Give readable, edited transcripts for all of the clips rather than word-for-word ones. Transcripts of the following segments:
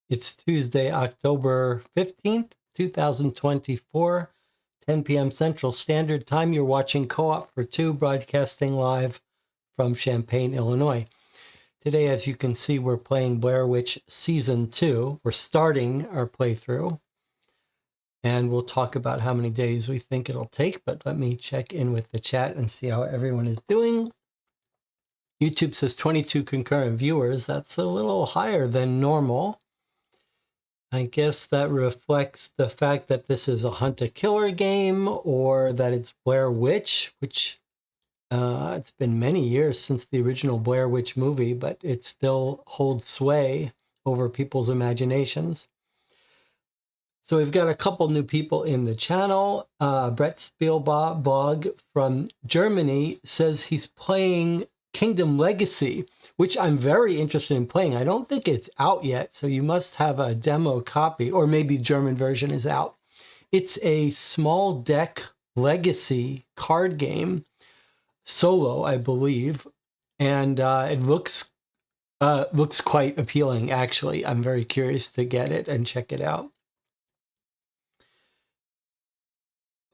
It's Tuesday, October 15th, 2024, 10 p.m. Central Standard Time. You're watching Co-op for Two, broadcasting live from Champaign, Illinois. Today, as you can see, we're playing Blair Witch Season 2. We're starting our playthrough, and we'll talk about how many days we think it'll take, but let me check in with the chat and see how everyone is doing. YouTube says 22 concurrent viewers. That's a little higher than normal. I guess that reflects the fact that this is a hunt-a-killer game, or that it's Blair Witch, which it's been many years since the original Blair Witch movie, but it still holds sway over people's imaginations. So we've got a couple new people in the channel. Brett Spielbog from Germany says he's playing Kingdom Legacy, which I'm very interested in playing. I don't think it's out yet, so you must have a demo copy, or maybe German version is out. It's a small deck legacy card game, solo, I believe, and it looks quite appealing, actually. I'm very curious to get it and check it out.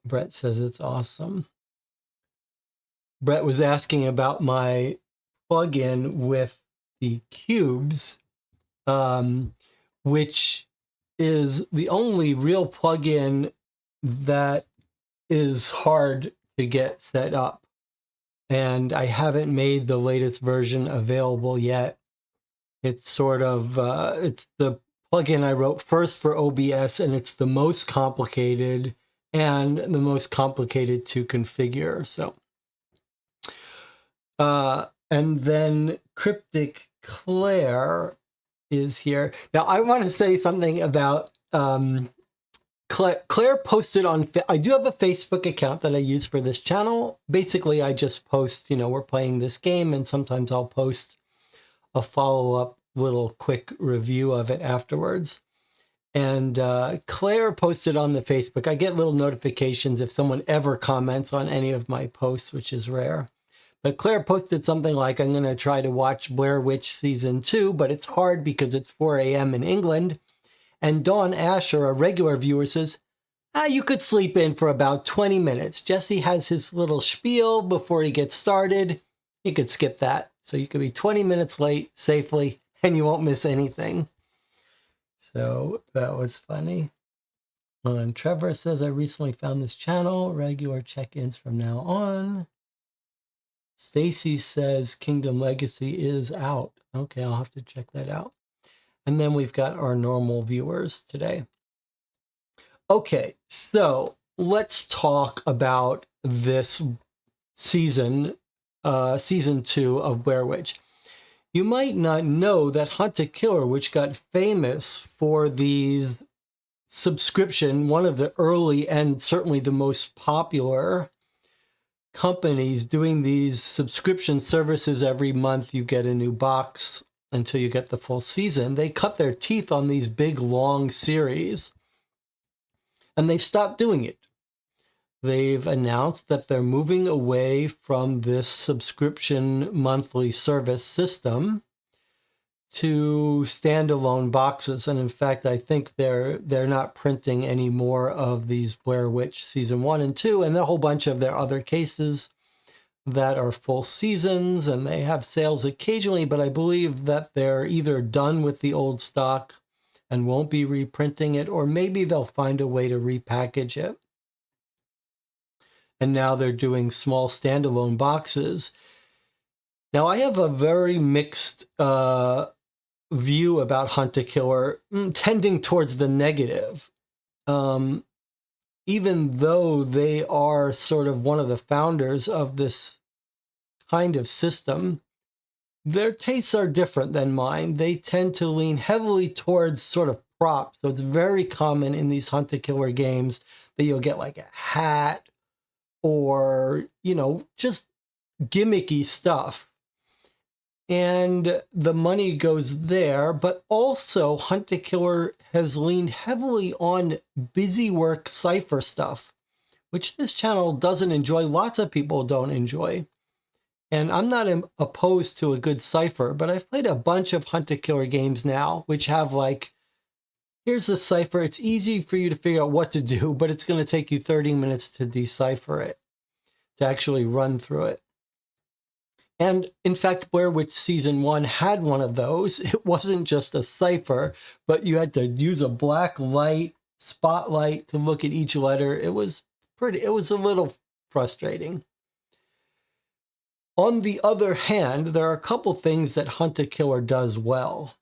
Brett says it's awesome. Brett was asking about my plugin with the cubes, which is the only real plugin that is hard to get set up. And I haven't made the latest version available yet. It's sort of, it's the plugin I wrote first for OBS, and it's the most complicated and the most complicated to configure. So, and then Cryptic Claire is here. Now, I want to say something about Claire posted on, I do have a Facebook account that I use for this channel. Basically, I just post, we're playing this game, and sometimes I'll post a follow-up little quick review of it afterwards. And Claire posted on the Facebook. I get little notifications if someone ever comments on any of my posts, which is rare. But Claire posted something like, I'm going to try to watch Blair Witch Season 2, but it's hard because it's 4 a.m. in England. And Dawn Asher, a regular viewer, says, you could sleep in for about 20 minutes. Jesse has his little spiel before he gets started. You could skip that. So you could be 20 minutes late safely, and you won't miss anything. So that was funny. And Trevor says, I recently found this channel. Regular check-ins from now on. Stacy says Kingdom Legacy is out. Okay, I'll have to check that out. And then we've got our normal viewers today. Okay, so let's talk about this season, season 2 of Blair Witch. You might not know that Hunt-a-Killer, which got famous for these subscription, one of the early and certainly the most popular companies doing these subscription services every month, you get a new box until you get the full season. They cut their teeth on these big, long series, and they've stopped doing it. They've announced that they're moving away from this subscription monthly service system to standalone boxes. And in fact, I think they're not printing any more of these Blair Witch Season 1 and 2, and a whole bunch of their other cases that are full seasons, and they have sales occasionally, but I believe that they're either done with the old stock and won't be reprinting it, or maybe they'll find a way to repackage it. And now they're doing small standalone boxes. Now, I have a very mixed view about Hunt-a-Killer, tending towards the negative. Even though they are sort of one of the founders of this kind of system, their tastes are different than mine. They tend to lean heavily towards sort of props. So it's very common in these Hunt-a-Killer games that you'll get like a hat or, just gimmicky stuff. And the money goes there, but also Hunt-a-Killer has leaned heavily on busy work cipher stuff, which this channel doesn't enjoy. Lots of people don't enjoy. And I'm not opposed to a good cipher, but I've played a bunch of Hunt-a-Killer games now, which have like Here's the cipher. It's easy for you to figure out what to do, but it's going to take you 30 minutes to decipher it, to actually run through it. And in fact, Blair Witch Season 1 had one of those. It wasn't just a cipher, but you had to use a black light, spotlight to look at each letter. It was a little frustrating. On the other hand, there are a couple things that Hunt a Killer does well.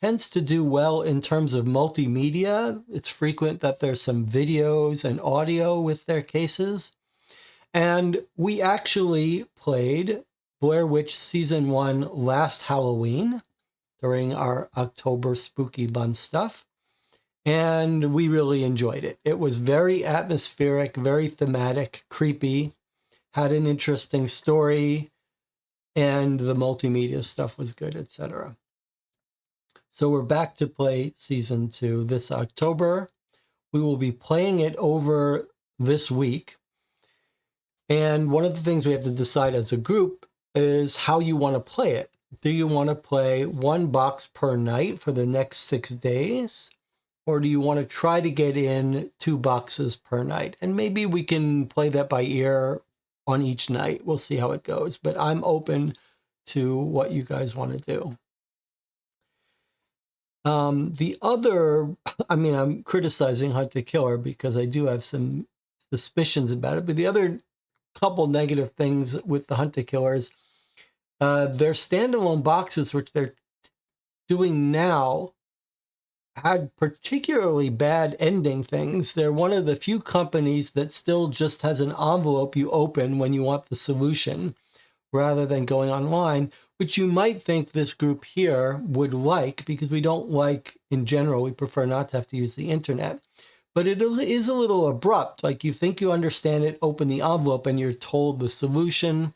Tends to do well in terms of multimedia. It's frequent that there's some videos and audio with their cases. And we actually played Blair Witch Season 1 last Halloween during our October Spooky Month stuff. And we really enjoyed it. It was very atmospheric, very thematic, creepy, had an interesting story, and the multimedia stuff was good, etc. So we're back to play Season 2 this October. We will be playing it over this week. And one of the things we have to decide as a group is how you want to play it. Do you want to play one box per night for the next 6 days? Or do you want to try to get in 2 boxes per night? And maybe we can play that by ear on each night. We'll see how it goes. But I'm open to what you guys want to do. I'm criticizing Hunt a Killer because I do have some suspicions about it. But the other couple negative things with the Hunt a Killers, their standalone boxes, which they're doing now, had particularly bad ending things. They're one of the few companies that still just has an envelope you open when you want the solution rather than going online, which you might think this group here would like, because we don't like, in general, we prefer not to have to use the internet. But it is a little abrupt. Like, you think you understand it, open the envelope, and you're told the solution.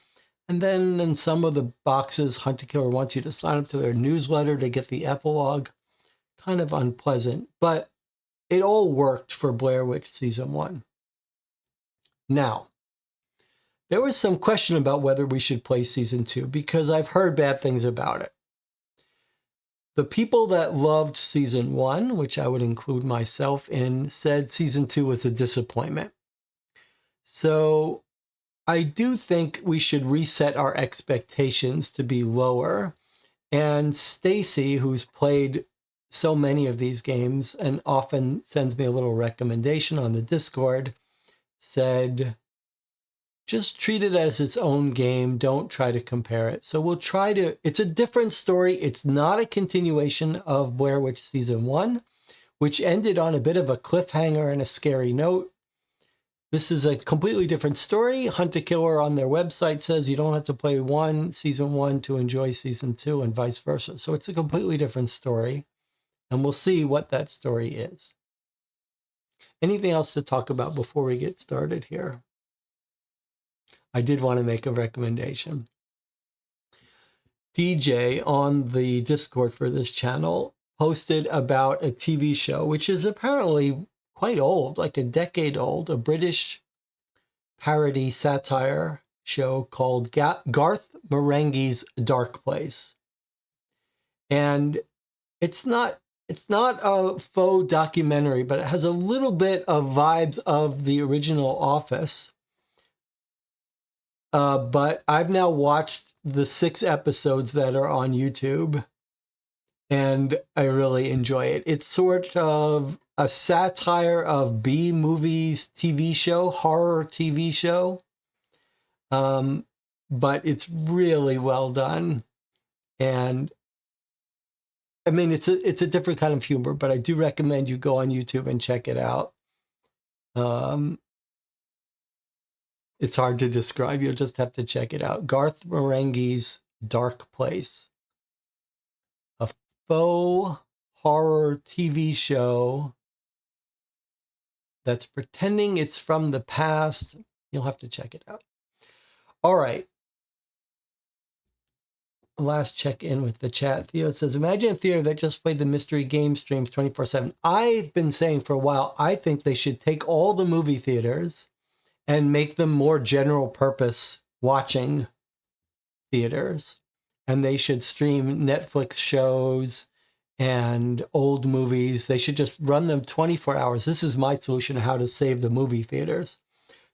And then in some of the boxes, Hunt a Killer wants you to sign up to their newsletter to get the epilogue. Kind of unpleasant, but it all worked for Blair Witch Season 1. Now, there was some question about whether we should play Season 2 because I've heard bad things about it. The people that loved Season 1, which I would include myself in, said Season 2 was a disappointment. So I do think we should reset our expectations to be lower. And Stacy, who's played so many of these games and often sends me a little recommendation on the Discord, said, just treat it as its own game. Don't try to compare it. So we'll try to, it's a different story. It's not a continuation of Blair Witch Season 1, which ended on a bit of a cliffhanger and a scary note. This is a completely different story. Hunt a Killer on their website says you don't have to play Season 1 to enjoy Season 2 and vice versa. So it's a completely different story. And we'll see what that story is. Anything else to talk about before we get started here? I did want to make a recommendation. DJ on the Discord for this channel posted about a TV show, which is apparently quite old, like a decade old, a British parody satire show called Garth Marenghi's Dark Place. And it's not a faux documentary, but it has a little bit of vibes of the original Office. But I've now watched the 6 episodes that are on YouTube, and I really enjoy it. It's sort of a satire of B-movies TV show, horror TV show. But it's really well done. And I mean, it's a different kind of humor, but I do recommend you go on YouTube and check it out. It's hard to describe. You'll just have to check it out. Garth Marenghi's Dark Place. A faux horror TV show that's pretending it's from the past. You'll have to check it out. All right. Last check-in with the chat. Theo says, imagine a theater that just played the mystery game streams 24/7. I've been saying for a while, I think they should take all the movie theaters and make them more general purpose watching theaters. And they should stream Netflix shows and old movies. They should just run them 24 hours. This is my solution to how to save the movie theaters.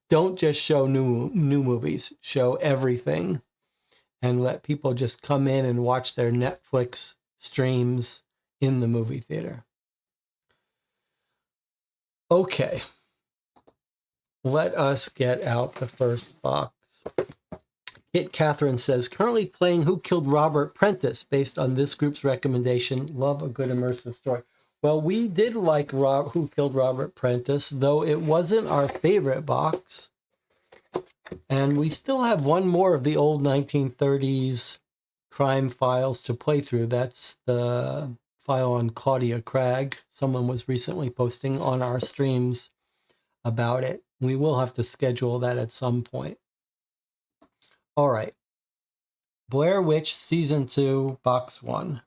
Don't just show new movies. Show everything and let people just come in and watch their Netflix streams in the movie theater. Okay. Let us get out the first box. Kit Catherine says, currently playing Who Killed Robert Prentice based on this group's recommendation. Love a good immersive story. Well, we did like Who Killed Robert Prentice, though it wasn't our favorite box. And we still have one more of the old 1930s crime files to play through. That's the file on Claudia Cragg. Someone was recently posting on our streams about it. We will have to schedule that at some point. All right. Blair Witch Season 2, Box 1.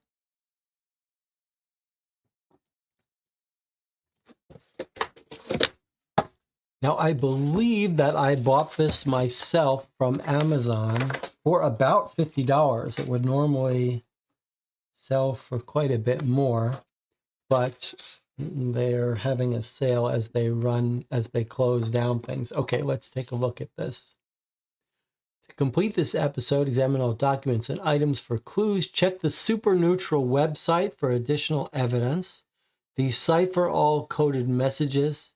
Now, I believe that I bought this myself from Amazon for about $50. It would normally sell for quite a bit more, but they're having a sale as they close down things. Okay, let's take a look at this. To complete this episode, examine all documents and items for clues. Check the Superneutral website for additional evidence. Decipher all coded messages.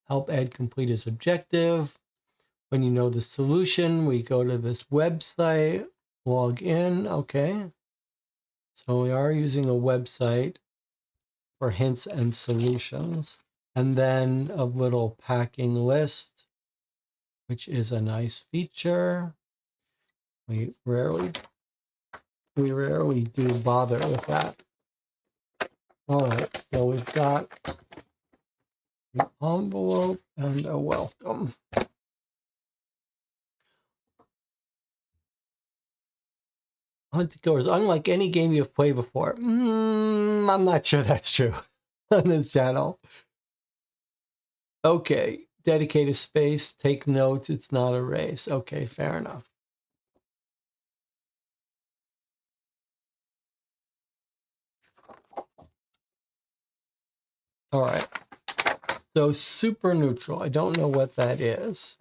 Help Ed complete his objective. When you know the solution, we go to this website, log in. Okay. So we are using a website for hints and solutions. And then a little packing list, which is a nice feature. We rarely do bother with that. All right, so we've got an envelope and a welcome. Hunting unlike any game you've played before. I'm not sure that's true on this channel. Okay, dedicated space, take notes, it's not a race. Okay, fair enough. All right, so Superneutral, I don't know what that is.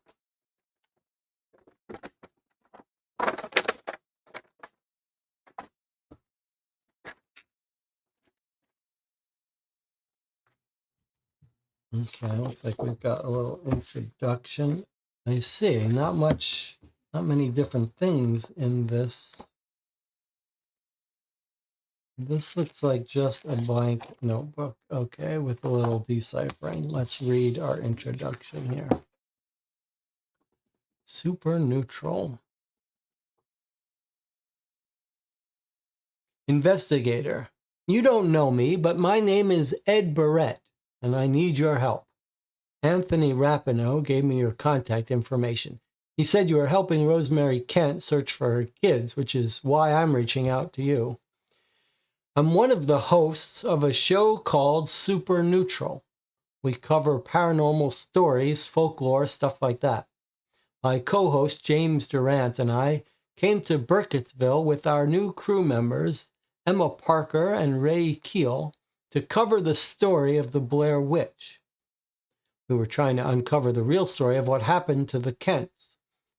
Okay, looks like we've got a little introduction. I see, not many different things in this. This looks like just a blank notebook. Okay, with a little deciphering. Let's read our introduction here. Superneutral. Investigator. You don't know me, but my name is Ed Barrett, and I need your help. Anthony Rapinoe gave me your contact information. He said you are helping Rosemary Kent search for her kids, which is why I'm reaching out to you. I'm one of the hosts of a show called Superneutral. We cover paranormal stories, folklore, stuff like that. My co-host, James Durant, and I came to Burkittsville with our new crew members, Emma Parker and Ray Keel, to cover the story of the Blair Witch. We were trying to uncover the real story of what happened to the Kents.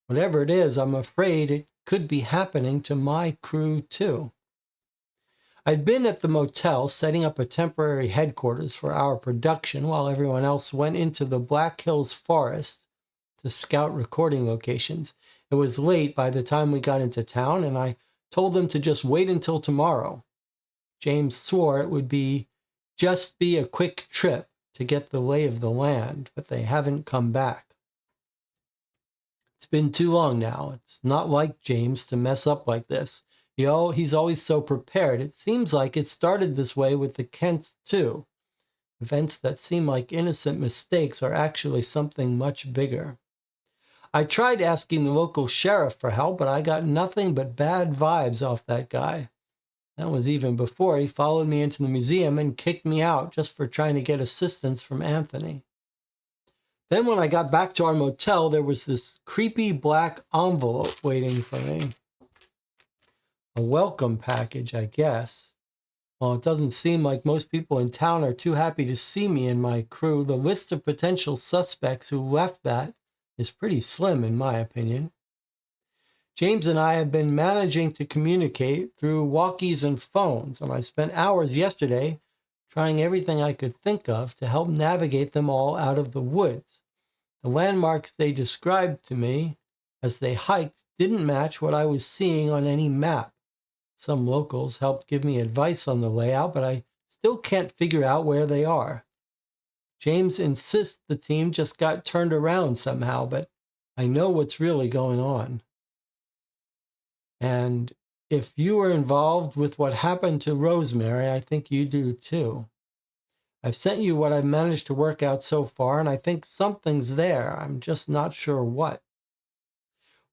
Whatever it is, I'm afraid it could be happening to my crew too. I'd been at the motel setting up a temporary headquarters for our production while everyone else went into the Black Hills Forest to scout recording locations. It was late by the time we got into town, and I told them to just wait until tomorrow. James swore it would just be a quick trip to get the lay of the land, but they haven't come back. It's been too long now. It's not like James to mess up like this. He's always so prepared. It seems like it started this way with the Kents, too. Events that seem like innocent mistakes are actually something much bigger. I tried asking the local sheriff for help, but I got nothing but bad vibes off that guy. That was even before he followed me into the museum and kicked me out just for trying to get assistance from Anthony. Then when I got back to our motel, there was this creepy black envelope waiting for me. A welcome package, I guess. While it doesn't seem like most people in town are too happy to see me and my crew, the list of potential suspects who left that is pretty slim, in my opinion. James and I have been managing to communicate through walkies and phones, and I spent hours yesterday trying everything I could think of to help navigate them all out of the woods. The landmarks they described to me as they hiked didn't match what I was seeing on any map. Some locals helped give me advice on the layout, but I still can't figure out where they are. James insists the team just got turned around somehow, but I know what's really going on. And if you were involved with what happened to Rosemary, I think you do too. I've sent you what I've managed to work out so far, and I think something's there. I'm just not sure what.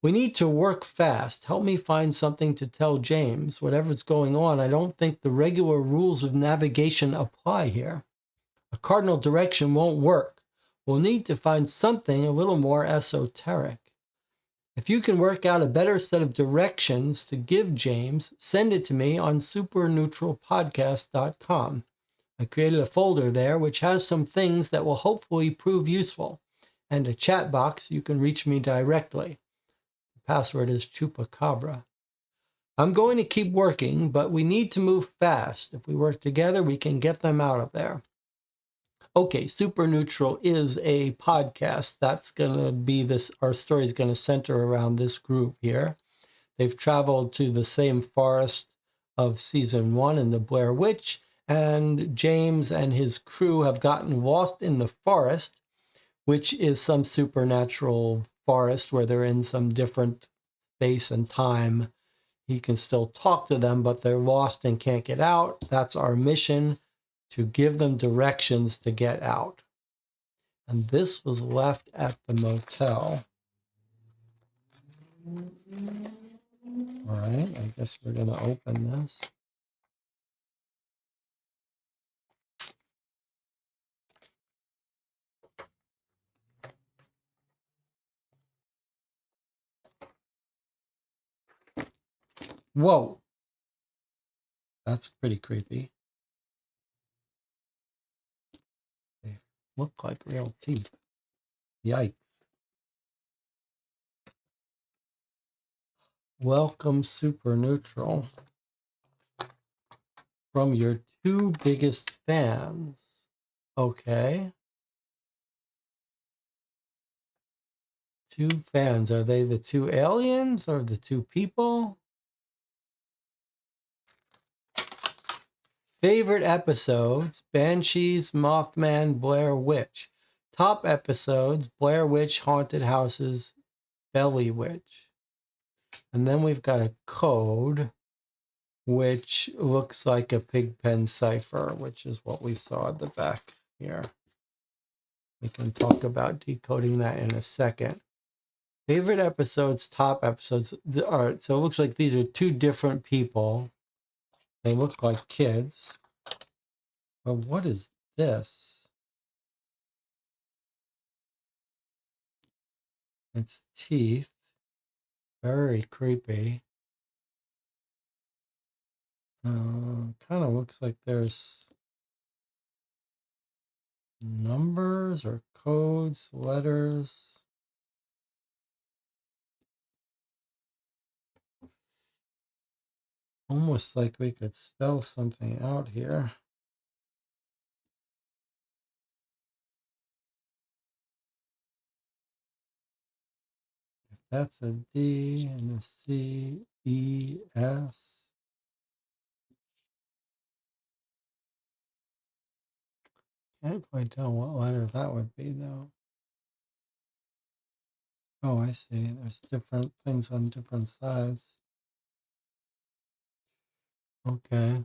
We need to work fast. Help me find something to tell James. Whatever's going on, I don't think the regular rules of navigation apply here. A cardinal direction won't work. We'll need to find something a little more esoteric. If you can work out a better set of directions to give James, send it to me on superneutralpodcast.com. I created a folder there which has some things that will hopefully prove useful, and a chat box you can reach me directly. The password is chupacabra. I'm going to keep working, but we need to move fast. If we work together, we can get them out of there. Okay, Super Neutral is a podcast. That's going to be this. Our story is going to center around this group here. They've traveled to the same forest of season 1 in the Blair Witch, and James and his crew have gotten lost in the forest, which is some supernatural forest where they're in some different space and time. He can still talk to them, but they're lost and can't get out. That's our mission, to give them directions to get out. And this was left at the motel. All right, I guess we're going to open this. Whoa. That's pretty creepy. They look like real teeth. Yikes. Welcome, Super Neutral. From your 2 biggest fans. Okay. 2 fans. Are they the 2 aliens or the 2 people? Favorite episodes: Banshees, Mothman, Blair Witch. Top episodes: Blair Witch, Haunted Houses, Belly Witch. And then we've got a code, which looks like a Pigpen cipher, which is what we saw at the back here. We can talk about decoding that in a second. Favorite episodes, top episodes. All right, so it looks like these are 2 different people. They look like kids. But what is this? It's teeth. Very creepy. Kind of looks like there's numbers or codes, letters. Almost like we could spell something out here. If that's a D and a C, E, S. Can't quite tell what letter that would be, though. Oh, I see. There's different things on different sides. Okay.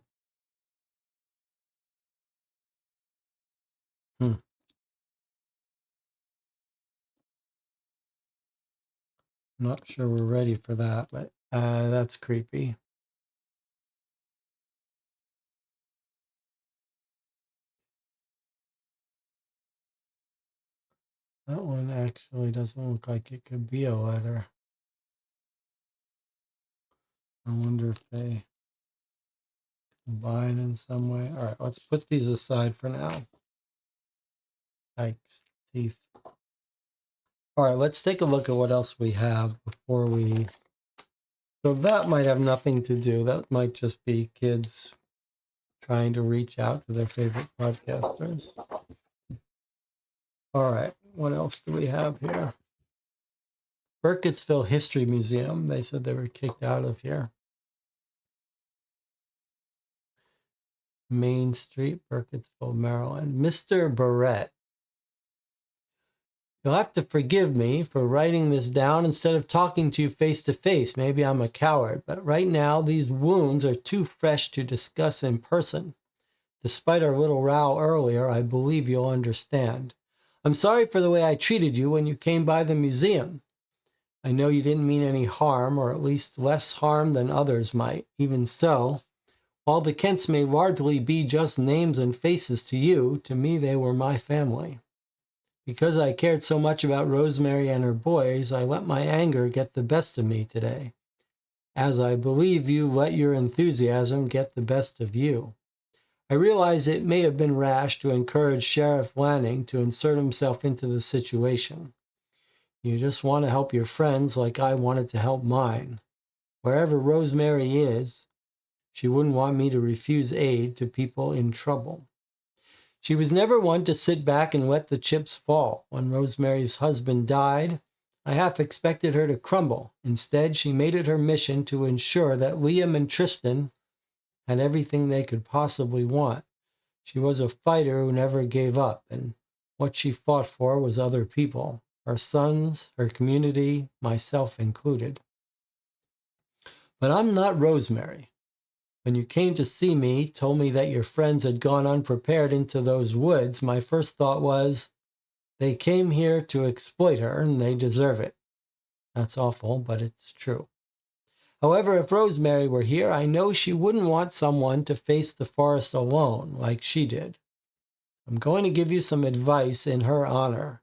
Not sure we're ready for that, but that's creepy. That one actually doesn't look like it could be a letter. I wonder if they... combine in some way. All right, let's put these aside for now. Yikes, teeth. All right, let's take a look at what else we have before we... So that might have nothing to do. That might just be kids trying to reach out to their favorite podcasters. All right, what else do we have here? Burkittsville History Museum. They said they were kicked out of here. Main Street, Burkittsville, Maryland. Mr. Barrett. You'll have to forgive me for writing this down instead of talking to you face to face. Maybe I'm a coward, but right now these wounds are too fresh to discuss in person. Despite our little row earlier, I believe you'll understand. I'm sorry for the way I treated you when you came by the museum. I know you didn't mean any harm, or at least less harm than others might. Even so, while the Kents may largely be just names and faces to you, to me they were my family. Because I cared so much about Rosemary and her boys, I let my anger get the best of me today, as I believe you let your enthusiasm get the best of you. I realize it may have been rash to encourage Sheriff Lanning to insert himself into the situation. You just want to help your friends like I wanted to help mine. Wherever Rosemary is, she wouldn't want me to refuse aid to people in trouble. She was never one to sit back and let the chips fall. When Rosemary's husband died, I half expected her to crumble. Instead, she made it her mission to ensure that Liam and Tristan had everything they could possibly want. She was a fighter who never gave up, and what she fought for was other people, her sons, her community, myself included. But I'm not Rosemary. When you came to see me, told me that your friends had gone unprepared into those woods, my first thought was, they came here to exploit her and they deserve it. That's awful, but it's true. However, if Rosemary were here, I know she wouldn't want someone to face the forest alone like she did. I'm going to give you some advice in her honor.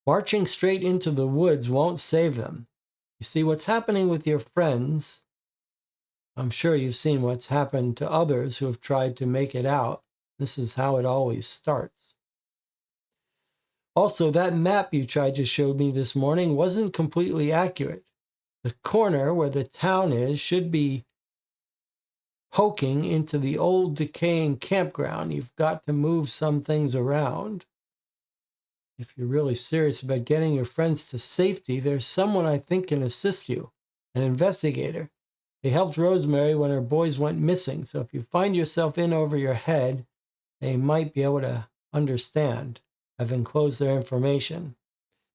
Marching straight into the woods won't save them. You see, what's happening with your friends, I'm sure you've seen what's happened to others who have tried to make it out. This is how it always starts. Also, that map you tried to show me this morning wasn't completely accurate. The corner where the town is should be poking into the old decaying campground. You've got to move some things around. If you're really serious about getting your friends to safety, there's someone I think can assist you, an investigator. They helped Rosemary when her boys went missing, so if you find yourself in over your head, they might be able to understand. I've enclosed their information.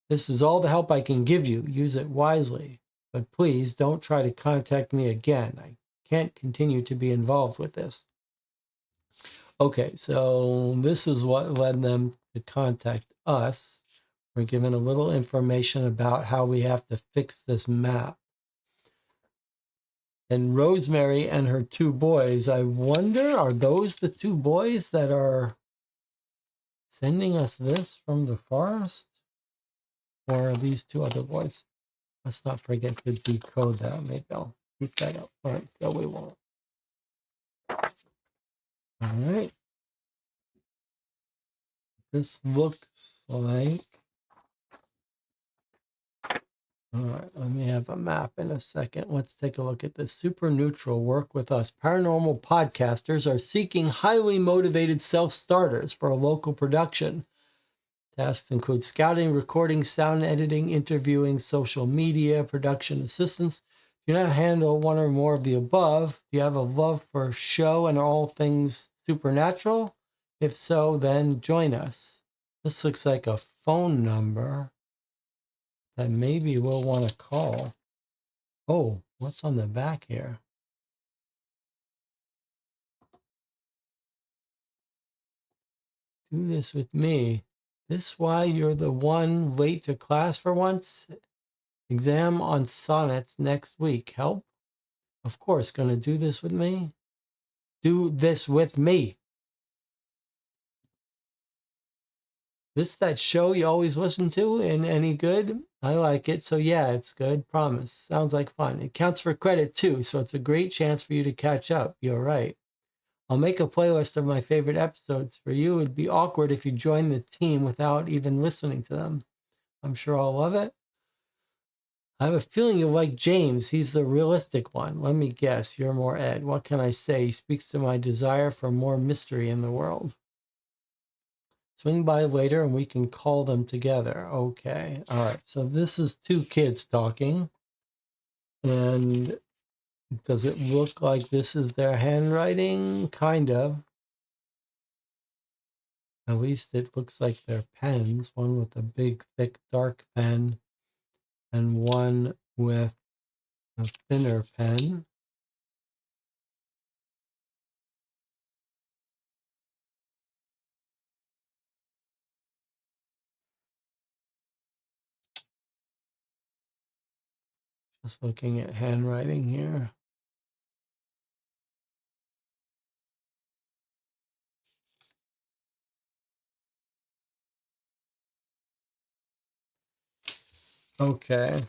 This is all the help I can give you. Use it wisely. But please don't try to contact me again. I can't continue to be involved with this. Okay, so this is what led them to contact us. We're given a little information about how we have to fix this map. And Rosemary and her two boys, I wonder, are those the two boys that are sending us this from the forest? Or are these two other boys? Let's not forget to decode that. Maybe I'll keep that up front so we won't. All right. This looks like... All right, let me have a map in a second. Let's take a look at this. Super Neutral, work with us. Paranormal podcasters are seeking highly motivated self-starters for a local production. Tasks include scouting, recording, sound editing, interviewing, social media, production assistance. Do you not handle one or more of the above? Do you have a love for show and all things supernatural? If so, then join us. This looks like a phone number that maybe we'll want to call. Oh, what's on the back here? Do this with me. This why you're the one late to class for once? Exam on sonnets next week. Help? Of course, gonna do this with me? Do this with me. This that show you always listen to and any good? I like it, so yeah, it's good. Promise. Sounds like fun. It counts for credit too, so it's a great chance for you to catch up. You're right. I'll make a playlist of my favorite episodes for you. It'd be awkward if you joined the team without even listening to them. I'm sure I'll love it. I have a feeling you'll like James. He's the realistic one. Let me guess. You're more Ed. What can I say? He speaks to my desire for more mystery in the world. Swing by later and we can call them together. Okay. All right. So this is two kids talking. And does it look like this is their handwriting? Kind of. At least it looks like they're pens. One with a big, thick, dark pen and one with a thinner pen. Just looking at handwriting here. Okay.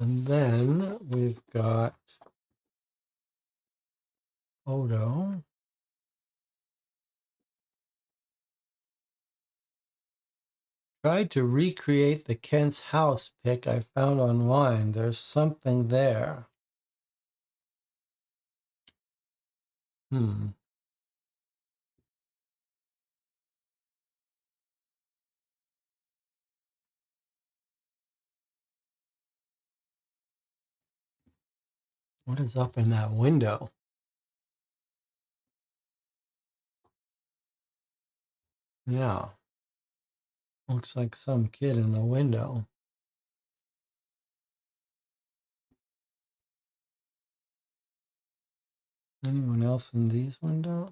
And then we've got photo. Tried to recreate the Kent's house pic I found online. There's something there. Hmm. What is up in that window? Yeah. Looks like some kid in the window. Anyone else in these windows?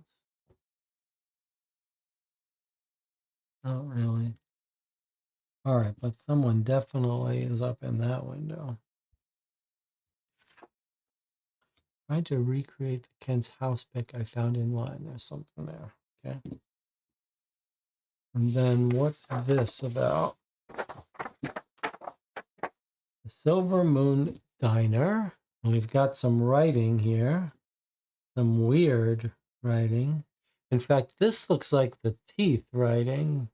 Not really. All right, but someone definitely is up in that window. Tried to recreate the Kent's house pic I found in line. There's something there. Okay. And then what's this about? The Silver Moon Diner. And we've got some writing here. Some weird writing. In fact, this looks like the teeth writing.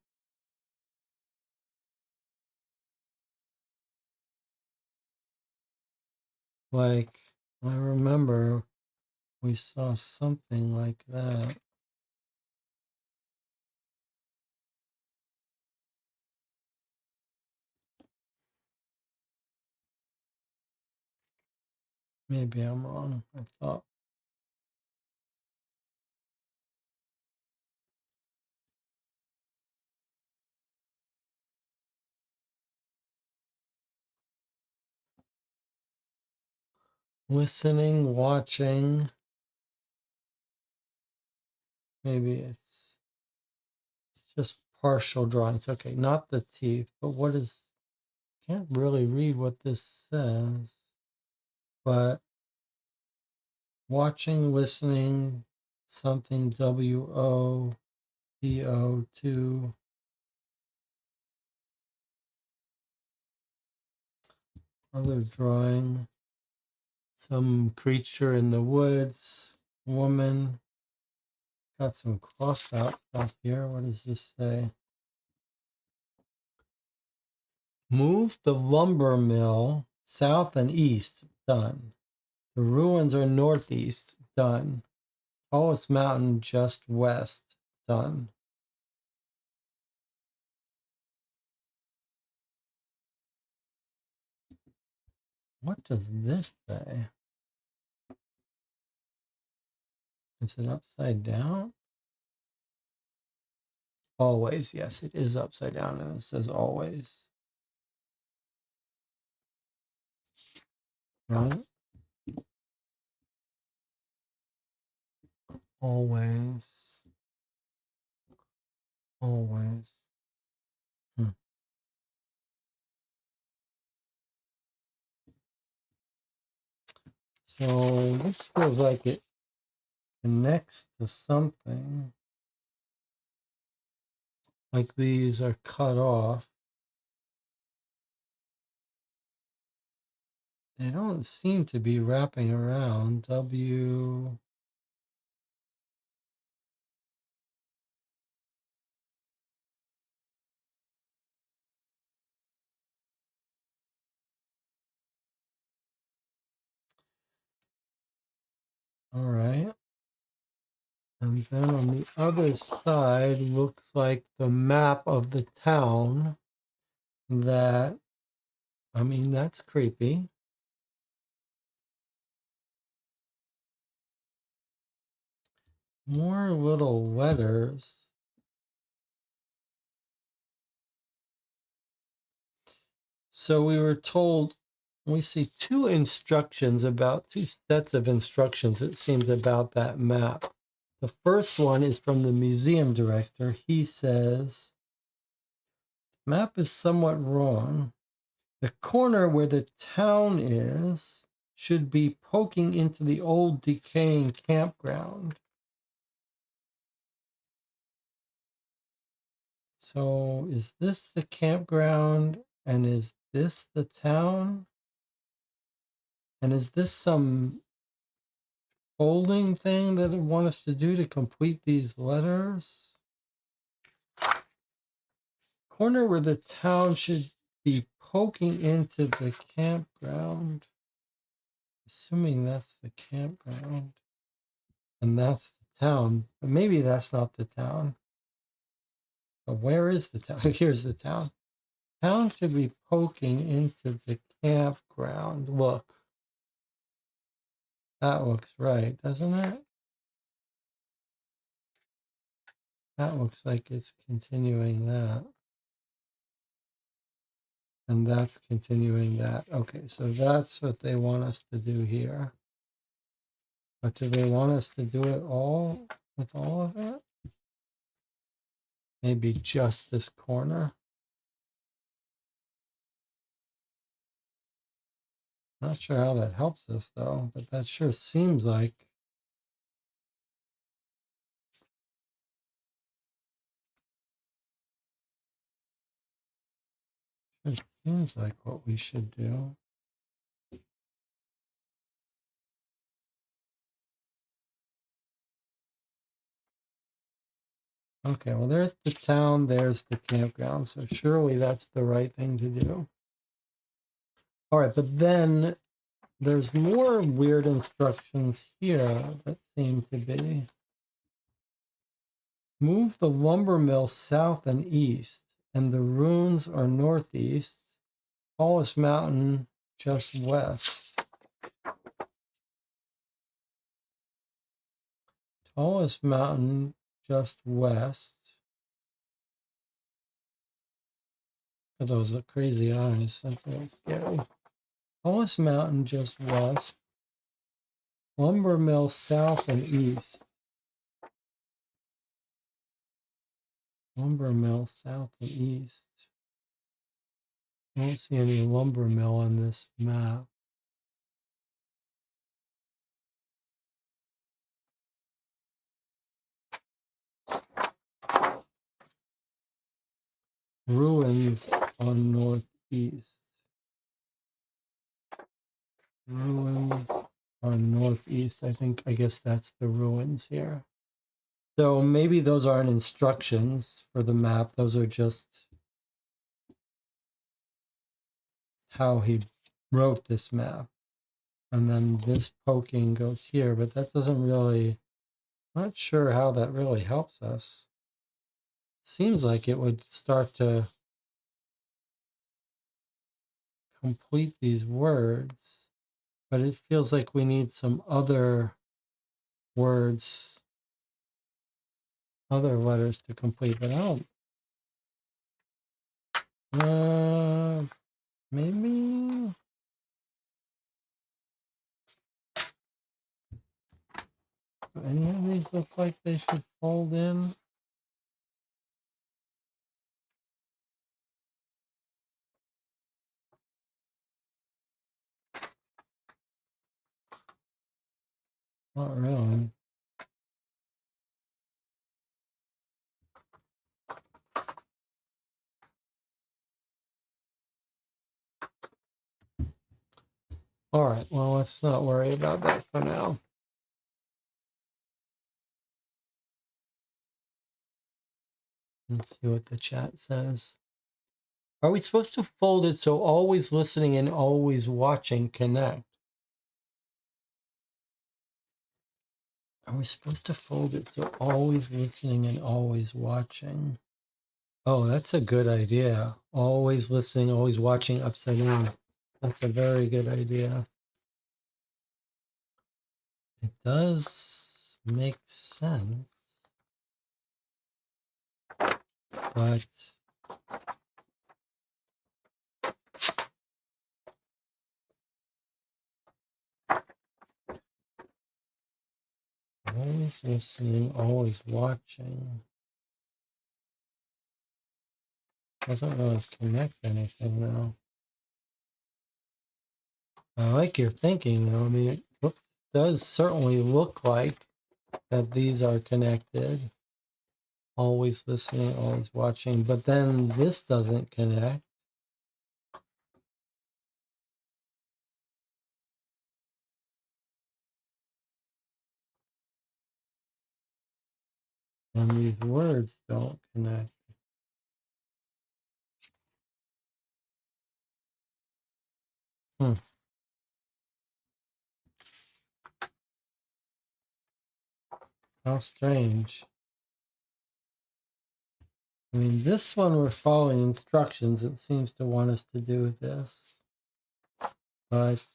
Like, I remember we saw something like that. Maybe I'm wrong. I thought. Listening, watching. Maybe it's just partial drawings. Okay, not the teeth, but what is, can't really read what this says. But watching, listening, something WOPO2. Other drawing. Some creature in the woods. Woman. Got some crossed out stuff here. What does this say? Move the lumber mill south and east. Done. The ruins are northeast. Done. Tallest mountain just west. Done. What does this say? Is it upside down? Always. Yes, it is upside down and it says always. Right? Always. Always. Hmm. So this feels like it connects to something. Like these are cut off. They don't seem to be wrapping around. W. All right. And then on the other side looks like the map of the town that, I mean, that's creepy. More little letters. So we were told, we see two instructions about, two sets of instructions, it seems, about that map. The first one is from the museum director. He says, map is somewhat wrong. The corner where the town is should be poking into the old decaying campground. So is this the campground and is this the town? And is this some folding thing that it wants us to do to complete these letters? Corner where the town should be poking into the campground. Assuming that's the campground. And that's the town. But maybe that's not the town. But where is the town? Here's the town. Town should be poking into the campground. Look. That looks right, doesn't it? That looks like it's continuing that. And that's continuing that. Okay, so that's what they want us to do here. But do they want us to do it all with all of it? Maybe just this corner. Not sure how that helps us though, but that sure seems like what we should do. Okay, well, there's the town, there's the campground, so surely that's the right thing to do. All right, but then there's more weird instructions here that seem to be move the lumber mill south and east, and the ruins are northeast, tallest mountain just west. Tallest mountain just west. Oh, those are crazy eyes. That's really scary. Tallest mountain just west. Lumber mill south and east. Lumber mill south and east. I don't see any lumber mill on this map. Ruins on northeast. Ruins on northeast. I guess that's the ruins here. So maybe those aren't instructions for the map. Those are just how he wrote this map. And then this poking goes here, but that doesn't really, not sure how that really helps us. Seems like it would start to complete these words, but it feels like we need some other words, other letters to complete, but I don't, maybe, do any of these look like they should fold in? Not really. All right, well, let's not worry about that for now. Let's see what the chat says. Are we supposed to fold it so always listening and always watching connect? Are we supposed to fold it so always listening and always watching? Oh, that's a good idea. Always listening, always watching upside down. That's a very good idea. It does make sense, but always listening, always watching doesn't really connect anything now. I like your thinking, though. I mean, it does certainly look like that these are connected. Always listening, always watching, but then this doesn't connect. And these words don't connect. How strange. I mean, this one we're following instructions. It seems to want us to do this. But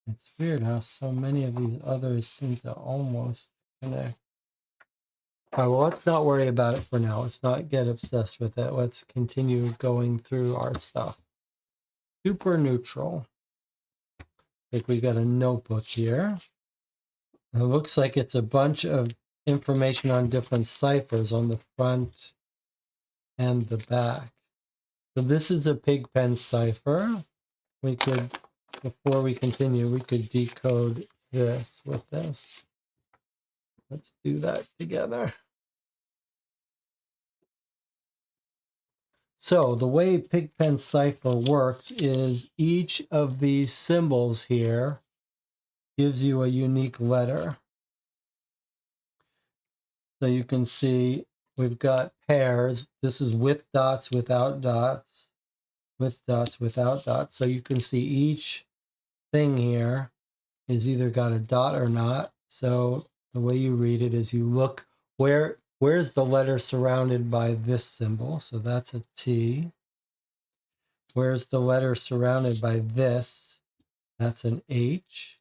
it's weird how so many of these others seem to almost connect. All right, well, let's not worry about it for now. Let's not get obsessed with it. Let's continue going through our stuff. Super neutral. I think we've got a notebook here. It looks like it's a bunch of information on different ciphers on the front and the back. So this is a Pigpen cipher. We could, before we continue, we could decode this with this. Let's do that together. So the way Pigpen cipher works is each of these symbols here gives you a unique letter. So you can see we've got pairs. This is with dots, without dots, with dots, without dots. So you can see each thing here is either got a dot or not. So the way you read it is you look where's the letter surrounded by this symbol. So that's a T. Where's the letter surrounded by this? That's an H.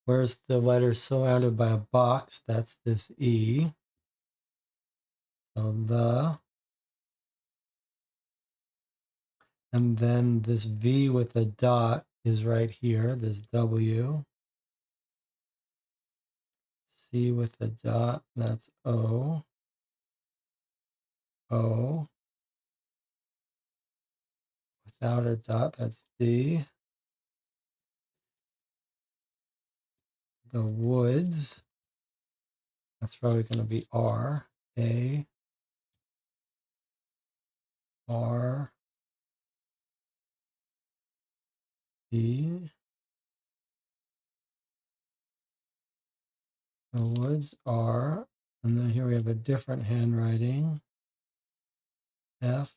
Where's the letter surrounded by a box? That's this E. So the, and then this V with a dot is right here, this W. C with a dot, that's O. O. Without a dot, that's D. The woods, that's probably going to be R. A. R. B. The woods are, and then here we have a different handwriting. F.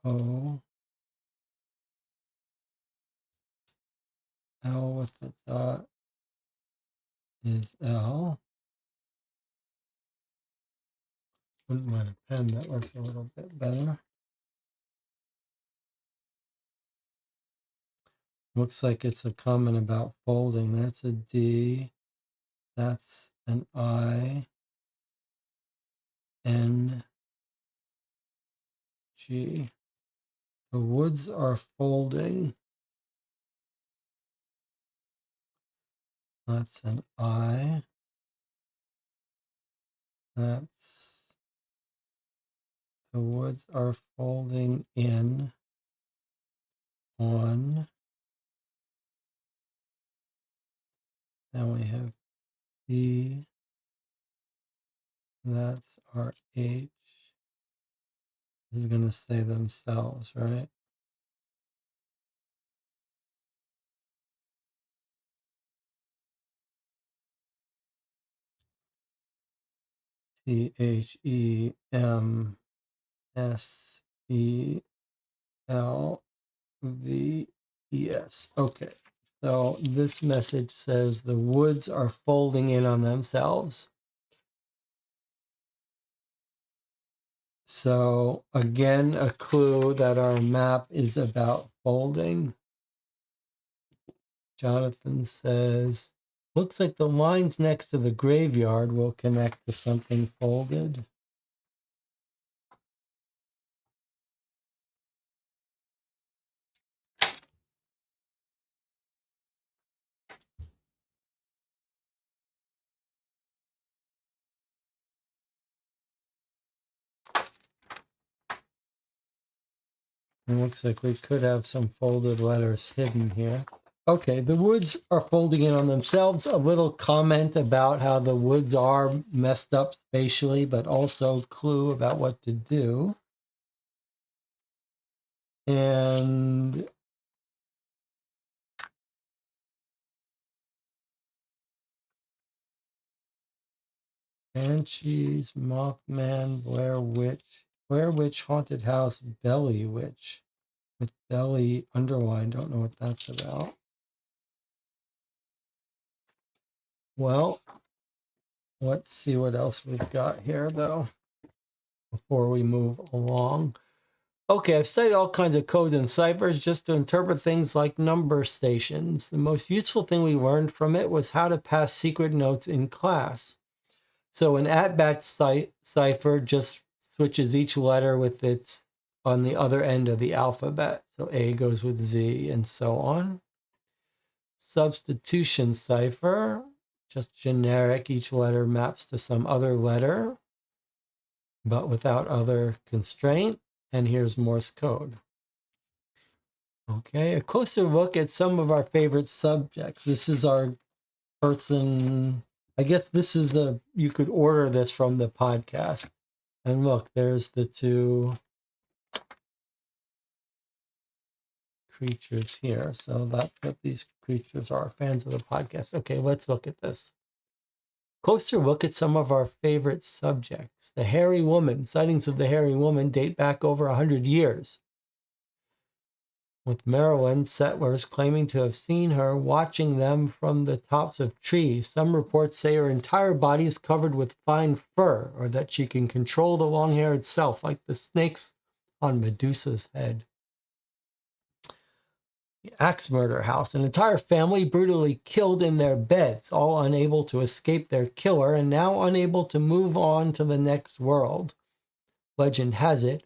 O. L with the dot is L. Wouldn't mind a pen, that works a little bit better. Looks like it's a comment about folding. That's a D. That's an I. N. G. The woods are folding. That's an I. That's, the woods are folding in on. Then we have B. That's our H. This is going to say themselves, right? THEMSELVES. Okay. So this message says the woods are folding in on themselves. So again, a clue that our map is about folding. Jonathan says, looks like the lines next to the graveyard will connect to something folded. It looks like we could have some folded letters hidden here. Okay, the woods are folding in on themselves. A little comment about how the woods are messed up spatially, but also clue about what to do. And Banshees, Mothman, Blair Witch, Haunted House, Belly Witch. With belly underlined, don't know what that's about. Well, let's see what else we've got here, though, before we move along. Okay, I've studied all kinds of codes and ciphers just to interpret things like number stations. The most useful thing we learned from it was how to pass secret notes in class. So an at-bat cipher just switches each letter with its on the other end of the alphabet. So A goes with Z and so on. Substitution cipher, just generic, each letter maps to some other letter, but without other constraint. And here's Morse code. Okay, a closer look at some of our favorite subjects. This is our person. I guess this is you could order this from the podcast. And look, there's the two creatures here. So that's what these creatures are, fans of the podcast. Okay, let's look at this. Closer look at some of our favorite subjects. The hairy woman. Sightings of the hairy woman date back over 100 years, with Maryland settlers claiming to have seen her watching them from the tops of trees. Some reports say her entire body is covered with fine fur, or that she can control the long hair itself, like the snakes on Medusa's head. The axe murder house. An entire family brutally killed in their beds, all unable to escape their killer and now unable to move on to the next world. Legend has it,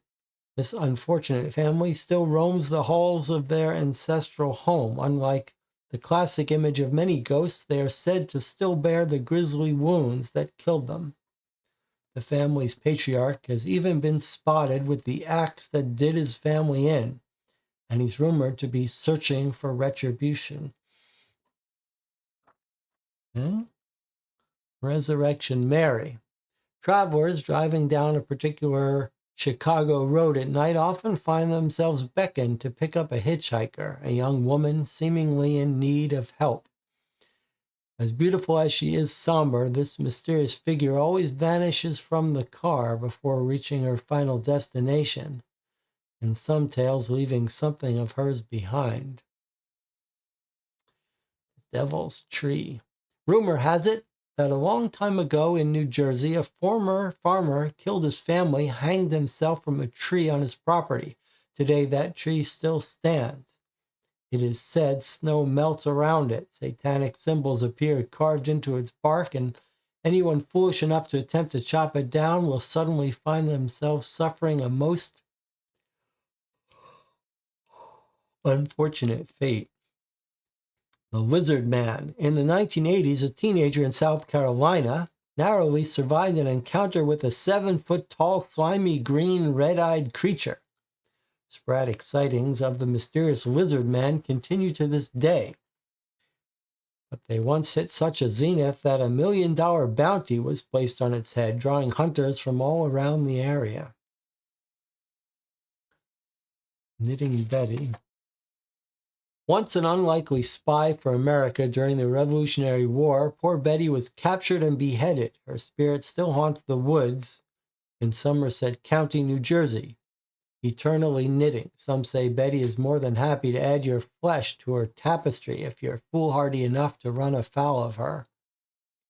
this unfortunate family still roams the halls of their ancestral home. Unlike the classic image of many ghosts, they are said to still bear the grisly wounds that killed them. The family's patriarch has even been spotted with the axe that did his family in, and he's rumored to be searching for retribution. Resurrection Mary. Travelers driving down a particular Chicago road at night often find themselves beckoned to pick up a hitchhiker, a young woman seemingly in need of help. As beautiful as she is somber, this mysterious figure always vanishes from the car before reaching her final destination, in some tales leaving something of hers behind. Devil's Tree. Rumor has it that a long time ago in New Jersey, a former farmer killed his family, hanged himself from a tree on his property. Today, that tree still stands. It is said snow melts around it. Satanic symbols appear carved into its bark, and anyone foolish enough to attempt to chop it down will suddenly find themselves suffering a most unfortunate fate. The Lizard Man. In the 1980s, a teenager in South Carolina narrowly survived an encounter with a 7-foot-tall, slimy, green, red-eyed creature. Sporadic sightings of the mysterious Lizard Man continue to this day, but they once hit such a zenith that a $1 million bounty was placed on its head, drawing hunters from all around the area. Knitting Betty. Once an unlikely spy for America during the Revolutionary War, poor Betty was captured and beheaded. Her spirit still haunts the woods in Somerset County, New Jersey, eternally knitting. Some say Betty is more than happy to add your flesh to her tapestry if you're foolhardy enough to run afoul of her.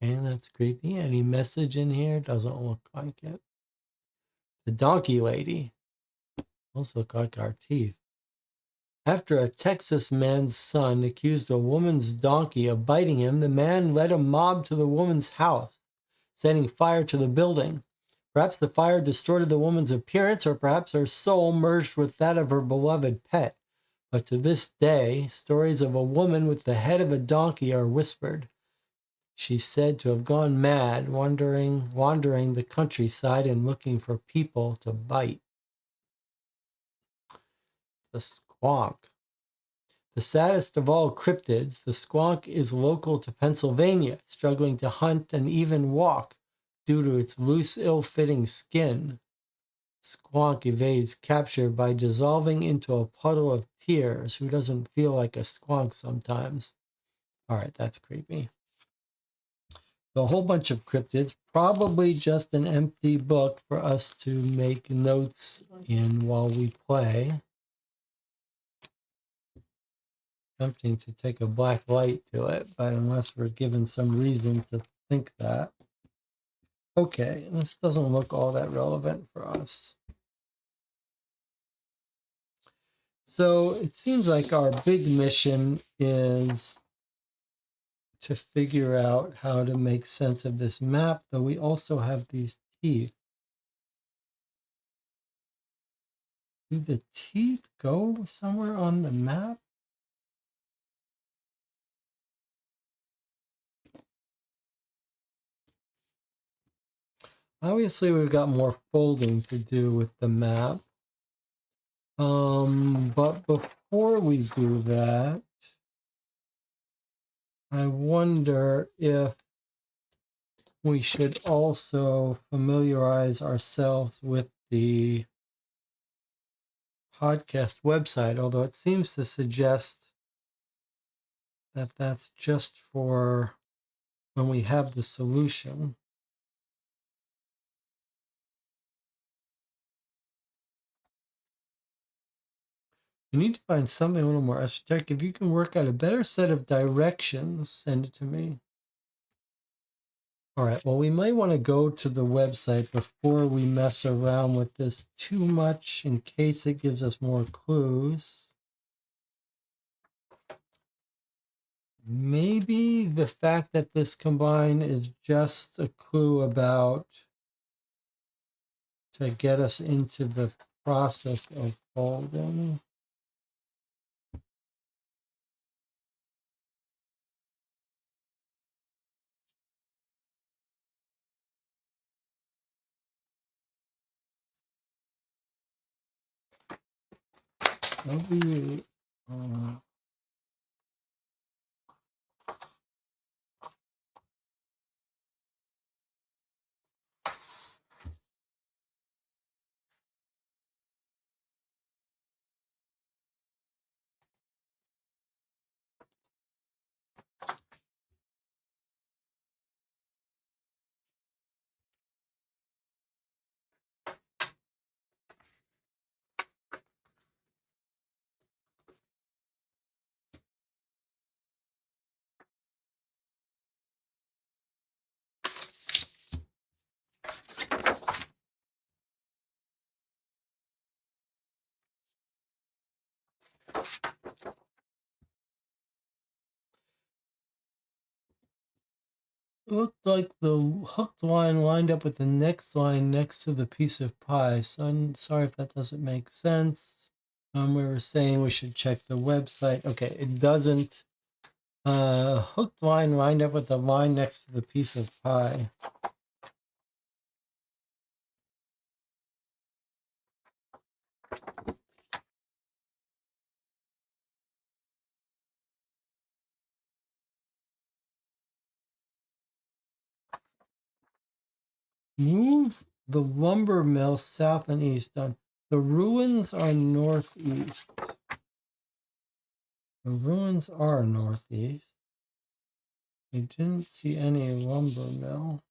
And that's creepy. Any message in here? Doesn't look like it. The donkey lady. Those look like our teeth. After a Texas man's son accused a woman's donkey of biting him, the man led a mob to the woman's house, setting fire to the building. Perhaps the fire distorted the woman's appearance, or perhaps her soul merged with that of her beloved pet. But to this day, stories of a woman with the head of a donkey are whispered. She's said to have gone mad, wandering the countryside and looking for people to bite. The squonk. The saddest of all cryptids, the squonk is local to Pennsylvania, struggling to hunt and even walk due to its loose, ill-fitting skin. Squonk evades capture by dissolving into a puddle of tears. Who doesn't feel like a squonk sometimes? All right, that's creepy. A whole bunch of cryptids, probably just an empty book for us to make notes in while we play. Tempting to take a black light to it, but unless we're given some reason to think that. Okay, this doesn't look all that relevant for us. So it seems like our big mission is to figure out how to make sense of this map, though we also have these teeth. Do the teeth go somewhere on the map? Obviously, we've got more folding to do with the map. But before we do that, I wonder if we should also familiarize ourselves with the podcast website, although it seems to suggest that that's just for when we have the solution. You need to find something a little more esoteric. If you can work out a better set of directions, send it to me. All right, well, we might want to go to the website before we mess around with this too much in case it gives us more clues. Maybe the fact that this combine is just a clue about to get us into the process of folding. Maybe it looked like the hooked line lined up with the next line next to the piece of pie. So I'm sorry if that doesn't make sense. We were saying we should check the website. Okay, it doesn't. Hooked line lined up with the line next to the piece of pie. Move the lumber mill south and east. The ruins are northeast. The ruins are northeast. I didn't see any lumber mill.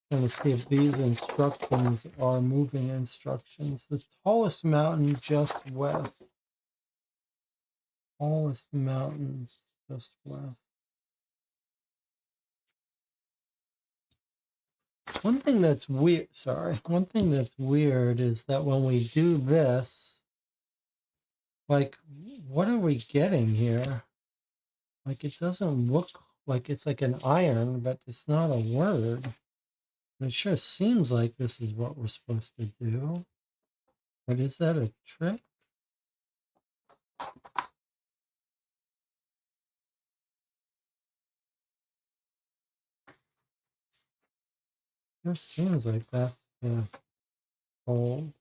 Trying to see if these instructions are moving instructions. The tallest mountain just west. Tallest mountains just west. One thing that's weird, one thing that's weird is that when we do this, like, what are we getting here? Like, it doesn't look like it's like an iron, but it's not a word. It sure seems like this is what we're supposed to do. But is that a trick? It seems like that's the whole.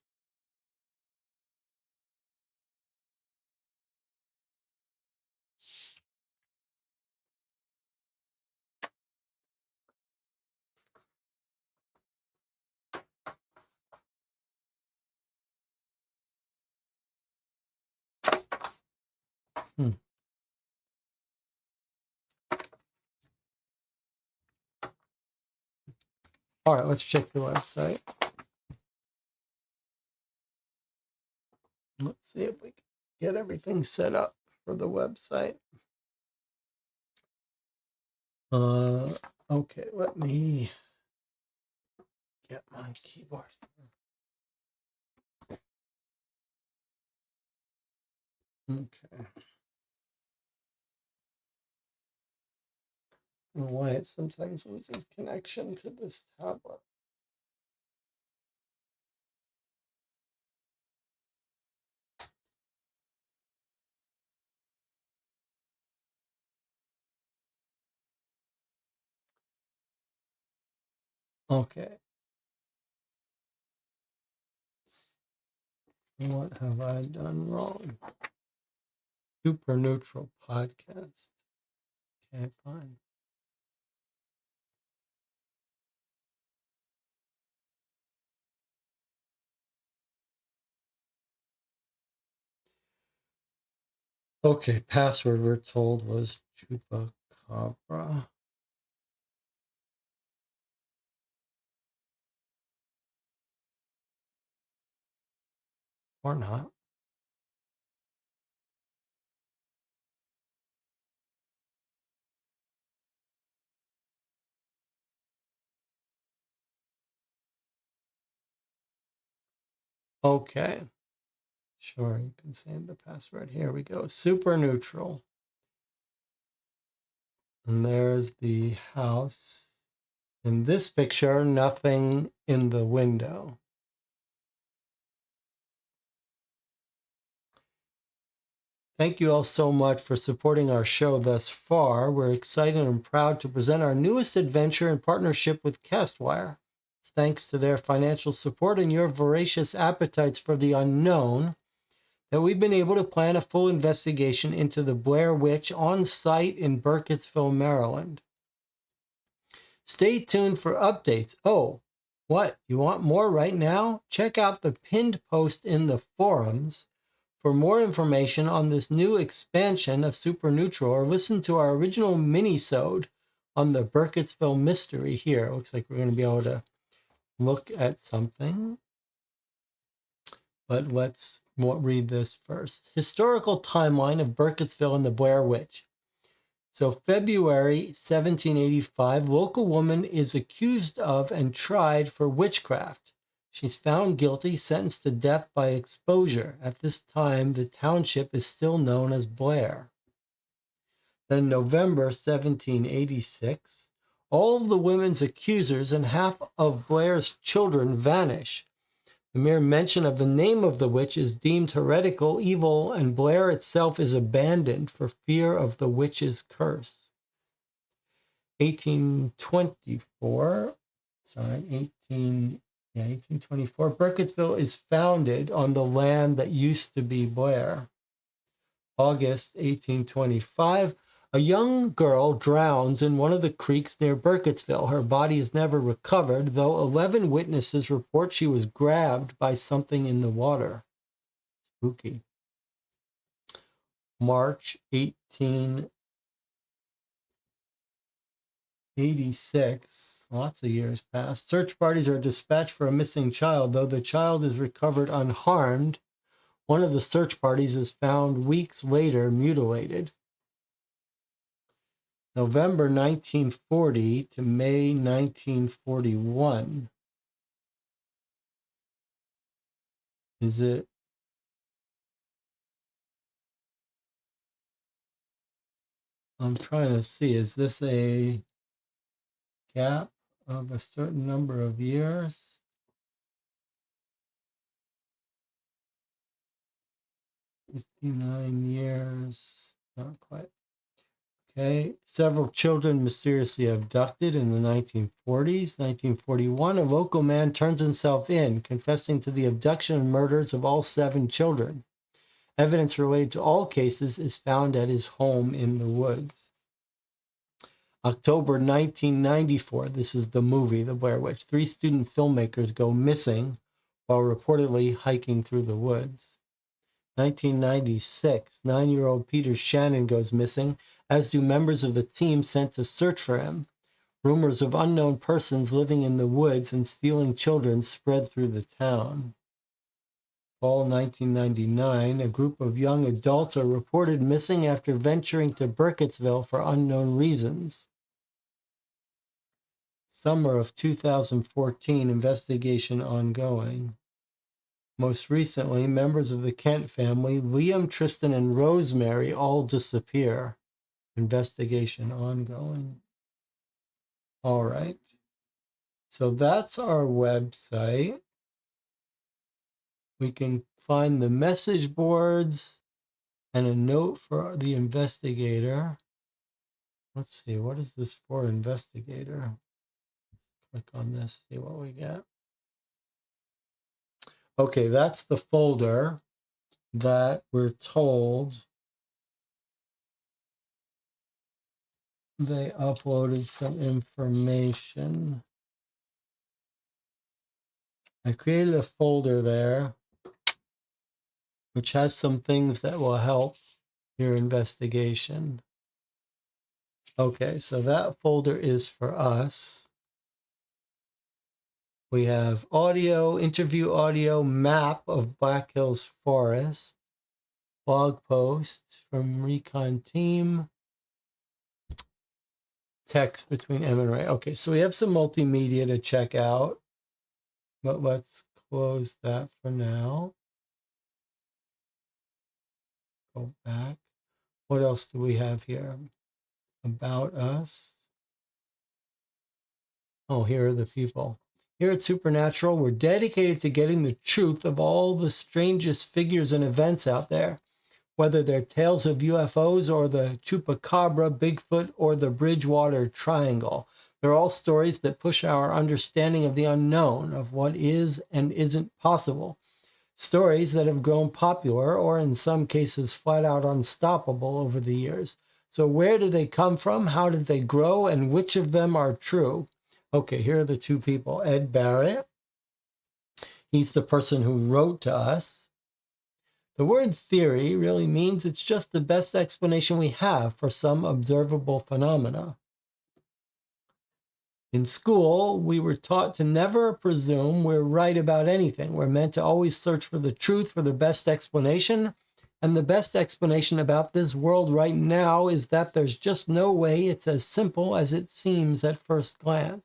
All right, let's check the website. Let's see if we can get everything set up for the website. Okay, let me get my keyboard. Okay. I don't know why it sometimes loses connection to this tablet. Okay. What have I done wrong? Super Neutral Podcast. Okay, fine. Okay, password we're told was Chupacabra. Or not. Okay. Sure, you can save the password. Here we go. Super Neutral. And there's the house. In this picture, nothing in the window. Thank you all so much for supporting our show thus far. We're excited and proud to present our newest adventure in partnership with Castwire. It's thanks to their financial support and your voracious appetites for the unknown that we've been able to plan a full investigation into the Blair Witch on site in Burkittsville, Maryland. Stay tuned for updates. Oh, what? You want more right now? Check out the pinned post in the forums for more information on this new expansion of Super Neutral, or listen to our original mini-sode on the Burkittsville mystery here. It looks like we're going to be able to look at something. But let's read this first. Historical timeline of Burkittsville and the Blair Witch. So February 1785, local woman is accused of and tried for witchcraft. She's found guilty, sentenced to death by exposure. At this time, the township is still known as Blair. Then November 1786, all of the women's accusers and half of Blair's children vanish. The mere mention of the name of the witch is deemed heretical, evil, and Blair itself is abandoned for fear of the witch's curse. 1824, Burkittsville is founded on the land that used to be Blair. August 1825, A young girl drowns in one of the creeks near Burkittsville. Her body is never recovered, though 11 witnesses report she was grabbed by something in the water. Spooky. March 1886. Lots of years passed. Search parties are dispatched for a missing child. Though the child is recovered unharmed, one of the search parties is found weeks later mutilated. November 1940 to May 1941. Is it? I'm trying to see, is this a gap of a certain number of years? 59 years, not quite. Okay, several children mysteriously abducted in the 1940s. 1941, a local man turns himself in, confessing to the abduction and murders of all 7 children. Evidence related to all cases is found at his home in the woods. October 1994, this is the movie, The Blair Witch. 3 student filmmakers go missing while reportedly hiking through the woods. 1996, 9-year-old Peter Shannon goes missing, as do members of the team sent to search for him. Rumors of unknown persons living in the woods and stealing children spread through the town. Fall 1999, a group of young adults are reported missing after venturing to Burkittsville for unknown reasons. Summer of 2014, investigation ongoing. Most recently, members of the Kent family, Liam, Tristan, and Rosemary, all disappear. Investigation ongoing. All right. So that's our website. We can find the message boards and a note for the investigator. Let's see, what is this for, investigator? Click on this, see what we get. Okay, that's the folder that we're told they uploaded some information. I created a folder there which has some things that will help your investigation. Okay, so that folder is for us. We have audio, interview audio, map of Black Hills Forest, blog post from Recon Team, text between Em and Ray. Okay, so we have some multimedia to check out, but let's close that for now. Go back. What else do we have here? About us. Oh, here are the people. Here at Supernatural, we're dedicated to getting the truth of all the strangest figures and events out there, whether they're tales of UFOs or the Chupacabra, Bigfoot, or the Bridgewater Triangle. They're all stories that push our understanding of the unknown, of what is and isn't possible. Stories that have grown popular, or in some cases flat out unstoppable over the years. So where did they come from? How did they grow? And which of them are true? Okay, here are the 2 people. Ed Barrett. He's the person who wrote to us. The word theory really means it's just the best explanation we have for some observable phenomena. In school, we were taught to never presume we're right about anything. We're meant to always search for the truth, for the best explanation. And the best explanation about this world right now is that there's just no way it's as simple as it seems at first glance.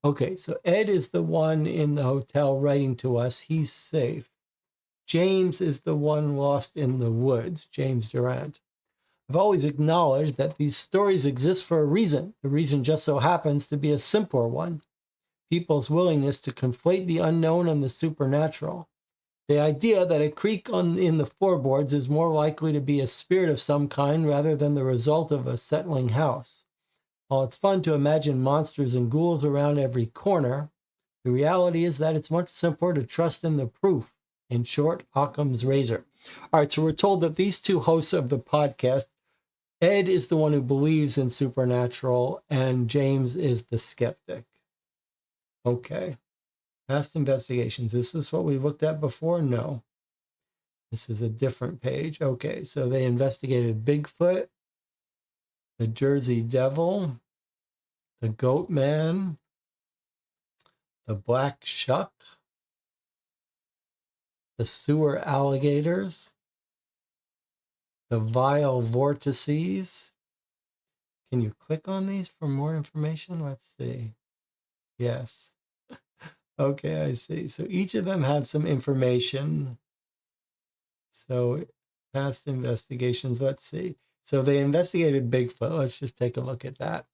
Okay, so Ed is the one in the hotel writing to us. He's safe. James is the one lost in the woods, James Durant. I've always acknowledged that these stories exist for a reason. The reason just so happens to be a simpler one. People's willingness to conflate the unknown and the supernatural. The idea that a creak in the floorboards is more likely to be a spirit of some kind rather than the result of a settling house. While it's fun to imagine monsters and ghouls around every corner, the reality is that it's much simpler to trust in the proof. In short, Occam's razor. All right, so we're told that these 2 hosts of the podcast, Ed is the one who believes in supernatural, and James is the skeptic. Okay. Past investigations. This is what we looked at before? No. This is a different page. Okay, so they investigated Bigfoot, the Jersey Devil, the Goat Man, the Black Shuck, the sewer alligators, the vile vortices. Can you click on these for more information? Let's see. Yes. Okay, I see. So each of them had some information. So past investigations, let's see. So they investigated Bigfoot. Let's just take a look at that.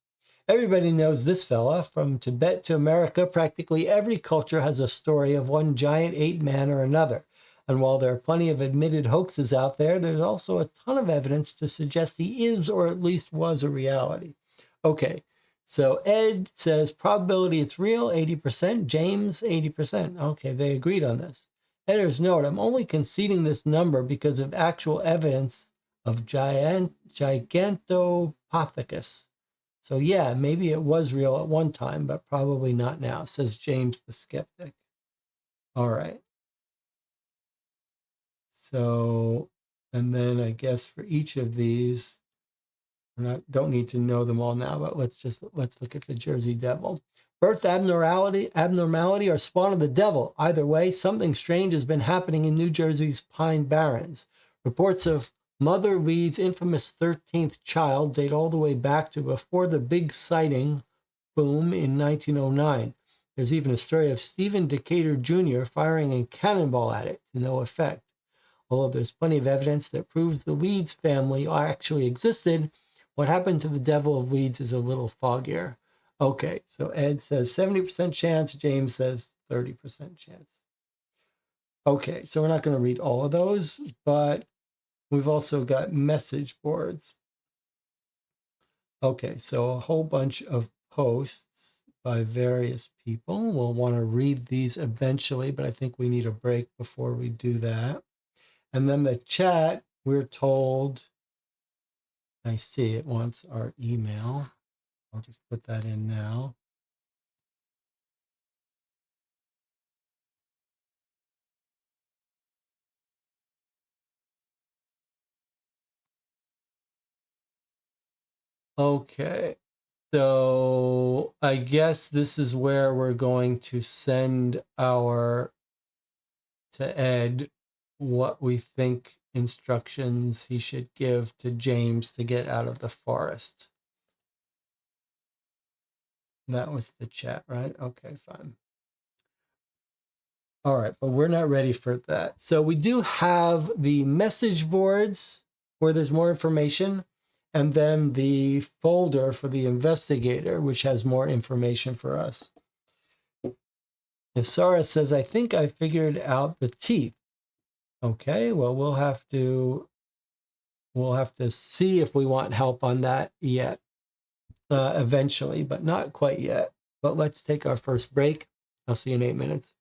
Everybody knows this fella. From Tibet to America, practically every culture has a story of one giant ape man or another. And while there are plenty of admitted hoaxes out there, there's also a ton of evidence to suggest he is, or at least was, a reality. Okay, so Ed says probability it's real, 80%. James, 80%. Okay, they agreed on this. Editor's note, I'm only conceding this number because of actual evidence of Gigantopithecus. So yeah, maybe it was real at one time, but probably not now, says James the skeptic. All right. So, and then I guess for each of these, don't need to know them all now, but let's look at the Jersey Devil. Birth abnormality or spawn of the devil. Either way, something strange has been happening in New Jersey's Pine Barrens. Reports of Mother Reed's infamous 13th child date all the way back to before the big sighting boom in 1909. There's even a story of Stephen Decatur Jr. firing a cannonball at it to no effect. Although there's plenty of evidence that proves the Weeds family actually existed, what happened to the devil of Weeds is a little foggier. Okay, so Ed says 70% chance, James says 30% chance. Okay, so we're not going to read all of those, but we've also got message boards. Okay, so a whole bunch of posts by various people. We'll want to read these eventually, but I think we need a break before we do that. And then the chat, we're told, I see it wants our email. I'll just put that in now. Okay, so I guess this is where we're going to send to Ed what we think instructions he should give to James to get out of the forest. That was the chat, right? Okay, fine. All right, but we're not ready for that. So we do have the message boards where there's more information, and then the folder for the investigator, which has more information for us. Isara says, I think I figured out the teeth. Okay, well, we'll have to see if we want help on that yet, eventually, but not quite yet. But let's take our first break. I'll see you in 8 minutes.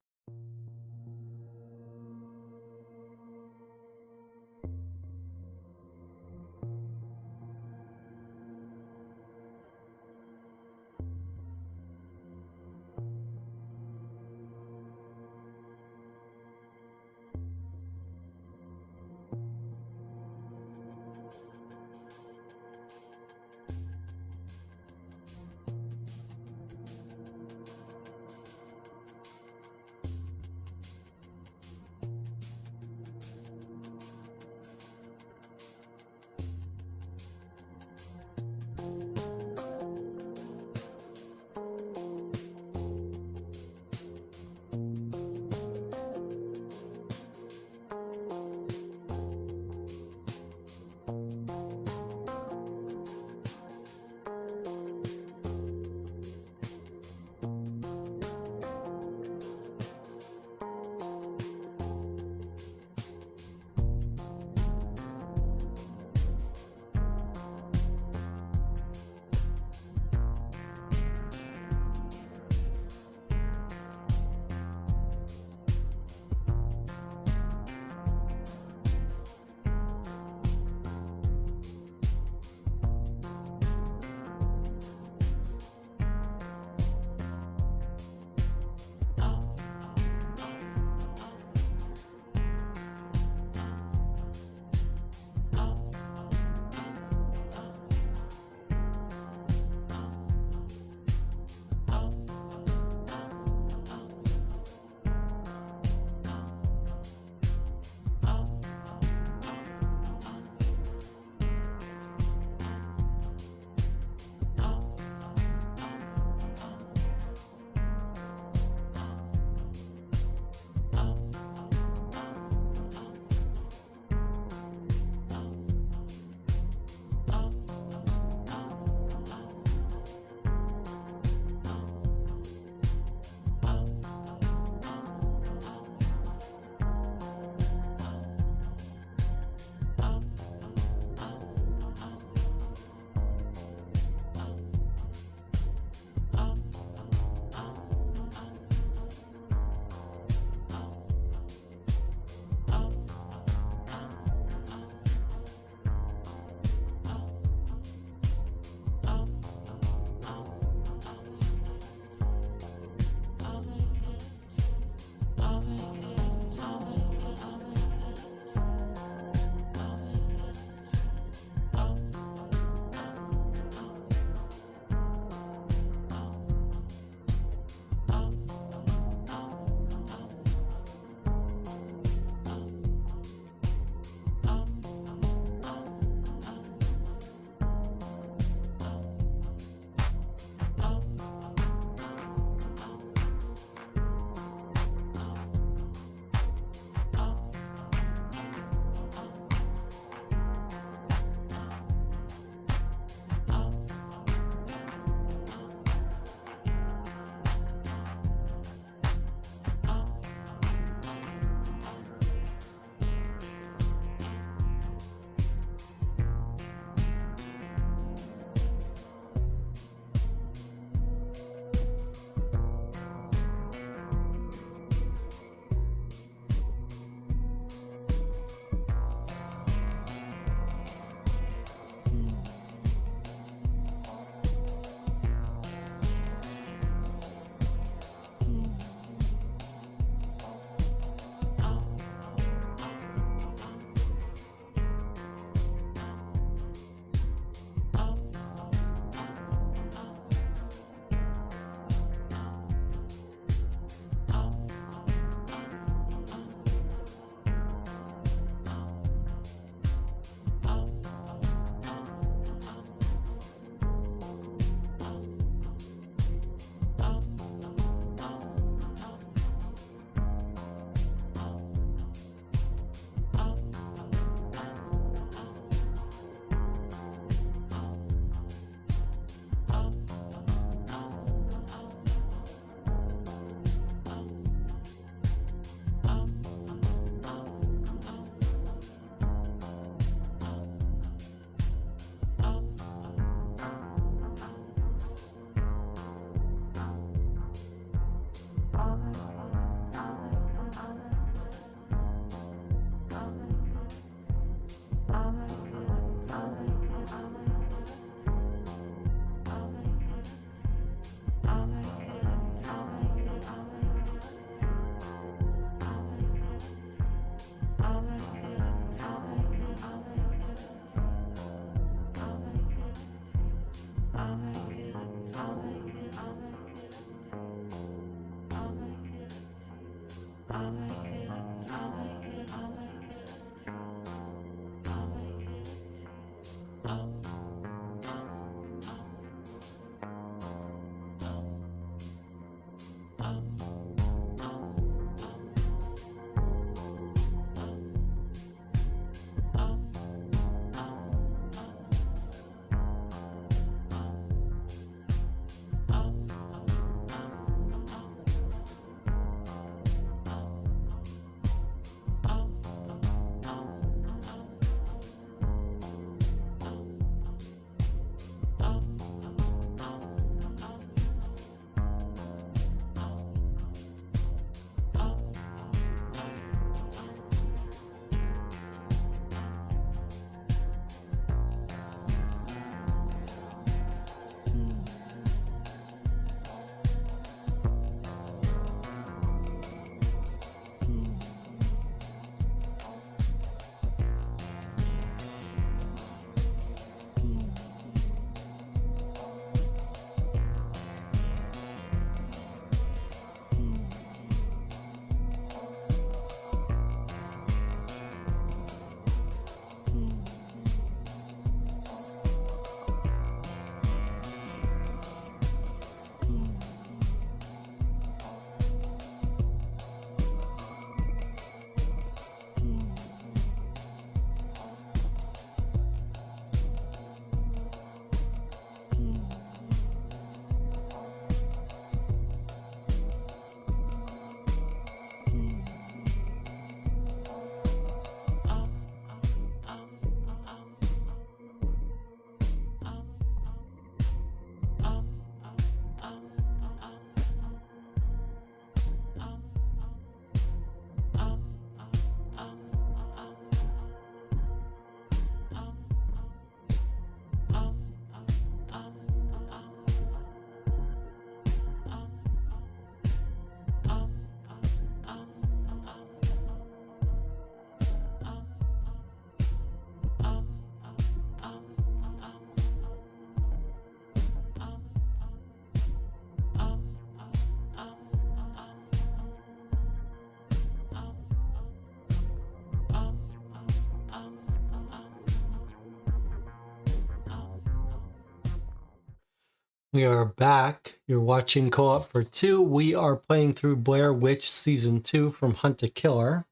We are back. You're watching Co-op for Two. We are playing through Blair Witch Season 2 from Hunt a Killer.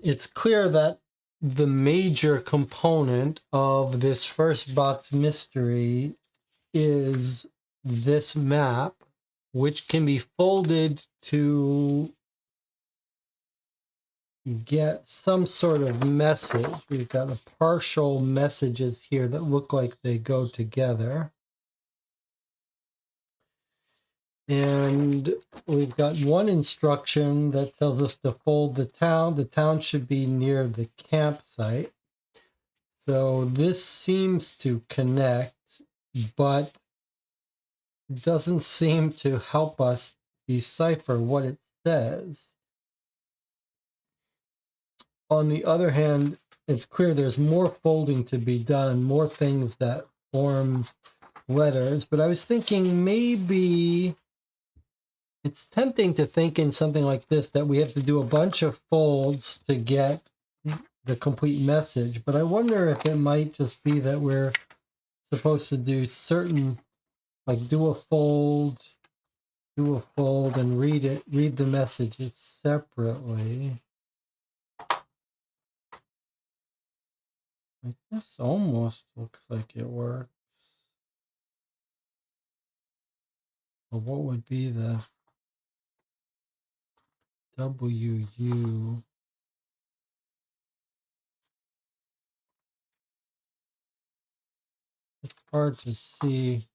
It's clear that the major component of this first box mystery is this map, which can be folded to get some sort of message. We've got a partial messages here that look like they go together. And we've got one instruction that tells us to fold the town. The town should be near the campsite. So this seems to connect, but doesn't seem to help us decipher what it says. On the other hand, it's clear there's more folding to be done, more things that form letters. But I was thinking maybe it's tempting to think in something like this that we have to do a bunch of folds to get the complete message. But I wonder if it might just be that we're supposed to do certain, like do a fold, and read the messages separately. This almost looks like it works. But what would be the WU? It's hard to see.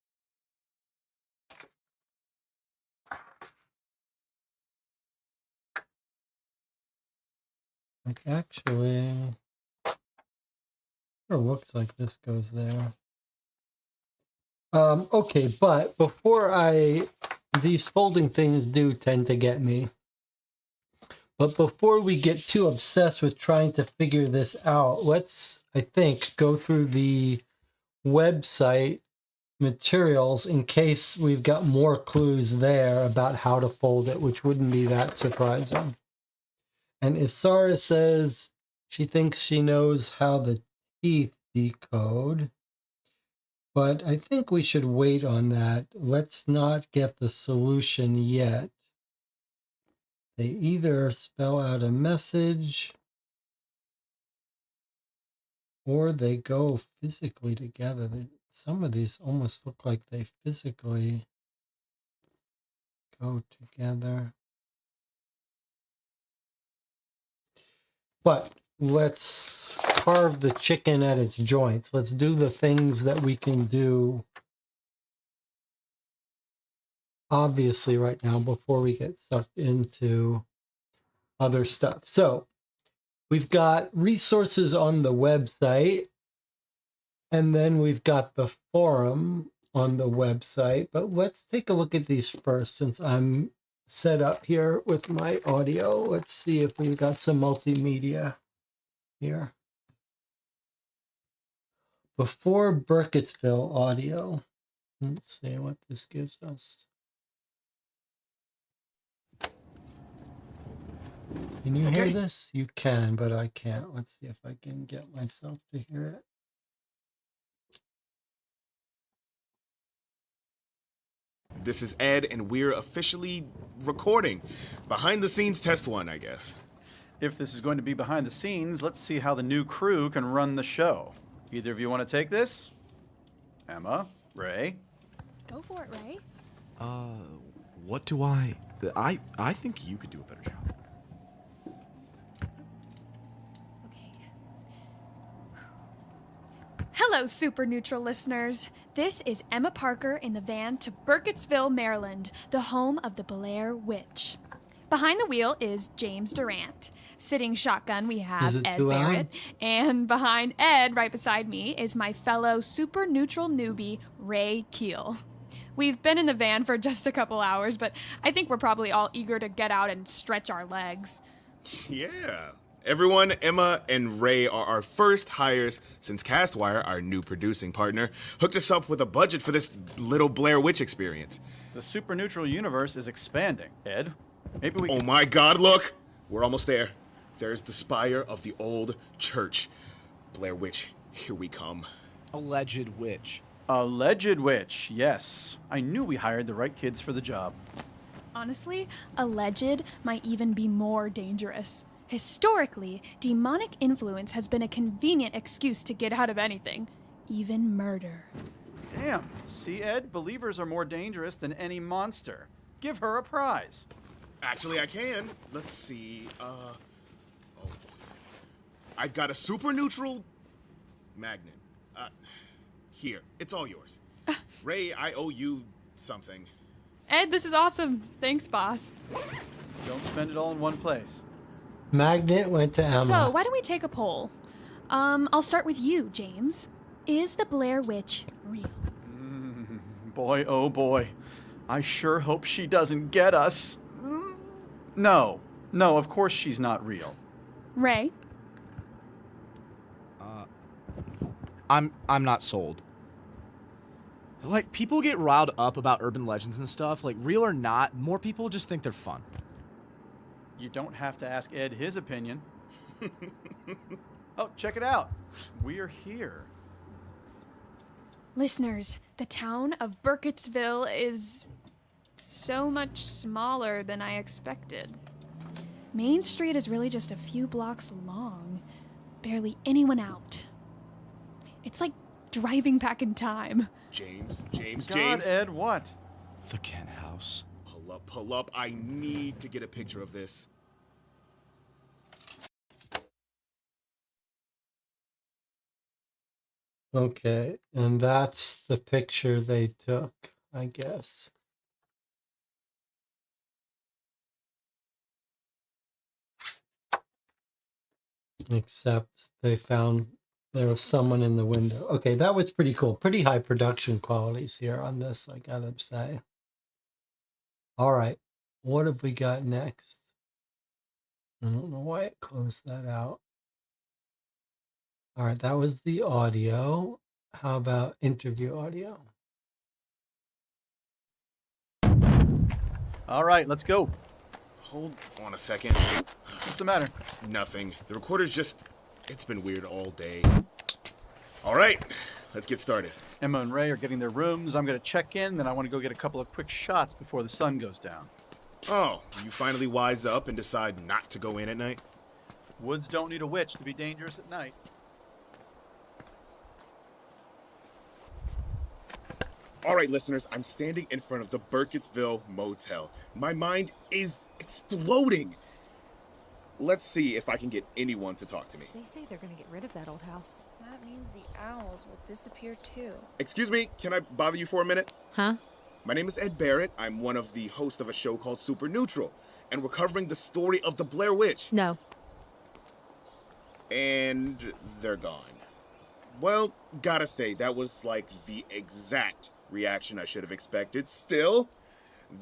Like actually, it looks like this goes there. Okay, but these folding things do tend to get me. But before we get too obsessed with trying to figure this out, let's, I think, go through the website materials in case we've got more clues there about how to fold it, which wouldn't be that surprising. And Isara says she thinks she knows how the teeth decode. But I think we should wait on that. Let's not get the solution yet. They either spell out a message or they go physically together. Some of these almost look like they physically go together. But let's carve the chicken at its joints. Let's do the things that we can do obviously right now before we get sucked into other stuff. So we've got resources on the website, and then we've got the forum on the website. But let's take a look at these first since I'm set up here with my audio. Let's see if we've got some multimedia here. Before Burkittsville audio. Let's see what this gives us. Can you hear this? You can, but I can't. Let's see if I can get myself to hear it. This is Ed, and we're officially recording. Behind the scenes test one, I guess. If this is going to be behind the scenes, let's see how the new crew can run the show. Either of you want to take this? Emma? Ray? Go for it, Ray. What do I think you could do a better job. Okay. Hello, Super Neutral listeners. This is Emma Parker in the van to Burkittsville, Maryland, the home of the Blair Witch. Behind the wheel is James Durant. Sitting shotgun, we have Ed Barrett. And behind Ed, right beside me, is my fellow super neutral newbie, Ray Keel. We've been in the van for just a couple hours, but I think we're probably all eager to get out and stretch our legs. Yeah. Everyone, Emma and Ray are our first hires since Castwire, our new producing partner, hooked us up with a budget for this little Blair Witch experience. The super neutral universe is expanding. Ed, maybe we can... Oh my god, look! We're almost there. There's the spire of the old church. Blair Witch, here we come. Alleged witch. Alleged witch, yes. I knew we hired the right kids for the job. Honestly, alleged might even be more dangerous. Historically, demonic influence has been a convenient excuse to get out of anything, even murder. Damn. See, Ed? Believers are more dangerous than any monster. Give her a prize. Actually, I can. Let's see. Oh. I've got a super neutral magnet. Here. It's all yours. Ray, I owe you something. Ed, this is awesome. Thanks, boss. Don't spend it all in one place. Magnet went to Emma. So, why don't we take a poll? I'll start with you, James. Is the Blair Witch real? Boy, oh boy. I sure hope she doesn't get us. No, of course she's not real. Ray? I'm not sold. Like, people get riled up about urban legends and stuff. Like, real or not, more people just think they're fun. You don't have to ask Ed his opinion. Oh, check it out. We're here. Listeners, the town of Burkittsville is so much smaller than I expected. Main Street is really just a few blocks long. Barely anyone out. It's like driving back in time. James. God, Ed, what? The Kent house. Pull up. I need to get a picture of this. Okay, and that's the picture they took, I guess. Except they found there was someone in the window. Okay, that was pretty cool. Pretty high production qualities here on this, I gotta say. All right, what have we got next? I don't know why it closed that out. All right, that was the audio. How about interview audio? All right, let's go. Hold on a second. What's the matter? Nothing. The recorder's just... It's been weird all day. All right, let's get started. Emma and Ray are getting their rooms. I'm going to check in, then I want to go get a couple of quick shots before the sun goes down. Oh, you finally wise up and decide not to go in at night? Woods don't need a witch to be dangerous at night. All right, listeners, I'm standing in front of the Burkittsville Motel. My mind is exploding. Let's see if I can get anyone to talk to me. They say they're gonna get rid of that old house. That means the owls will disappear too. Excuse me, can I bother you for a minute? Huh? My name is Ed Barrett. I'm one of the hosts of a show called Super Neutral, and we're covering the story of the Blair Witch. No. And they're gone. Well, gotta say, that was like the exact reaction I should have expected. Still,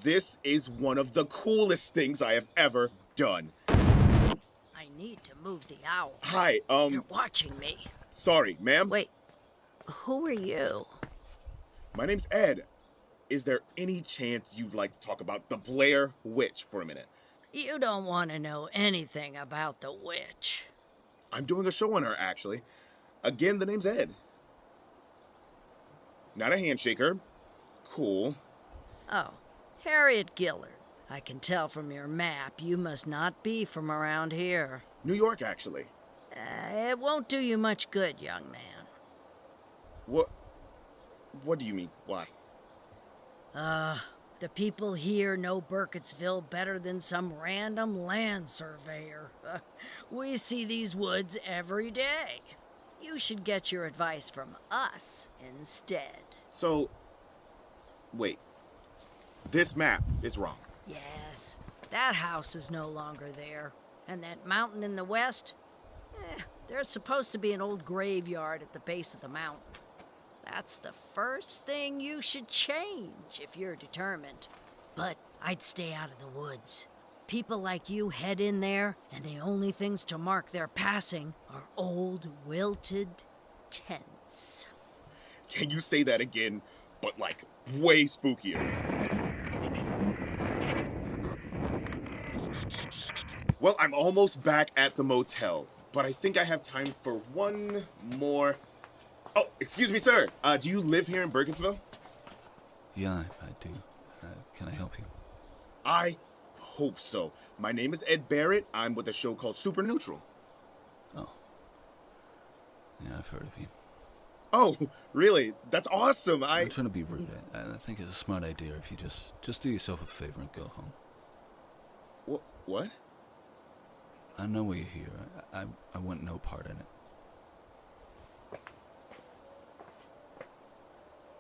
this is one of the coolest things I have ever done. I need to move the owl. Hi, They're watching me. sorry, ma'am. Wait, who are you? My name's Ed. Is there any chance you'd like to talk about the Blair Witch for a minute? You don't want to know anything about the witch. I'm doing a show on her, actually. Again, the name's Ed. Not a handshaker. Cool. Oh, Harriet Gillard. I can tell from your map you must not be from around here. New York, actually. It won't do you much good, young man. What do you mean? Why? The people here know Burkittsville better than some random land surveyor. We see these woods every day. You should get your advice from us instead. So, wait. This map is wrong. Yes, that house is no longer there. And that mountain in the west? There's supposed to be an old graveyard at the base of the mountain. That's the first thing you should change if you're determined. But I'd stay out of the woods. People like you head in there, and the only things to mark their passing are old, wilted tents. Can you say that again, but like way spookier? Well, I'm almost back at the motel, but I think I have time for one more Oh, excuse me, sir. Do you live here in Burkittsville? Yeah, I do. Can I help you? I hope so. My name is Ed Barrett. I'm with a show called Super Neutral. Oh. Yeah, I've heard of you. Oh, really? That's awesome. I'm not trying to be rude. I think it's a smart idea if you just do yourself a favor and go home. What? I know why you're here. I want no part in it.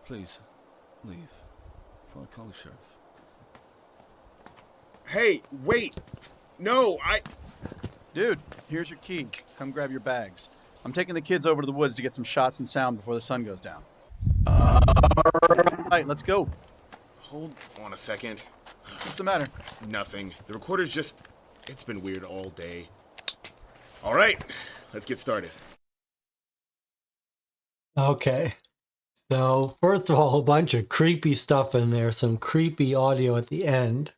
Please, leave before I call the sheriff. Hey, wait. No, Dude, here's your key. Come grab your bags. I'm taking the kids over to the woods to get some shots and sound before the sun goes down. All right, let's go. Hold on a second. What's the matter? Nothing. The recorder's just... It's been weird all day. All right, let's get started. Okay. So, first of all, a bunch of creepy stuff in there, some creepy audio at the end.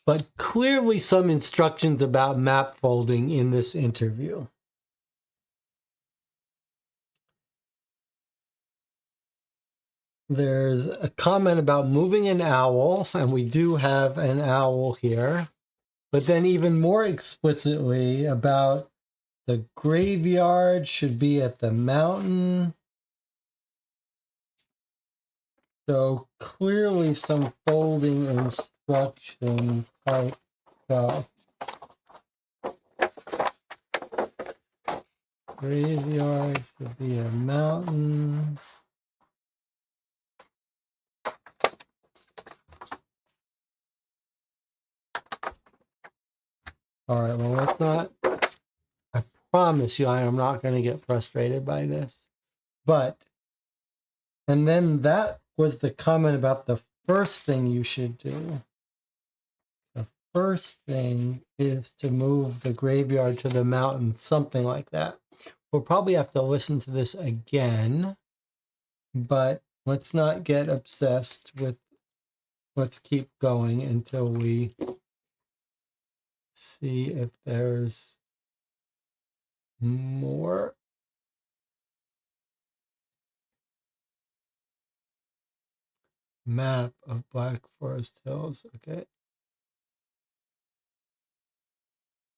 But clearly some instructions about map folding in this interview. There's a comment about moving an owl, and we do have an owl here. But then even more explicitly about the graveyard should be at the mountain. So clearly some folding instruction type stuff. Graveyard should be a mountain. All right, well, let's not, I promise you I am not going to get frustrated by this. But, and then that was the comment about the first thing you should do. The first thing is to move the graveyard to the mountain, something like that. We'll probably have to listen to this again, but let's not get obsessed with, let's keep going until we see if there's more. Map of Black Forest Hills. Okay.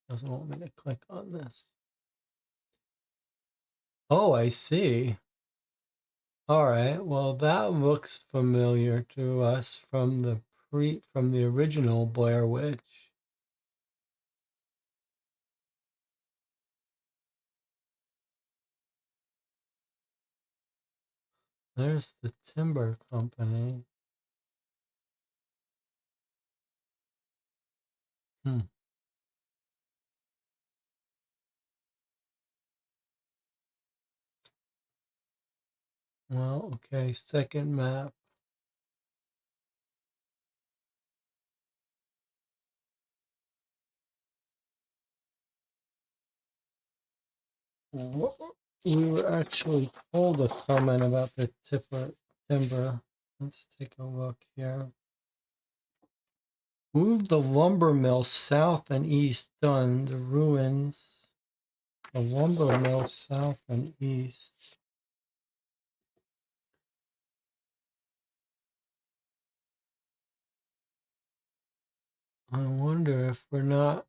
Doesn't want me to click on this. Oh, I see. All right. Well, that looks familiar to us from the original Blair Witch. There's the timber company. Well, okay, second map. We were actually told a comment about the timber. Let's take a look here. Move the lumber mill south and east. Done. The ruins. The lumber mill south and east. I wonder if we're not.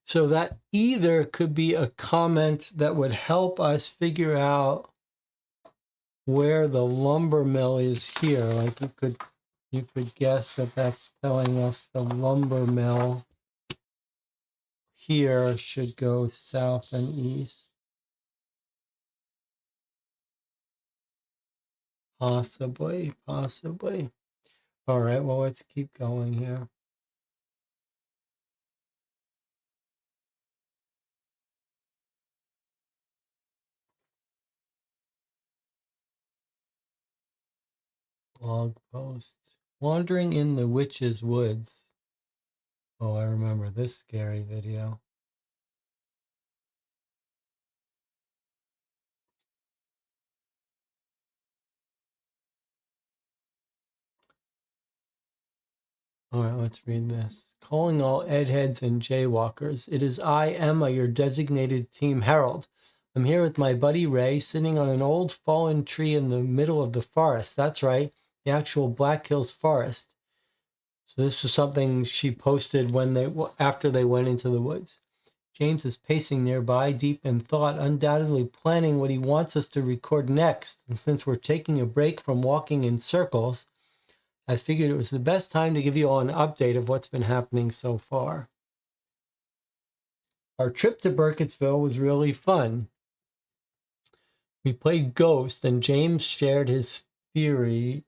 So that either could be a comment that would help us figure out where the lumber mill is here. Like you could guess that that's telling us the lumber mill here should go south and east. Possibly. All right, well, let's keep going here. Blog post. Wandering in the Witch's Woods. Oh, I remember this scary video. All right, let's read this. Calling all Edheads and Jaywalkers. It is I, Emma, your designated team herald. I'm here with my buddy Ray, sitting on an old fallen tree in the middle of the forest. That's right, the actual Black Hills Forest. So this is something she posted after they went into the woods. James is pacing nearby, deep in thought, undoubtedly planning what he wants us to record next. And since we're taking a break from walking in circles, I figured it was the best time to give you all an update of what's been happening so far. Our trip to Burkittsville was really fun. We played Ghost, and James shared his theory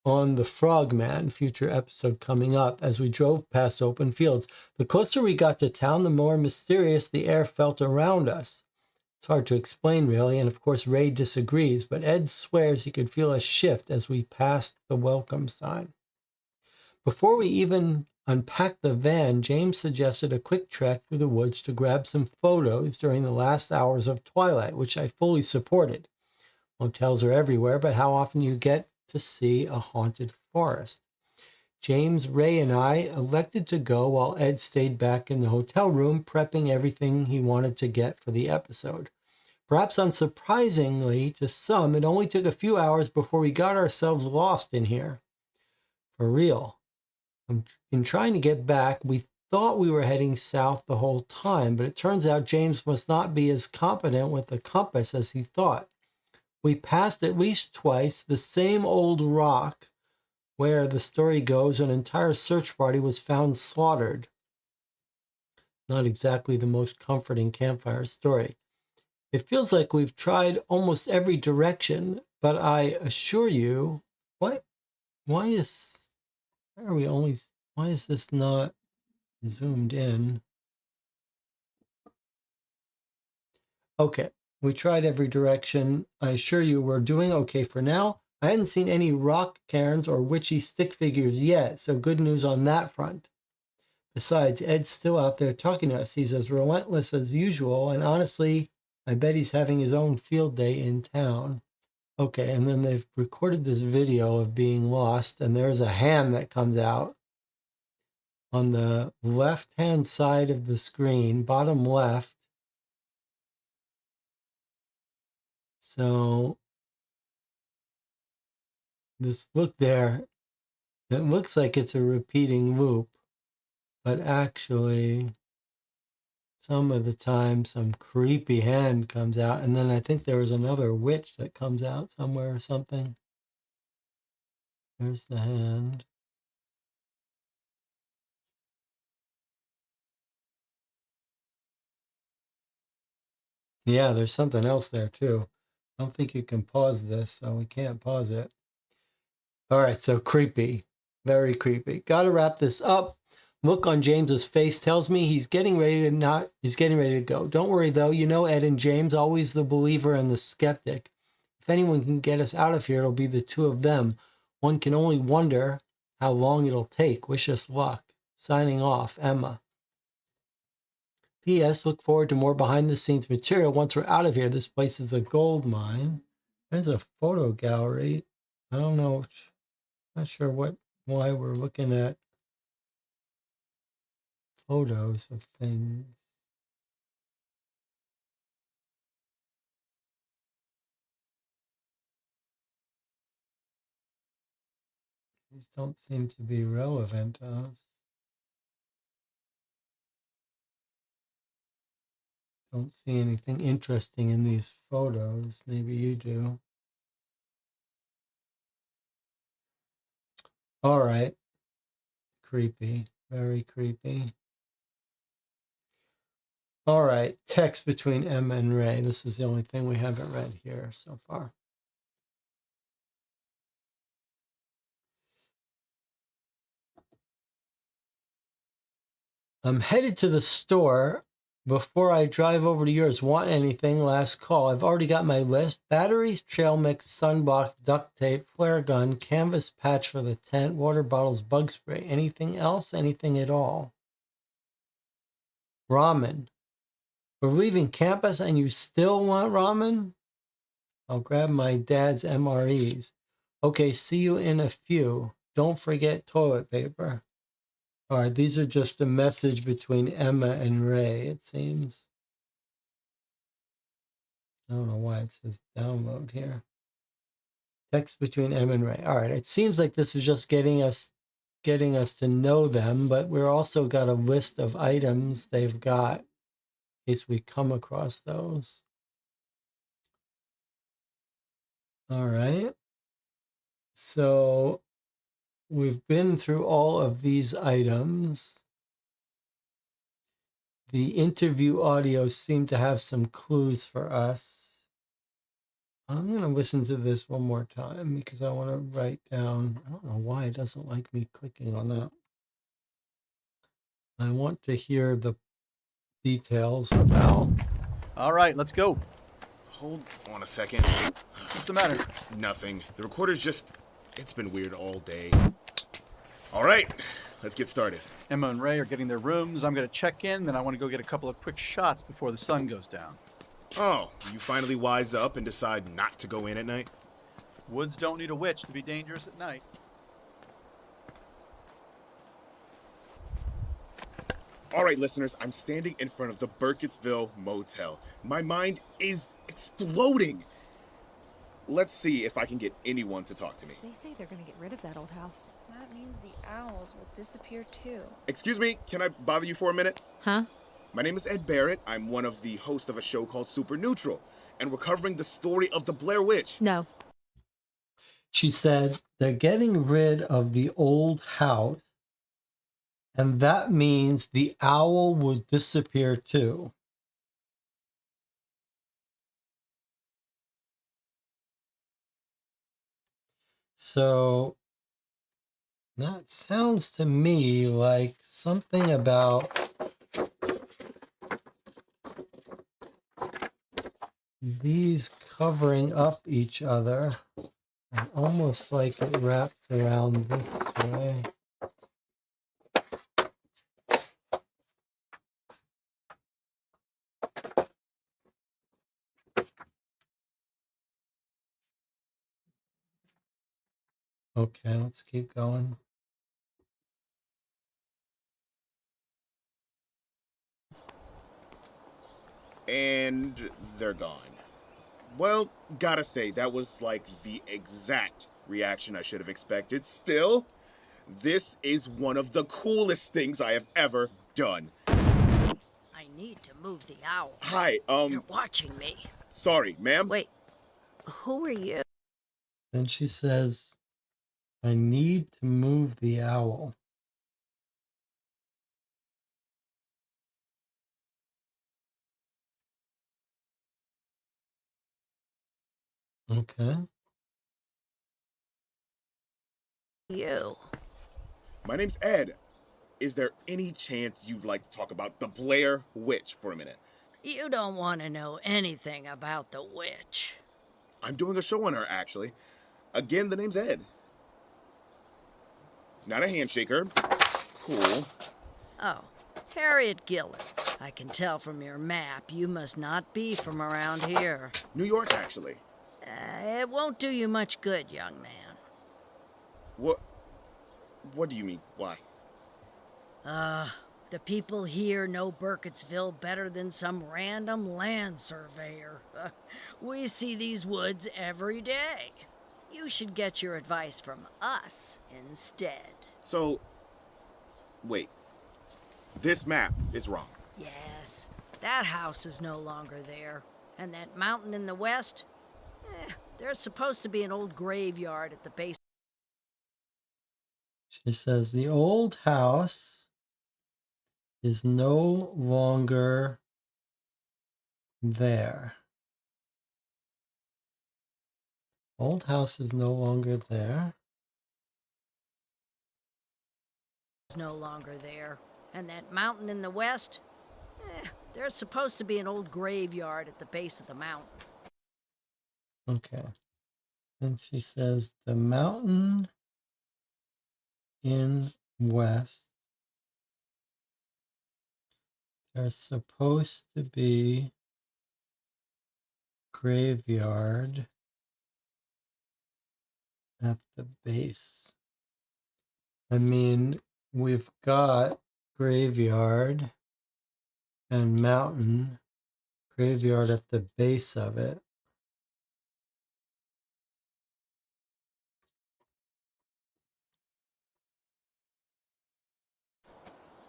on the Frogman, future episode coming up, as we drove past open fields. The closer we got to town, the more mysterious the air felt around us. It's hard to explain, really, and of course Ray disagrees, but Ed swears he could feel a shift as we passed the welcome sign. Before we even unpacked the van, James suggested a quick trek through the woods to grab some photos during the last hours of twilight, which I fully supported. Motels are everywhere, but how often do you get to see a haunted forest? James, Ray, and I elected to go while Ed stayed back in the hotel room prepping everything he wanted to get for the episode. Perhaps unsurprisingly to some, it only took a few hours before we got ourselves lost in here. For real. In trying to get back, we thought we were heading south the whole time, but it turns out James must not be as competent with the compass as he thought. We passed at least twice the same old rock where, the story goes, an entire search party was found slaughtered. Not exactly the most comforting campfire story. It feels like we've tried almost every direction, but I assure you, why is this not zoomed in? Okay, we tried every direction. I assure you we're doing okay for now. I hadn't seen any rock cairns or witchy stick figures yet, so good news on that front. Besides, Ed's still out there talking to us. He's as relentless as usual, and honestly, I bet he's having his own field day in town. Okay, and then they've recorded this video of being lost, and there's a hand that comes out on the left-hand side of the screen, bottom left. So this look there, it looks like it's a repeating loop, but actually some of the time some creepy hand comes out, and then I think there was another witch that comes out somewhere or something. There's the hand. Yeah, there's something else there too. I don't think you can pause this, so we can't pause it. All right, so creepy. Very creepy. Gotta wrap this up. Look on James's face tells me he's getting ready to go. Don't worry though, you know Ed and James, always the believer and the skeptic. If anyone can get us out of here, it'll be the two of them. One can only wonder how long it'll take. Wish us luck. Signing off, Emma. P.S. Look forward to more behind-the-scenes material once we're out of here. This place is a gold mine. There's a photo gallery. I don't know. Not sure why we're looking at photos of things. These don't seem to be relevant to us. Don't see anything interesting in these photos. Maybe you do. All right. Creepy. Very creepy. All right. Text between Emma and Ray. This is the only thing we haven't read here so far. I'm headed to the store before I drive over to yours. Want anything? Last call. I've already got my list. Batteries, trail mix, sunblock, duct tape, flare gun, canvas patch for the tent, water bottles, bug spray. Anything else? Anything at all? Ramen. We're leaving campus and you still want ramen? I'll grab my dad's MREs. Okay, see you in a few. Don't forget toilet paper. All right, these are just a message between Emma and Ray, it seems. I don't know why it says download here. Text between Emma and Ray. All right, it seems like this is just getting us to know them, but we're also got a list of items they've got in case we come across those. All right. So we've been through all of these items. The interview audio seemed to have some clues for us. I'm going to listen to this one more time because I want to write down. I don't know why it doesn't like me clicking on that. I want to hear the details about. All right, let's go. Hold on a second. What's the matter? Nothing. The recorder's just... It's been weird all day. All right, let's get started. Emma and Ray are getting their rooms. I'm going to check in, then I want to go get a couple of quick shots before the sun goes down. Oh, you finally wise up and decide not to go in at night? Woods don't need a witch to be dangerous at night. All right, listeners, I'm standing in front of the Burkittsville Motel. My mind is exploding. Let's see if I can get anyone to talk to me. They say they're gonna get rid of that old house. That means the owls will disappear too. Excuse me, can I bother you for a minute? Huh? My name is Ed Barrett. I'm one of the hosts of a show called Super Neutral, and we're covering the story of the Blair Witch. No. She said they're getting rid of the old house, and that means the owl will disappear too. So that sounds to me like something about these covering up each other, and almost like it wraps around this way. Okay, let's keep going. And they're gone. Well, gotta say, that was like the exact reaction I should have expected. Still, this is one of the coolest things I have ever done. I need to move the owl. Hi, They're watching me. sorry, ma'am. Wait, who are you? Then she says, I need to move the owl. Okay. You. My name's Ed. Is there any chance you'd like to talk about the Blair Witch for a minute? You don't want to know anything about the witch. I'm doing a show on her, actually. Again, the name's Ed. Not a handshaker. Cool. Oh, Harriet Gillard. I can tell from your map you must not be from around here. New York, actually. It won't do you much good, young man. What do you mean? Why? The people here know Burkittsville better than some random land surveyor. We see these woods every day. You should get your advice from us instead. So, wait. This map is wrong. Yes, that house is no longer there. And that mountain in the west? There's supposed to be an old graveyard at the base. She says the old house is no longer there. Old house is no longer there. Is no longer there. And that mountain in the west? There's supposed to be an old graveyard at the base of the mountain. Okay. And she says the mountain in west, there's supposed to be graveyard at the base. I mean, we've got graveyard and mountain. Graveyard at the base of it.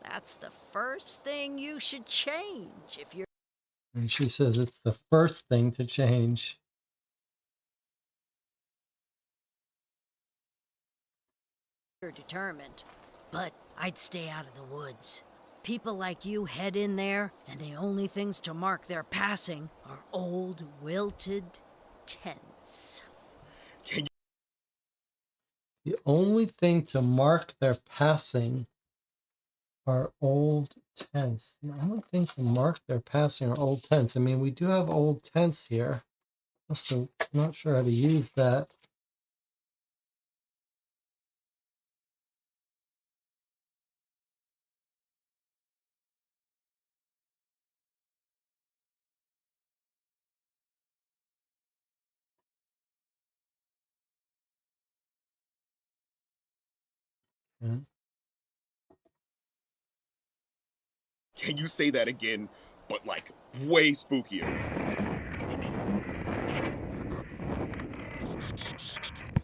That's the first thing you should change if you're And she says it's the first thing to change. determined. But I'd stay out of the woods. People like you head in there, and the only things to mark their passing are old, wilted tents. The only thing to mark their passing are old tents. The only thing to mark their passing are old tents. I mean, we do have old tents here. I'm not sure how to use that. Okay. Can you say that again, but like way spookier?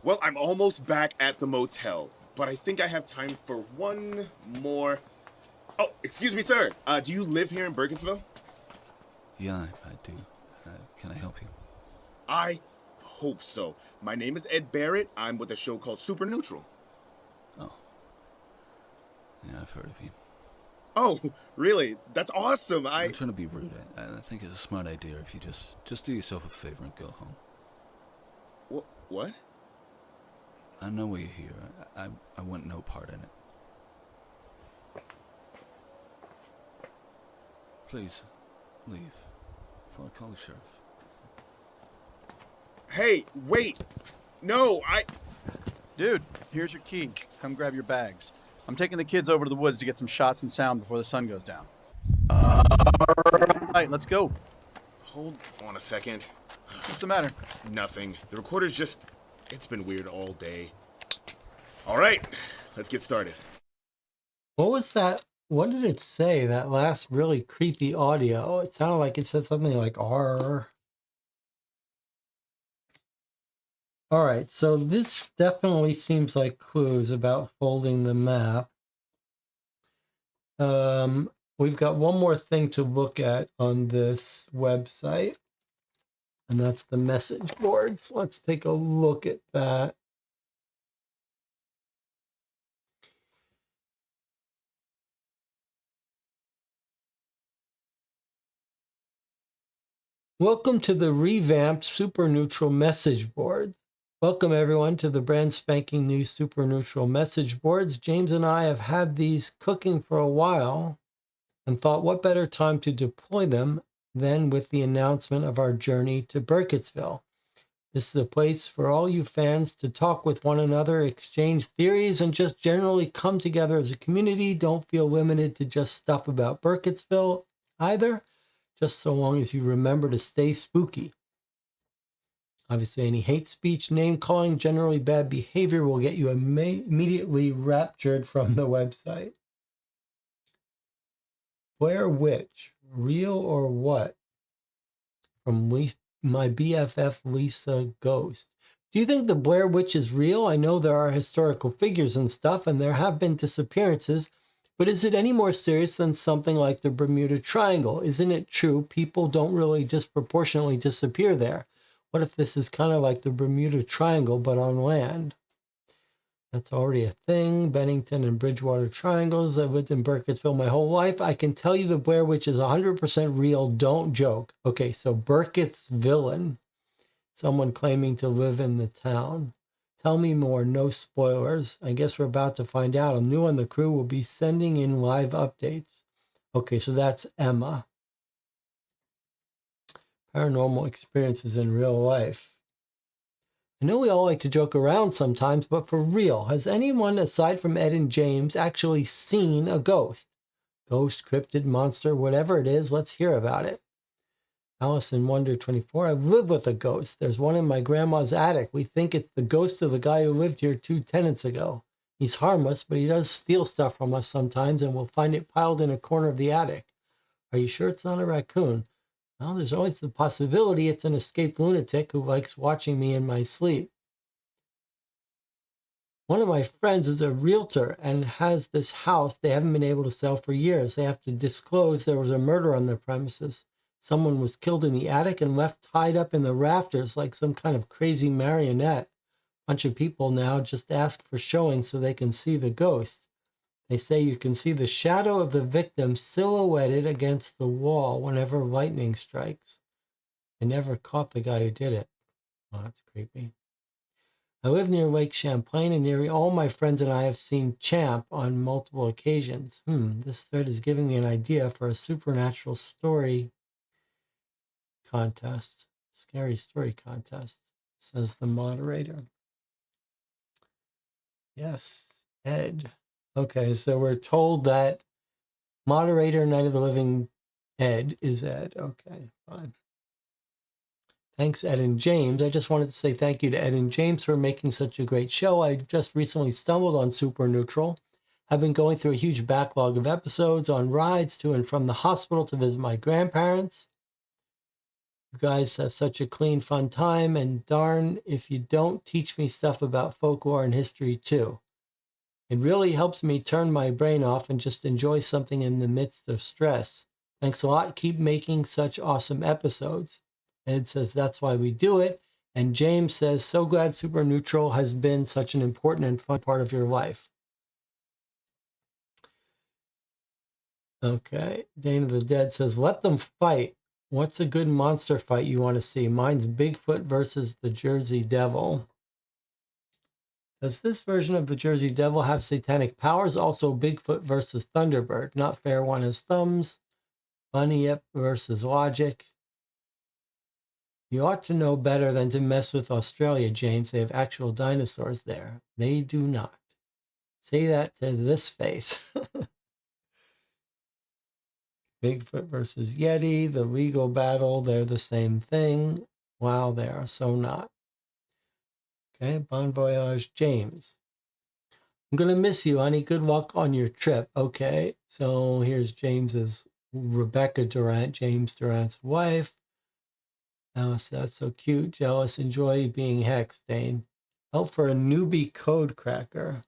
Well, I'm almost back at the motel, but I think I have time for one more. Oh, excuse me, sir. Do you live here in Burkittsville? Yeah, I do. Can I help you? I hope so. My name is Ed Barrett. I'm with a show called Superneutral. Oh. Yeah, I've heard of you. Oh, really? That's awesome. I'm not trying to be rude. I think it's a smart idea if you just do yourself a favor and go home. What? I know why you're here. I want no part in it. Please, leave before I call the sheriff. Hey, wait. No, Dude, here's your key. Come grab your bags. I'm taking the kids over to the woods to get some shots and sound before the sun goes down. All right, let's go. Hold on a second. What's the matter? Nothing. The recorder's it's been weird all day. All right, let's get started. What was that? What did it say? That last really creepy audio. It sounded like it said something like R. All right, so this definitely seems like clues about folding the map. We've got one more thing to look at on this website, and that's the message boards. Let's take a look at that. Welcome to the revamped Super Neutral message boards. Welcome everyone to the brand spanking new Super Neutral message boards. James and I have had these cooking for a while and thought what better time to deploy them than with the announcement of our journey to Burkittsville. This is a place for all you fans to talk with one another, exchange theories, and just generally come together as a community. Don't feel limited to just stuff about Burkittsville either, just so long as you remember to stay spooky. Obviously, any hate speech, name calling, generally bad behavior will get you immediately raptured from the website. Blair Witch, real or what? From my BFF Lisa Ghost. Do you think the Blair Witch is real? I know there are historical figures and stuff, and there have been disappearances, but is it any more serious than something like the Bermuda Triangle? Isn't it true people don't really disproportionately disappear there? What if this is kind of like the Bermuda Triangle, but on land? That's already a thing. Bennington and Bridgewater Triangles. I've lived in Burkittsville my whole life. I can tell you the Blair Witch is 100% real. Don't joke. Okay, so Burkitt's villain. Someone claiming to live in the town. Tell me more. No spoilers. I guess we're about to find out. I'm new on the crew. We'll be sending in live updates. Okay, so that's Emma. Paranormal experiences in real life. I know we all like to joke around sometimes, but for real, has anyone aside from Ed and James actually seen a ghost? Ghost, cryptid, monster, whatever it is, let's hear about it. Alice in Wonder 24, I've lived with a ghost. There's one in my grandma's attic. We think it's the ghost of the guy who lived here 2 tenants ago. He's harmless, but he does steal stuff from us sometimes, and we'll find it piled in a corner of the attic. Are you sure it's not a raccoon? Well, there's always the possibility it's an escaped lunatic who likes watching me in my sleep. One of my friends is a realtor and has this house they haven't been able to sell for years. They have to disclose there was a murder on their premises. Someone was killed in the attic and left tied up in the rafters like some kind of crazy marionette. A bunch of people now just ask for showings so they can see the ghost. They say you can see the shadow of the victim silhouetted against the wall whenever lightning strikes. I never caught the guy who did it. Oh, that's creepy. I live near Lake Champlain, and nearly all my friends and I have seen Champ on multiple occasions. This thread is giving me an idea for a supernatural story contest. Scary story contest, says the moderator. Yes, Ed. Okay, so we're told that moderator Night of the Living Ed is Ed. Okay, fine. Thanks, Ed and James. I just wanted to say thank you to Ed and James for making such a great show. I just recently stumbled on Superneutral. I've been going through a huge backlog of episodes on rides to and from the hospital to visit my grandparents. You guys have such a clean, fun time, and darn if you don't teach me stuff about folklore and history too. It really helps me turn my brain off and just enjoy something in the midst of stress. Thanks a lot. Keep making such awesome episodes. Ed says that's why we do it. And James says, so glad Superneutral has been such an important and fun part of your life. Okay. Dane of the Dead says, let them fight. What's a good monster fight you want to see? Mine's Bigfoot versus the Jersey Devil. Does this version of the Jersey Devil have satanic powers? Also, Bigfoot versus Thunderbird. Not fair, one has thumbs. Bunny Yip versus Logic. You ought to know better than to mess with Australia, James. They have actual dinosaurs there. They do not. Say that to this face. Bigfoot versus Yeti, the legal battle, they're the same thing. Wow, they are so not. Okay, Bon Voyage, James. I'm going to miss you, honey. Good luck on your trip. Okay, so here's James's Rebecca Durant, James Durant's wife. Alice, that's so cute. Jealous. Enjoy being hexed, Dane. Help for a newbie code cracker.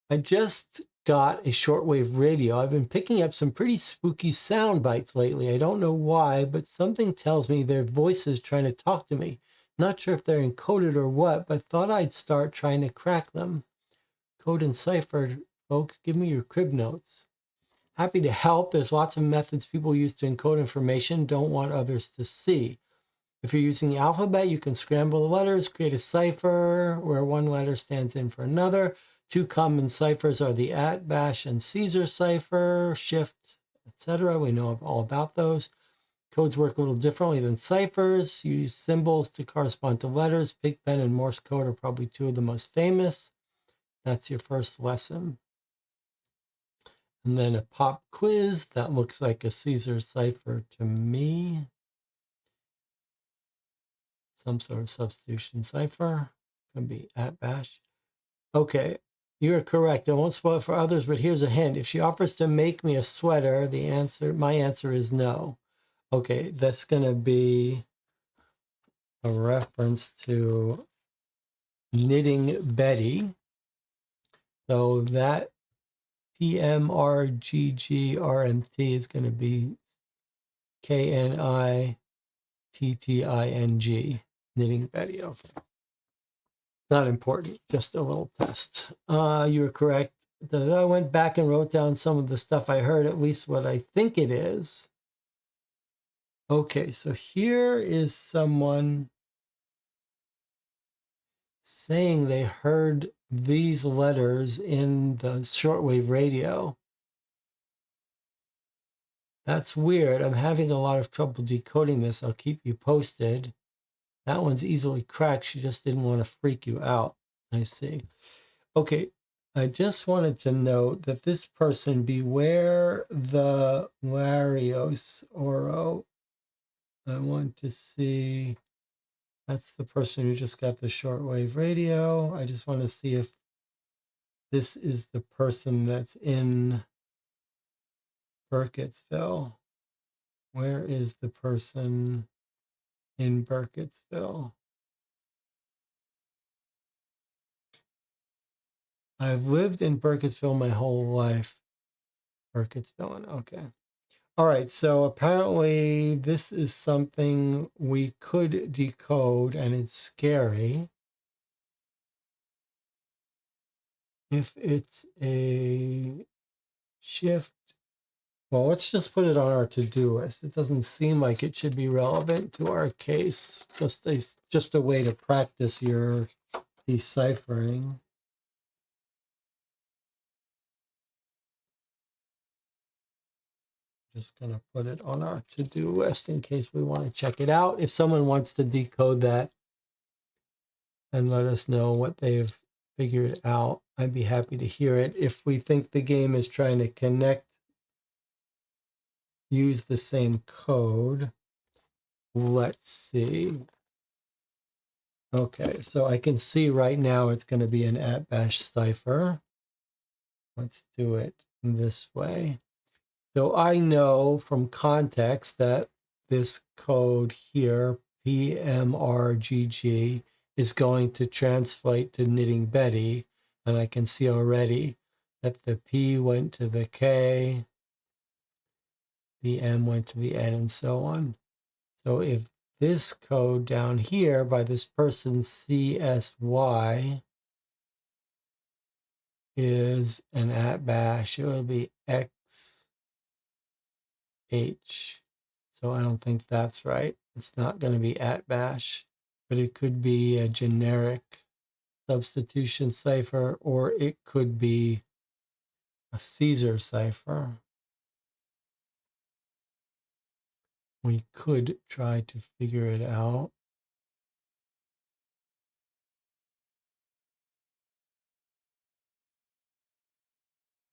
I just got a shortwave radio. I've been picking up some pretty spooky sound bites lately. I don't know why, but something tells me their voices trying to talk to me. Not sure if they're encoded or what, but thought I'd start trying to crack them. Code and cipher, folks. Give me your crib notes. Happy to help. There's lots of methods people use to encode information, don't want others to see. If you're using the alphabet, you can scramble the letters, create a cipher where one letter stands in for another. Two common ciphers are the @ bash and Caesar cipher, shift, etc. We know all about those. Codes work a little differently than ciphers. You use symbols to correspond to letters. Pigpen and Morse code are probably two of the most famous. That's your first lesson. And then a pop quiz. That looks like a Caesar cipher to me. Some sort of substitution cipher. Could be @ bash. Okay, you're correct. I won't spoil it for others, but here's a hint. If she offers to make me a sweater, my answer is no. Okay, that's going to be a reference to Knitting Betty. So that PMRGGRMT is going to be KNITTING. Knitting Betty. Okay. Not important, just a little test. You were correct. I went back and wrote down some of the stuff I heard, at least what I think it is. Okay, so here is someone saying they heard these letters in the shortwave radio. That's weird. I'm having a lot of trouble decoding this. I'll keep you posted. That one's easily cracked. She just didn't want to freak you out. I see. Okay, I just wanted to note that this person, beware the Larios Oro. I want to see. That's the person who just got the shortwave radio. I just want to see if this is the person that's in Burkittsville. Where is the person in Burkittsville? I've lived in Burkittsville my whole life. Burkittsville, okay. All right, so apparently this is something we could decode, and it's scary. If it's a shift, well, let's just put it on our to-do list. It doesn't seem like it should be relevant to our case. Just a way to practice your deciphering. Just going to put it on our to-do list in case we want to check it out. If someone wants to decode that and let us know what they've figured out, I'd be happy to hear it. If we think the game is trying to connect, use the same code, let's see. Okay, so I can see right now it's going to be an @bash cipher. Let's do it this way. So I know from context that this code here, PMRGG, is going to translate to Knitting Betty. And I can see already that the P went to the K, the M went to the N, and so on. So if this code down here by this person CSY is an @bash, it will be XH. So I don't think that's right. It's not going to be @bash, but it could be a generic substitution cipher, or it could be a Caesar cipher. We could try to figure it out.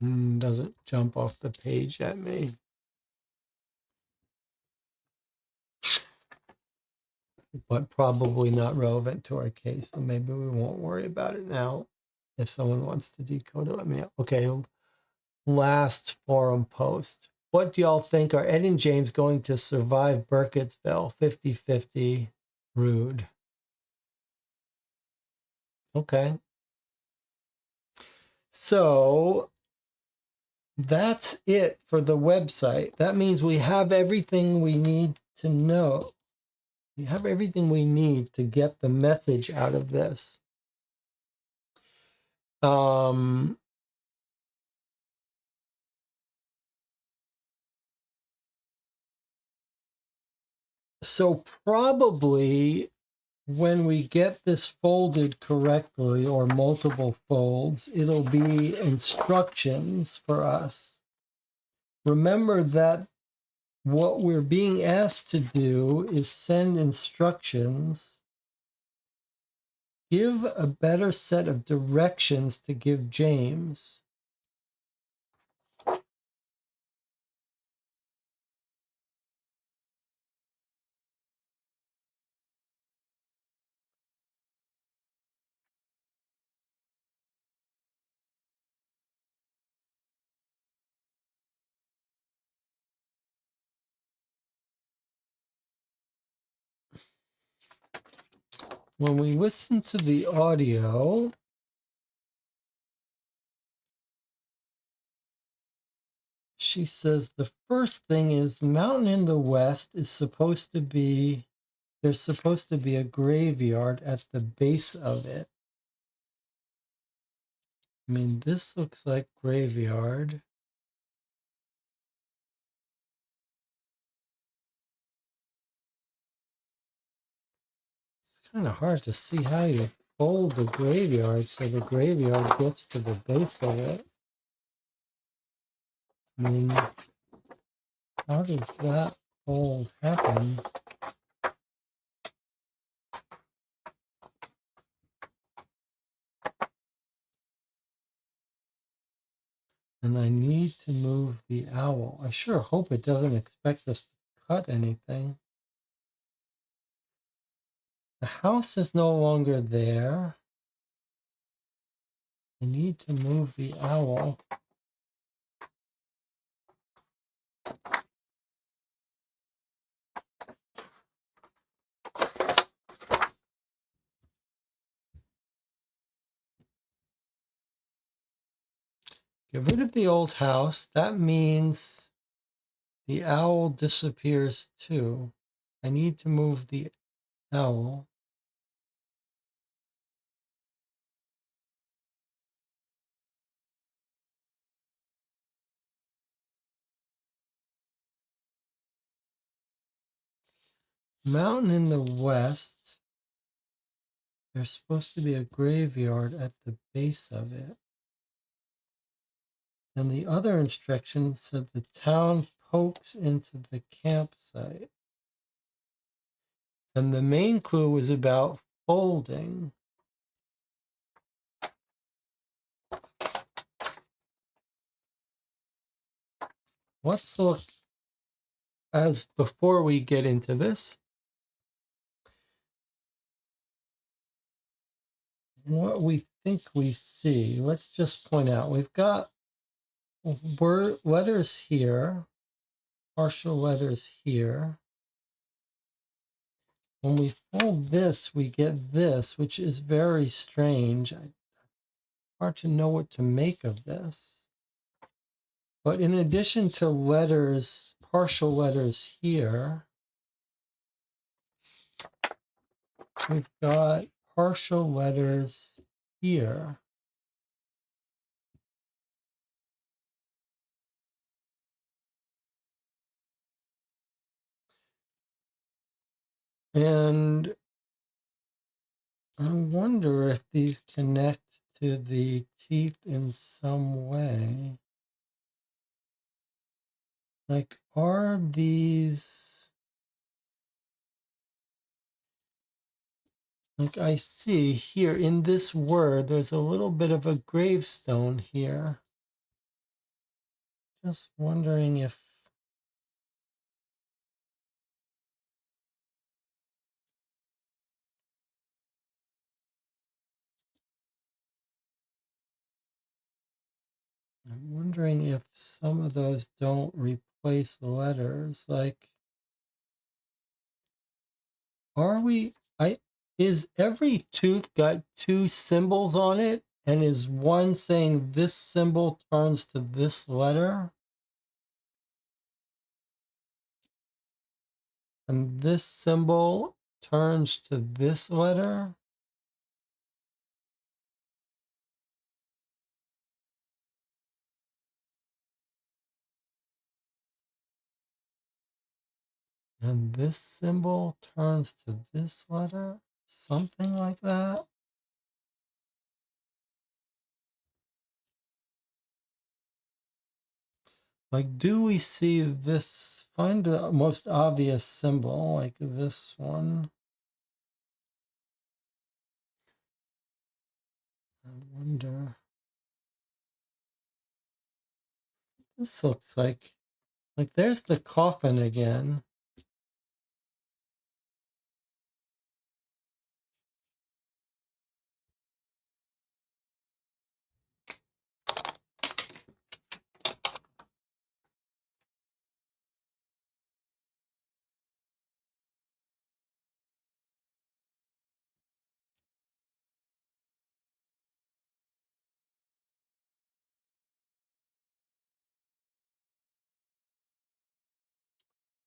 Doesn't jump off the page at me. But probably not relevant to our case, so maybe we won't worry about it now. If someone wants to decode it, let me know. Okay, last forum post. What do y'all think? Are Ed and James going to survive Burkittsville? 50-50 rude. Okay. So that's it for the website. That means we have everything we need to know. We have everything we need to get the message out of this. So probably when we get this folded correctly, or multiple folds, it'll be instructions for us. Remember that what we're being asked to do is send instructions, give a better set of directions to give James. When we listen to the audio, she says the first thing is mountain in the west is supposed to be, there's supposed to be a graveyard at the base of it. I mean, this looks like graveyard. It's kind of hard to see how you fold the graveyard so the graveyard gets to the base of it. I mean, how does that fold happen? And I need to move the owl. I sure hope it doesn't expect us to cut anything. The house is no longer there. I need to move the owl. Get rid of the old house. That means the owl disappears too. I need to move the owl. Mountain in the west. There's supposed to be a graveyard at the base of it. And the other instruction said the town pokes into the campsite. And the main clue was about folding. Let's look as before we get into this. What we think we see. Let's just point out we've got word letters here, partial letters here. When we fold this, we get this, which is very strange. Hard to know what to make of this. But in addition to letters, partial letters here, we've got partial letters here. And I wonder if these connect to the teeth in some way. Like, are these... Like I see here in this word, there's a little bit of a gravestone here. Just wondering if... I'm wondering if some of those don't replace letters. Like, are we... Is every tooth got two symbols on it? And is one saying this symbol turns to this letter? And this symbol turns to this letter? And this symbol turns to this letter? Something like that? Like, do we see this? Find the most obvious symbol, like this one. I wonder. This looks like there's the coffin again.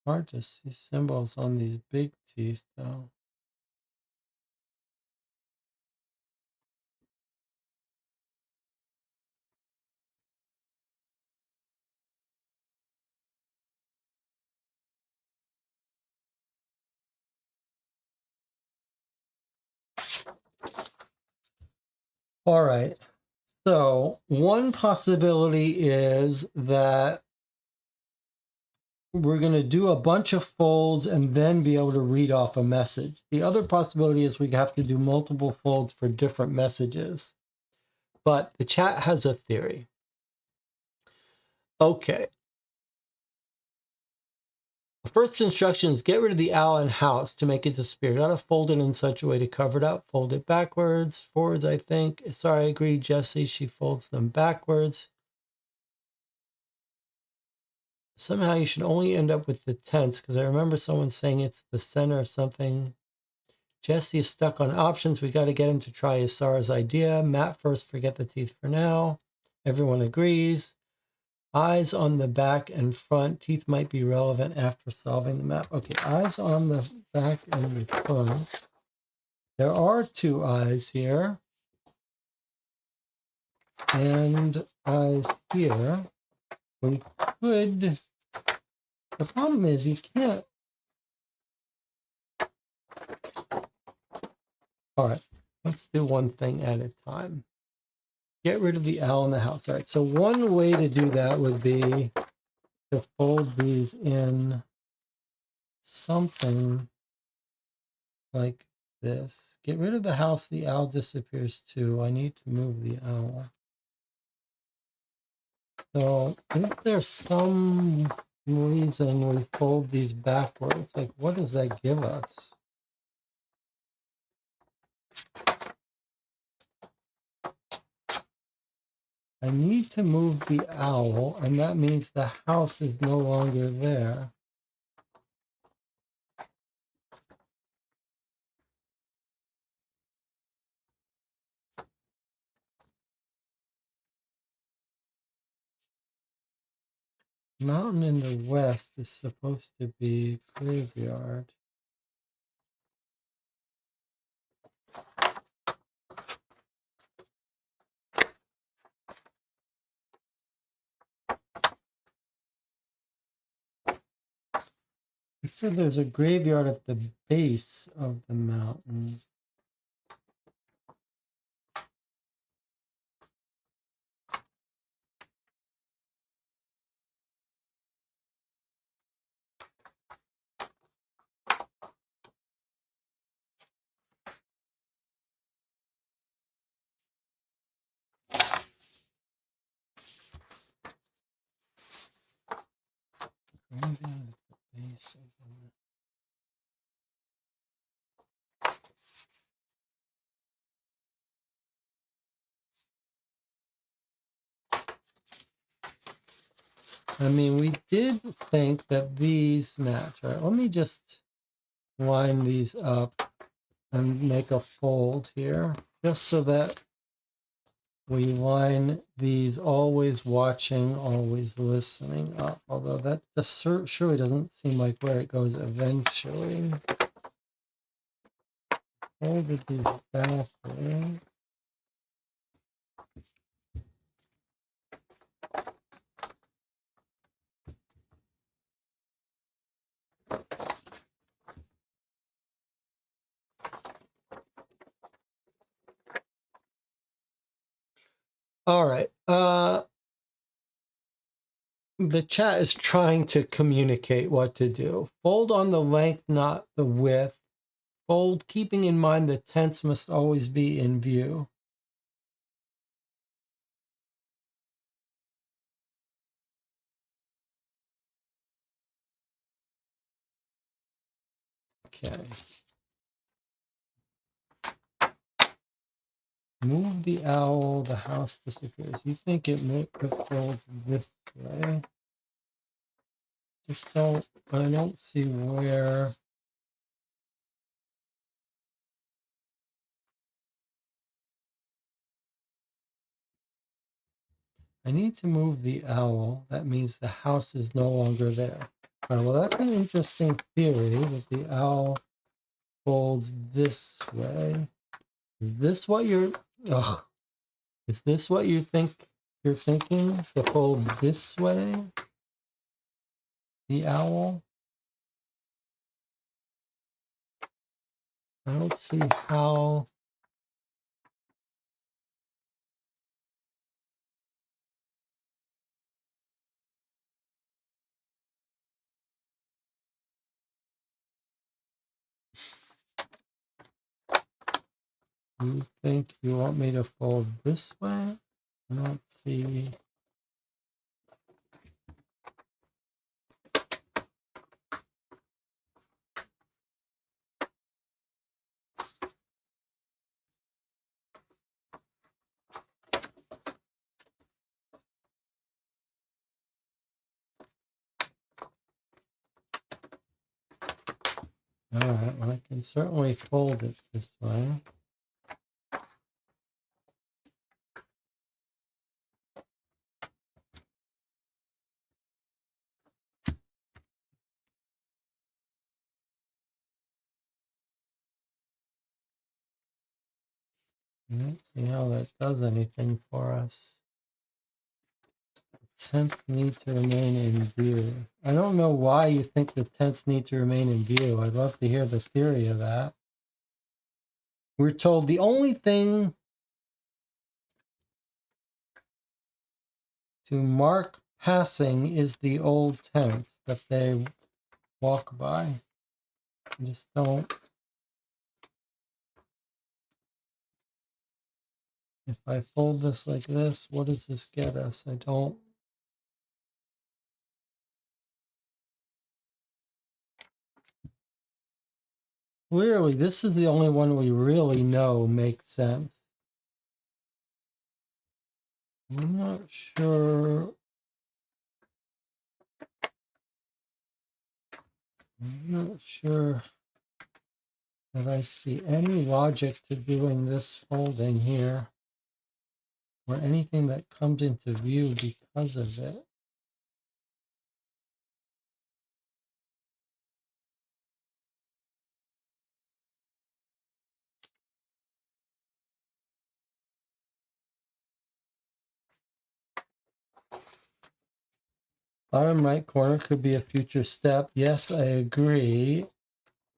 Hard to see symbols on these big teeth, though. All right. So one possibility is that we're going to do a bunch of folds and then be able to read off a message. The other possibility is we have to do multiple folds for different messages. But the chat has a theory. Okay. The first instruction is get rid of the owl and house to make it disappear. Gotta fold it in such a way to cover it up. Fold it backwards, forwards, I think. Sorry, I agree, Jessie. She folds them backwards. Somehow you should only end up with the tents, because I remember someone saying it's the center of something. Jesse is stuck on options. We got to get him to try Isara's idea. Matt first, forget the teeth for now. Everyone agrees. Eyes on the back and front. Teeth might be relevant after solving the map. Okay, eyes on the back and the front. There are 2 eyes here. And eyes here. We could... The problem is you can't... All right, let's do one thing at a time. Get rid of the owl in the house. All right, so one way to do that would be to fold these in something like this. Get rid of the house, the owl disappears too. I need to move the owl. So is there some reason we fold these backwards? Like, what does that give us? I need to move the owl, and that means the house is no longer there. Mountain in the west is supposed to be graveyard. It said there's a graveyard at the base of the mountain. Graveyard at the base of the mountain. I mean, we did think that these match. All right, let me just line these up and make a fold here, just so that we line these always watching, always listening up. Although that just surely doesn't seem like where it goes eventually. Folded these backwards. All right. The chat is trying to communicate what to do. Fold on the length, not the width. Fold, keeping in mind the tents must always be in view. Okay. Move the owl, the house disappears. You think it folds this way? I don't see where. I need to move the owl. That means the house is no longer there. All right, well, that's an interesting theory that the owl folds this way. Is this what you're... Ugh. Is this what you think you're thinking? To fold this way? The owl? I don't see how... You think you want me to fold this way? I don't see... All right, well, I can certainly fold it this way. Let's see how that does anything for us. Tents need to remain in view. I don't know why you think the tents need to remain in view. I'd love to hear the theory of that. We're told the only thing to mark passing is the old tents that they walk by. I just don't. If I fold this like this, what does this get us? I don't. Clearly, this is the only one we really know makes sense. I'm not sure. I'm not sure that I see any logic to doing this folding here or anything that comes into view because of it. Bottom right corner could be a future step. Yes, I agree.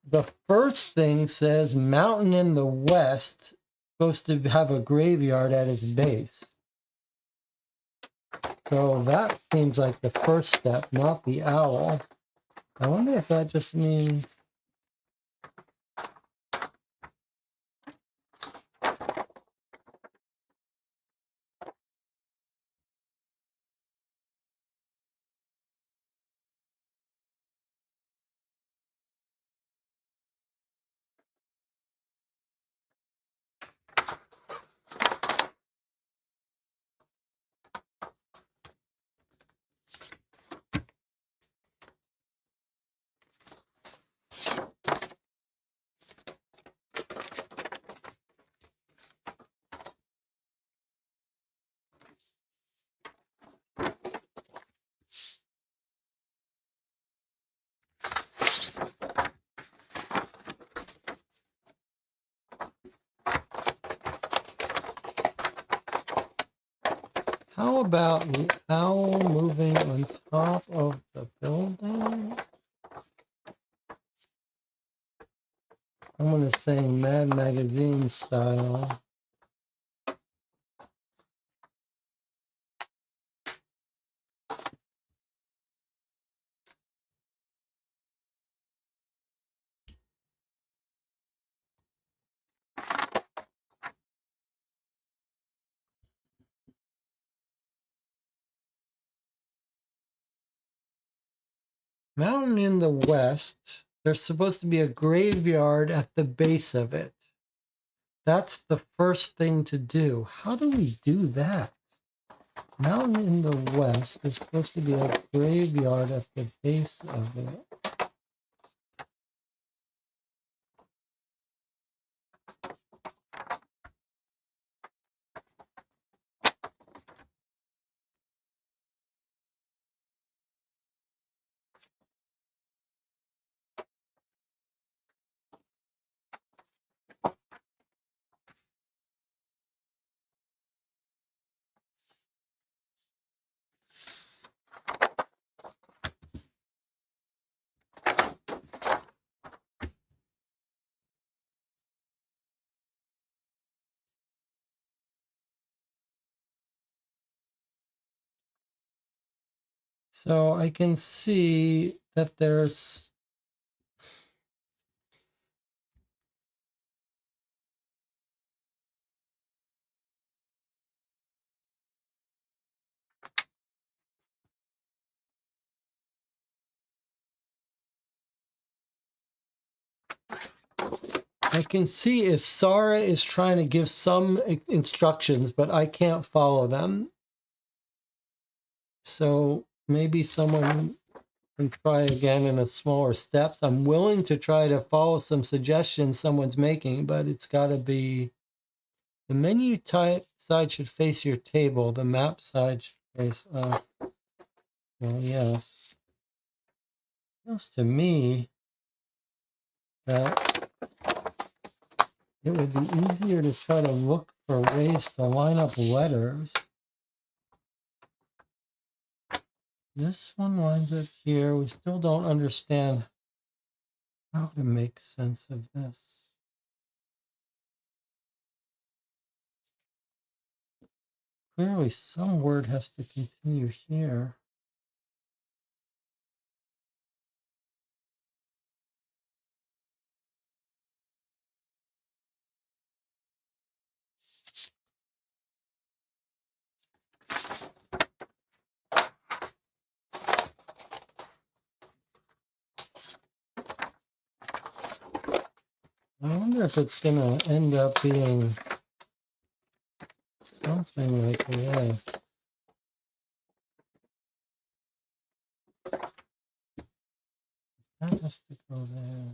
The first thing says mountain in the west, supposed to have a graveyard at its base. So that seems like the first step, not the owl. I wonder if that just means... How about the owl moving on top of the building? I'm going to say Mad Magazine style. Mountain in the west, there's supposed to be a graveyard at the base of it. That's the first thing to do. How do we do that? Mountain in the west, there's supposed to be a graveyard at the base of it. So I can see that there's I can see if Sarah is trying to give some instructions, but I can't follow them. So maybe someone and try again in a smaller steps. I'm willing to try to follow some suggestions someone's making, but it's got to be the menu side should face your table. The map side should face up. Well, yes. Feels to me that it would be easier to try to look for ways to line up letters. This one lines up here. We still don't understand how to make sense of this. Clearly, some word has to continue here. I wonder if it's going to end up being something like this. That has to go there.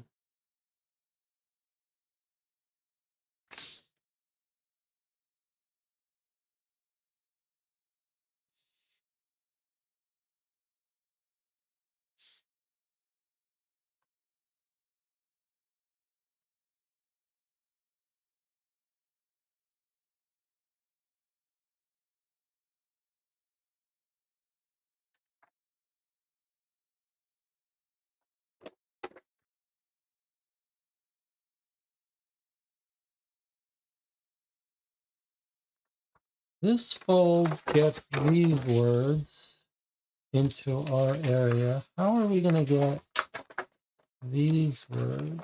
This fold gets these words into our area. How are we going to get these words?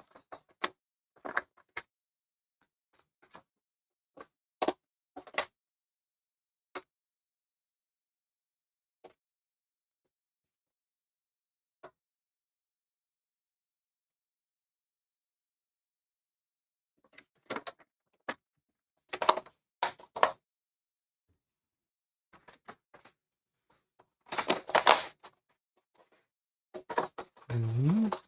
And these?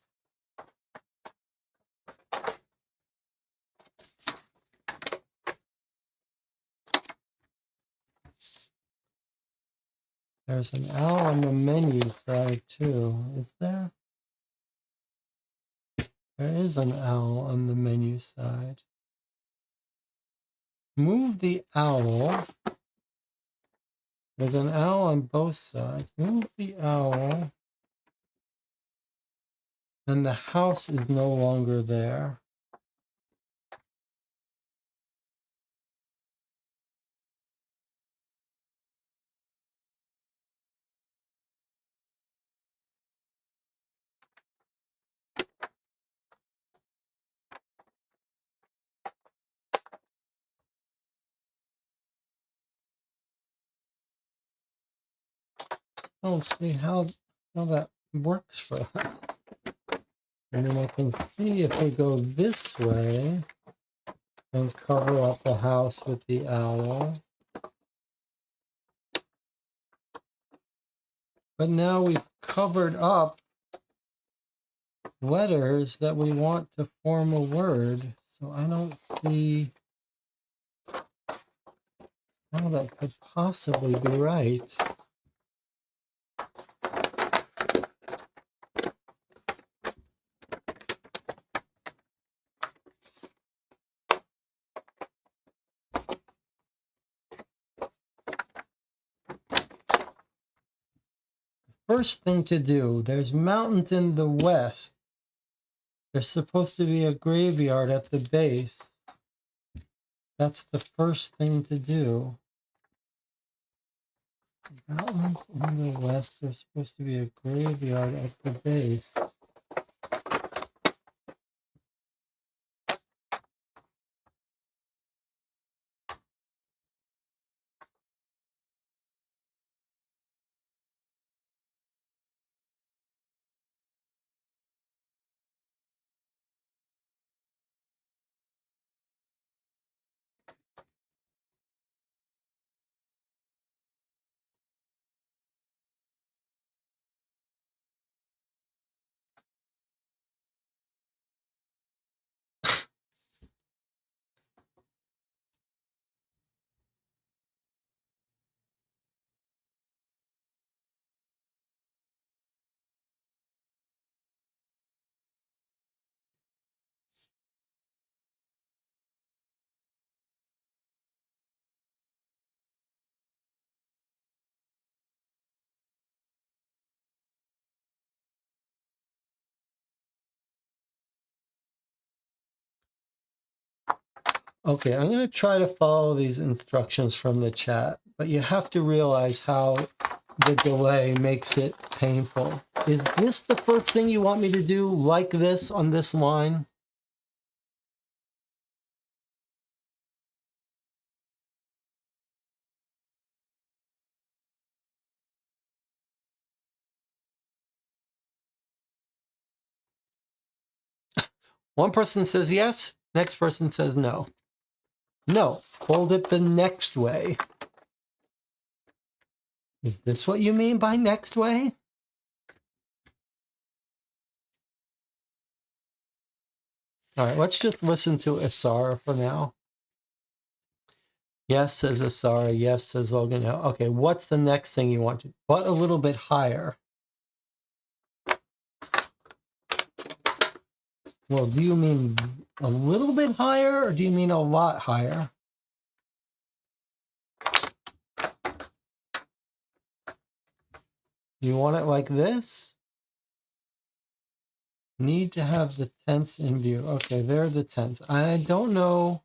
There's an L on the menu side too, is there? There is an owl on the menu side. Move the owl. There's an owl on both sides. Move the owl. And the house is no longer there. I don't see how that works for us. And then I can see if we go this way and cover up the house with the owl. But now we've covered up letters that we want to form a word. So I don't see how that could possibly be right. First thing to do, there's mountains in the west. There's supposed to be a graveyard at the base. That's the first thing to do. Mountains in the west, there's supposed to be a graveyard at the base. Okay, I'm going to try to follow these instructions from the chat, but you have to realize how the delay makes it painful. Is this the first thing you want me to do like this on this line? One person says yes, next person says no. No, fold it the next way. Is this what you mean by next way? All right, let's just listen to Asara for now. Yes, says Asara. Yes, says Logan. Okay, what's the next thing you want to? But a little bit higher. Well, do you mean a little bit higher or do you mean a lot higher? You want it like this? Need to have the tents in view. Okay, there are the tents. I don't know.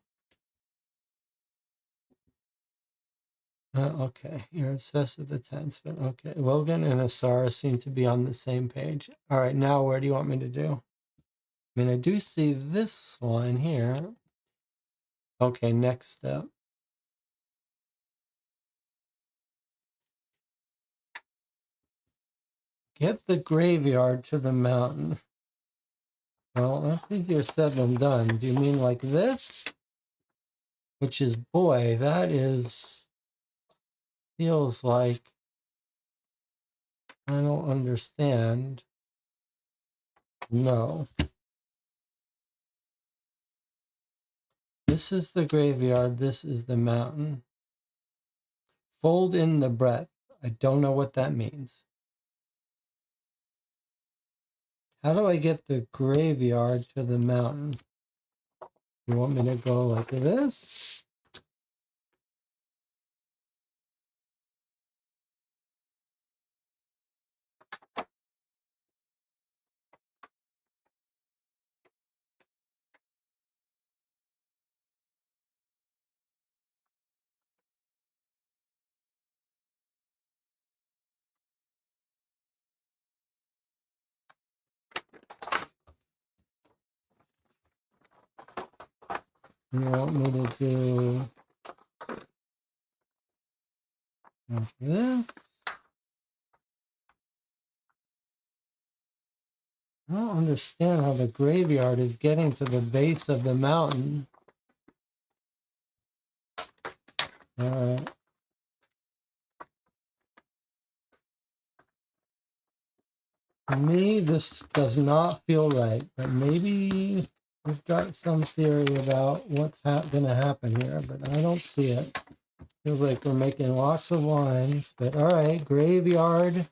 Okay, you're obsessed with the tents, but okay. Logan and Asara seem to be on the same page. All right, now where do you want me to do? I mean, I do see this line here. Okay, next step. Get the graveyard to the mountain. Well, that's easier said than done. Do you mean like this? Which is, boy, that is, feels like, I don't understand. No. This is the graveyard, this is the mountain. Fold in the breadth. I don't know what that means. How do I get the graveyard to the mountain? You want me to go like this? You want me to do like this? I don't understand how the graveyard is getting to the base of the mountain. All right. To me, this does not feel right, but maybe we've got some theory about what's going to happen here, but I don't see it. Feels like we're making lots of lines, but all right, graveyard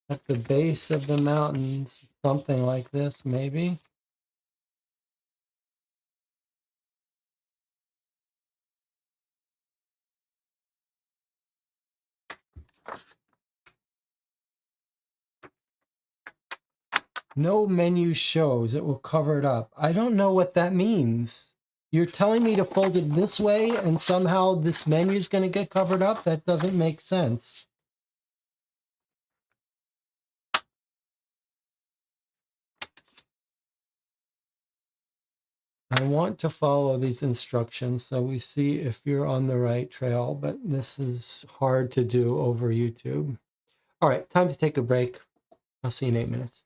at the base of the mountains, something like this, maybe. No menu shows, it will cover it up. I don't know what that means. You're telling me to fold it this way and somehow this menu is going to get covered up? That doesn't make sense. I want to follow these instructions so we see if you're on the right trail, but this is hard to do over YouTube. All right, time to take a break. I'll see you in 8 minutes.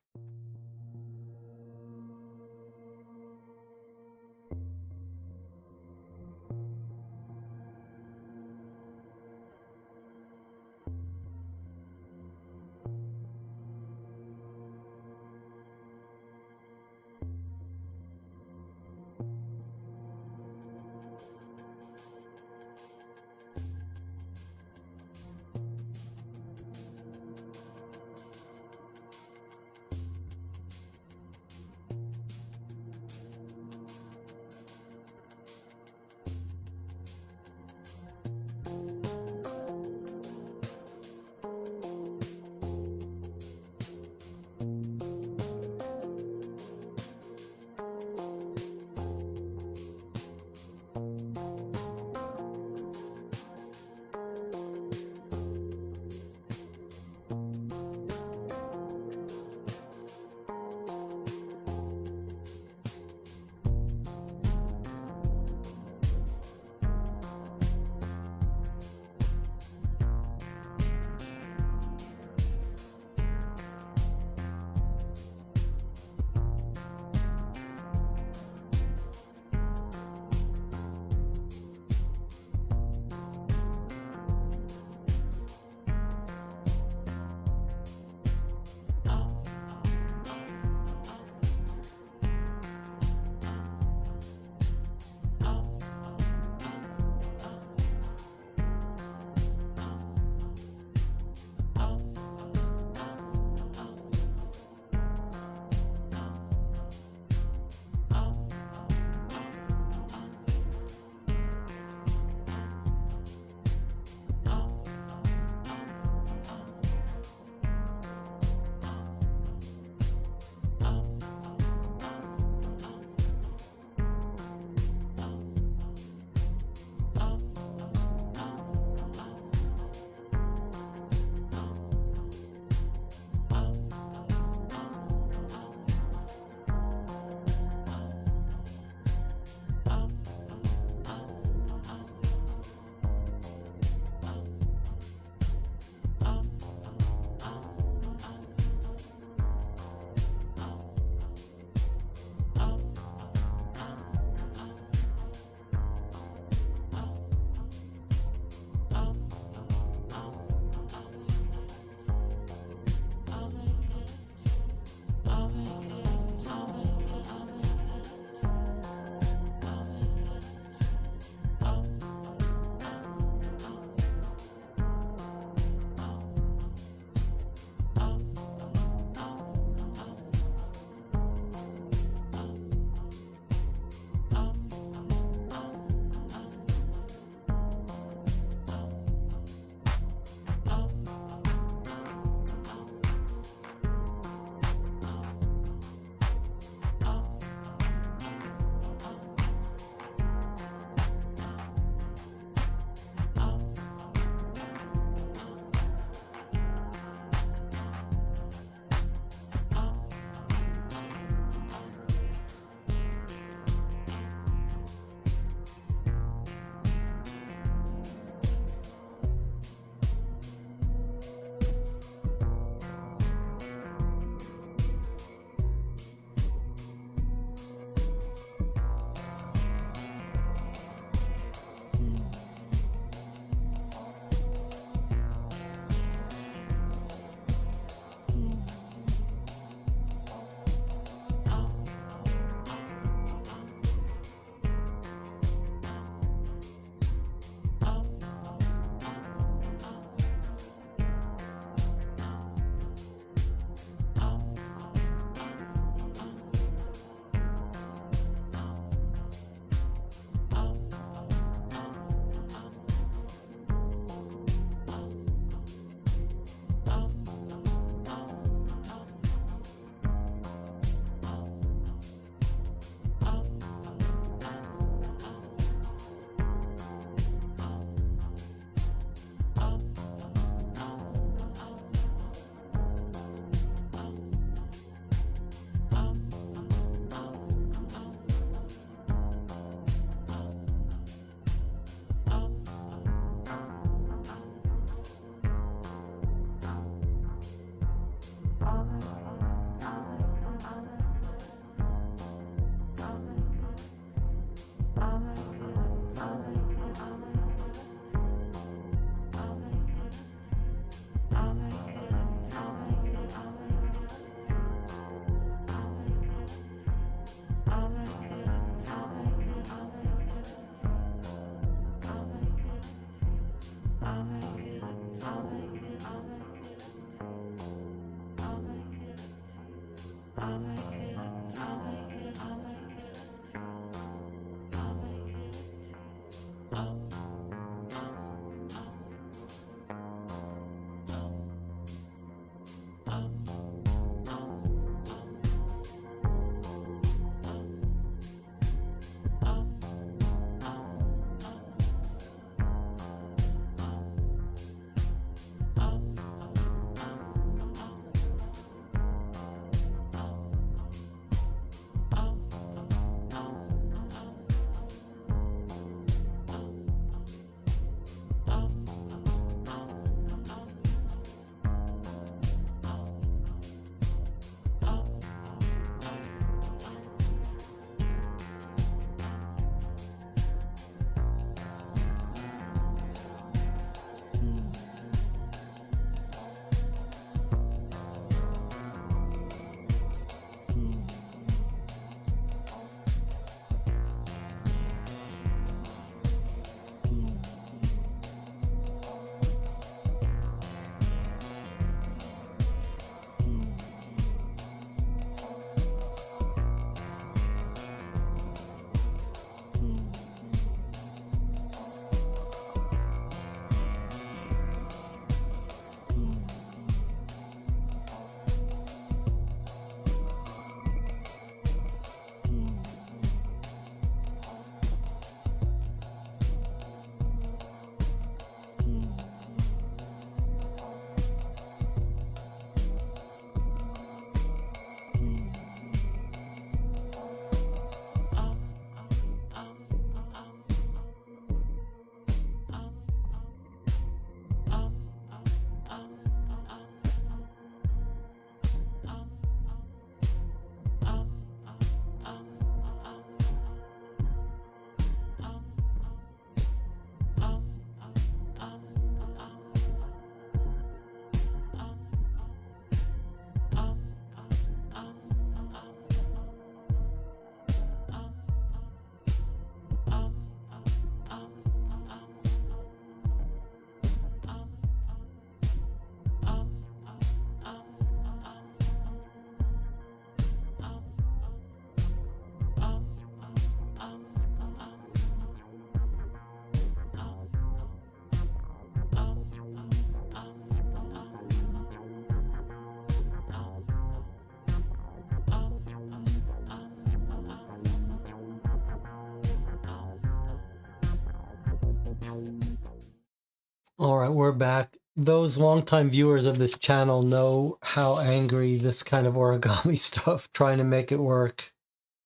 All right, we're back. Those longtime viewers of this channel know how angry this kind of origami stuff, trying to make it work,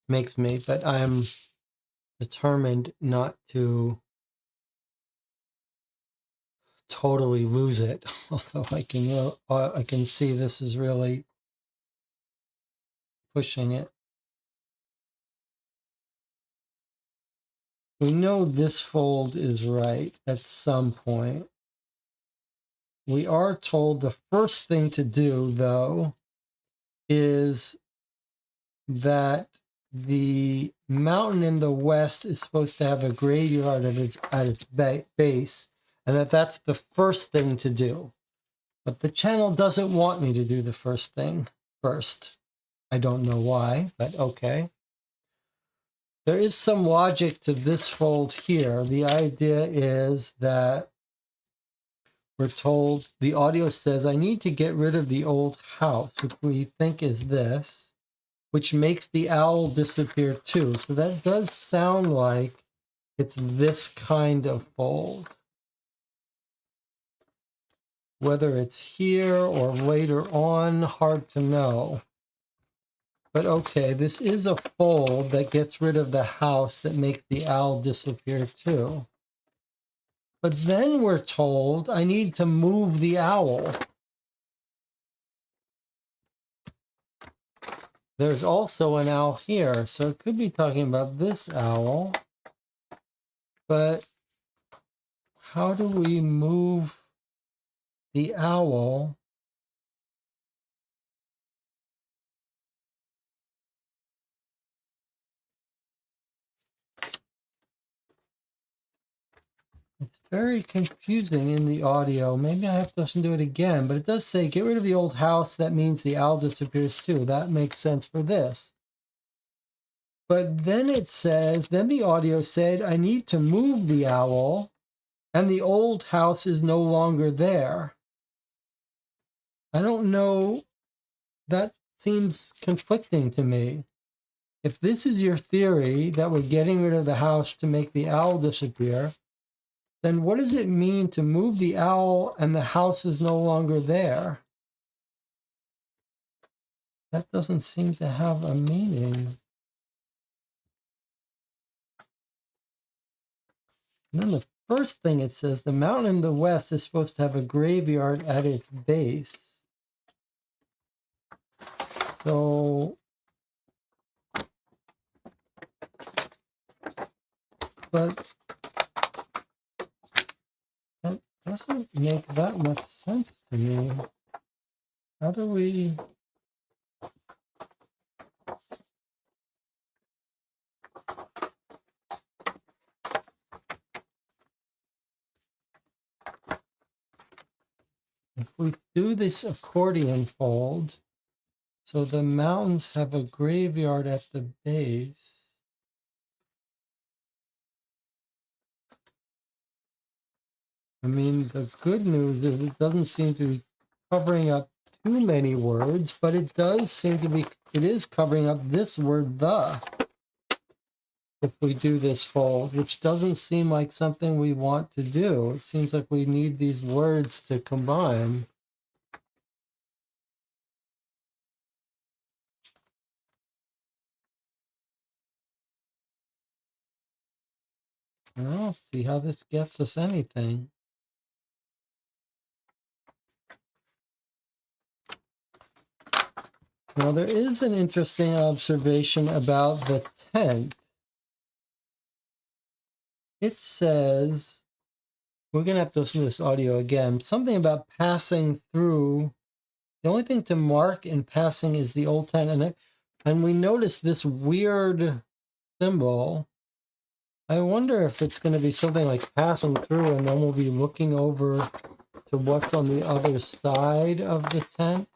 makes me. But I'm determined not to totally lose it. Although I can see this is really pushing it. We know this fold is right at some point. We are told the first thing to do, though, is that the mountain in the west is supposed to have a graveyard at its base, and that's the first thing to do. But the channel doesn't want me to do the first thing first. I don't know why, but okay. There is some logic to this fold here. The idea is that we're told, the audio says, I need to get rid of the old house, which we think is this, which makes the owl disappear too. So that does sound like it's this kind of fold. Whether it's here or later on, hard to know. But okay, this is a fold that gets rid of the house that makes the owl disappear too. But then we're told I need to move the owl. There's also an owl here, so it could be talking about this owl. But how do we move the owl? It's very confusing in the audio. Maybe I have to listen to it again, but it does say get rid of the old house. That means the owl disappears too. That makes sense for this. But then it says, then the audio said, I need to move the owl, and the old house is no longer there. I don't know. That seems conflicting to me. If this is your theory that we're getting rid of the house to make the owl disappear, then what does it mean to move the owl and the house is no longer there? That doesn't seem to have a meaning. And then the first thing it says, the mountain in the west is supposed to have a graveyard at its base. So, but that doesn't make that much sense to me. How do we... If we do this accordion fold, so the mountains have a graveyard at the base. I mean, the good news is it doesn't seem to be covering up too many words, but it does seem to be, it is covering up this word, the, if we do this fold, which doesn't seem like something we want to do. It seems like we need these words to combine. I don't see how this gets us anything. Now, there is an interesting observation about the tent. It says, we're going to have to listen to this audio again, something about passing through. The only thing to mark in passing is the old tent. And we notice this weird symbol. I wonder if it's going to be something like passing through, and then we'll be looking over to what's on the other side of the tent.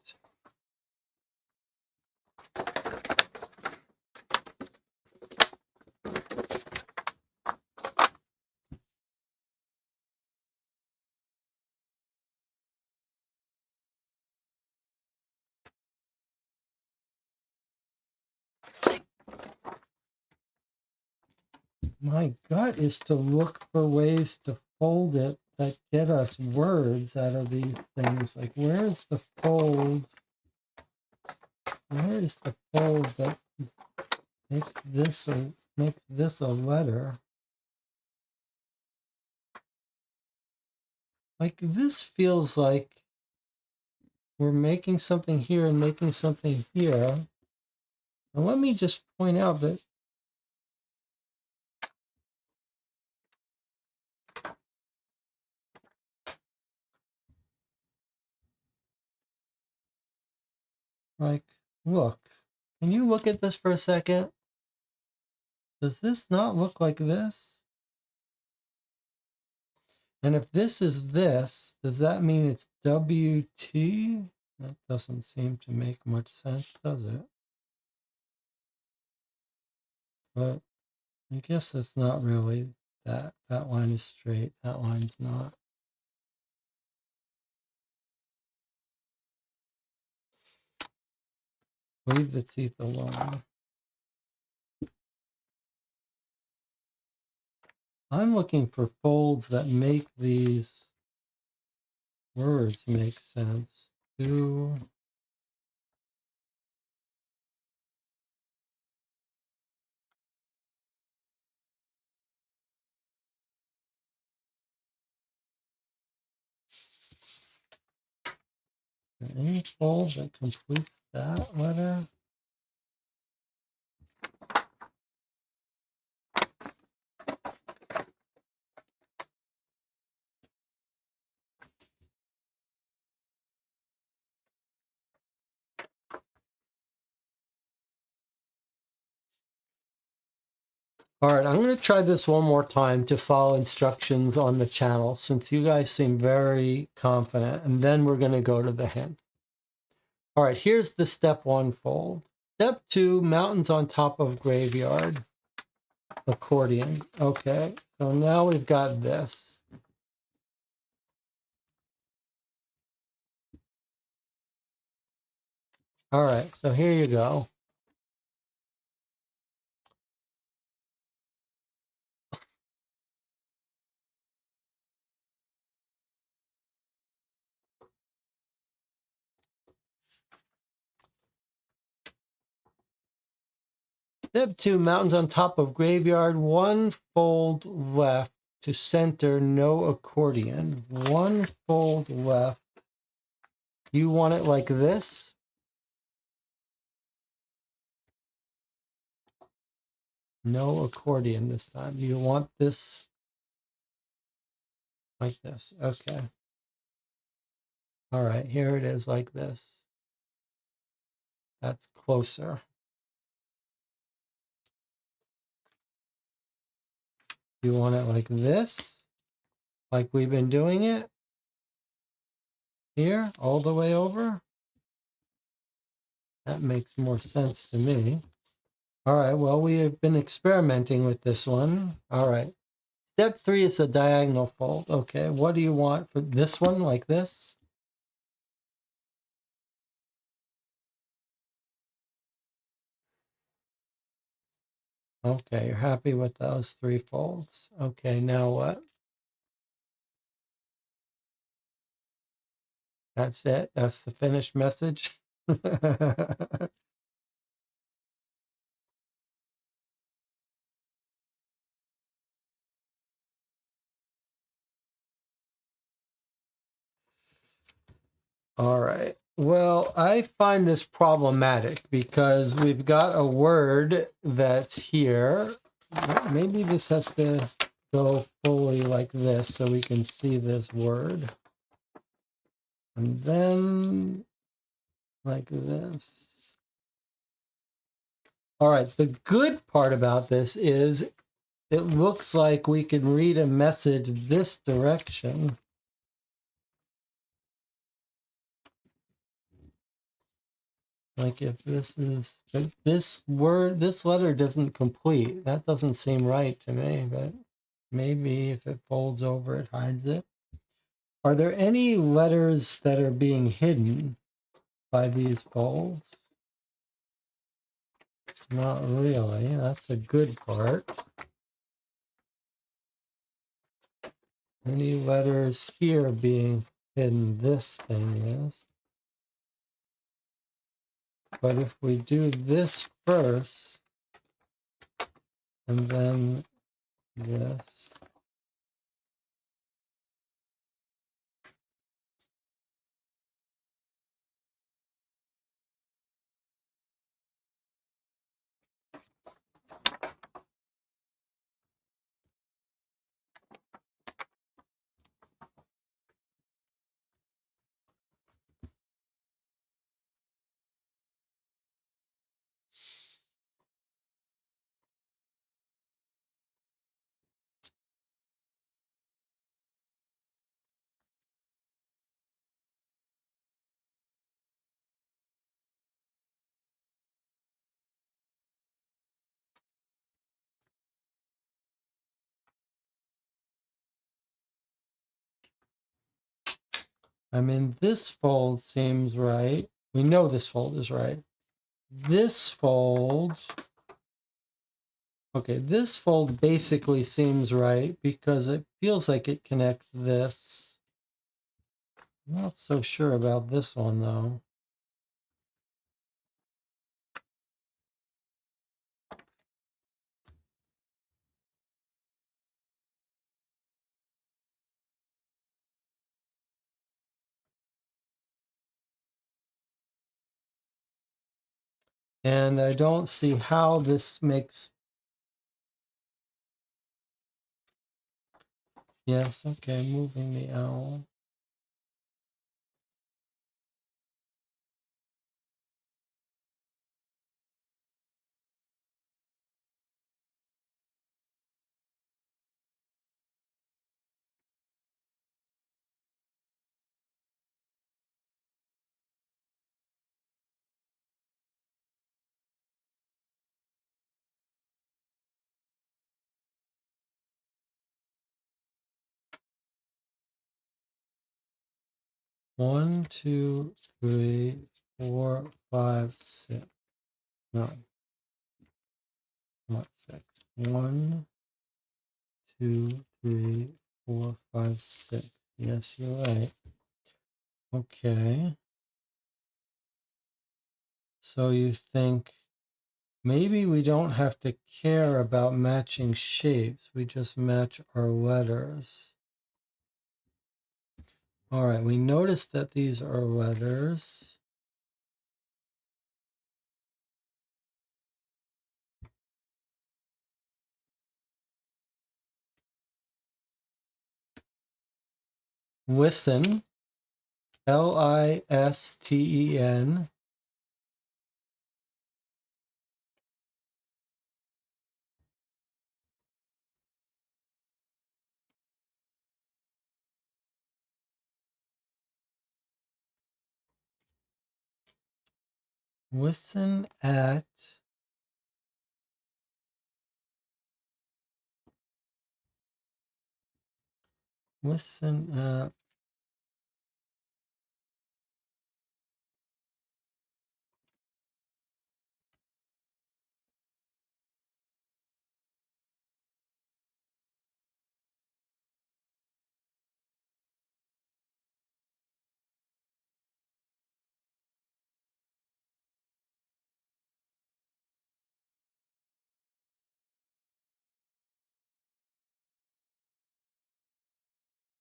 My gut is to look for ways to fold it that get us words out of these things. Like, where's the fold? Where is the fold that makes this a letter? Like, this feels like we're making something here and making something here. And let me just point out that like, look, can you look at this for a second? Does this not look like this? And if this is this, does that mean it's WT? That doesn't seem to make much sense, does it? But I guess it's not really that. That line is straight, that line's not. Leave the teeth alone. I'm looking for folds that make these words make sense. Do any fold that completes that letter? All right, I'm going to try this one more time to follow instructions on the channel since you guys seem very confident, and then we're going to go to the hint. All right, here's the step 1 fold. Step 2, mountains on top of graveyard, accordion. Okay, so now we've got this. All right, so here you go. Step 2, mountains on top of graveyard, 1 fold left to center, no accordion. 1 fold left. You want it like this? No accordion this time. You want this like this. Okay. All right, here it is like this. That's closer. You want it like this, like we've been doing it here, all the way over. That makes more sense to me. All right, well, we have been experimenting with this one. All right. Step 3 is a diagonal fold. Okay, what do you want for this one, like this? Okay, you're happy with those 3 folds. Okay, now what? That's it? That's the finished message? All right. Well, I find this problematic because we've got a word that's here. Maybe this has to go fully like this so we can see this word. And then like this. All right. The good part about this is it looks like we can read a message this direction. Like if this is, but this word, this letter doesn't complete. That doesn't seem right to me, but maybe if it folds over, it hides it. Are there any letters that are being hidden by these folds? Not really. That's a good part. Any letters here being hidden, this thing is. But if we do this first, and then this, I mean, this fold seems right. We know this fold is right. This fold, okay, this fold basically seems right because it feels like it connects this. I'm not so sure about this one though. And I don't see how this makes. Yes, okay, moving the owl. One, two, three, four, five, six. No, not six. One, two, three, four, five, six. Yes, you're right. Okay. So you think maybe we don't have to care about matching shapes. We just match our letters. All right, we notice that these are letters. Listen, Listen. Listen at listen at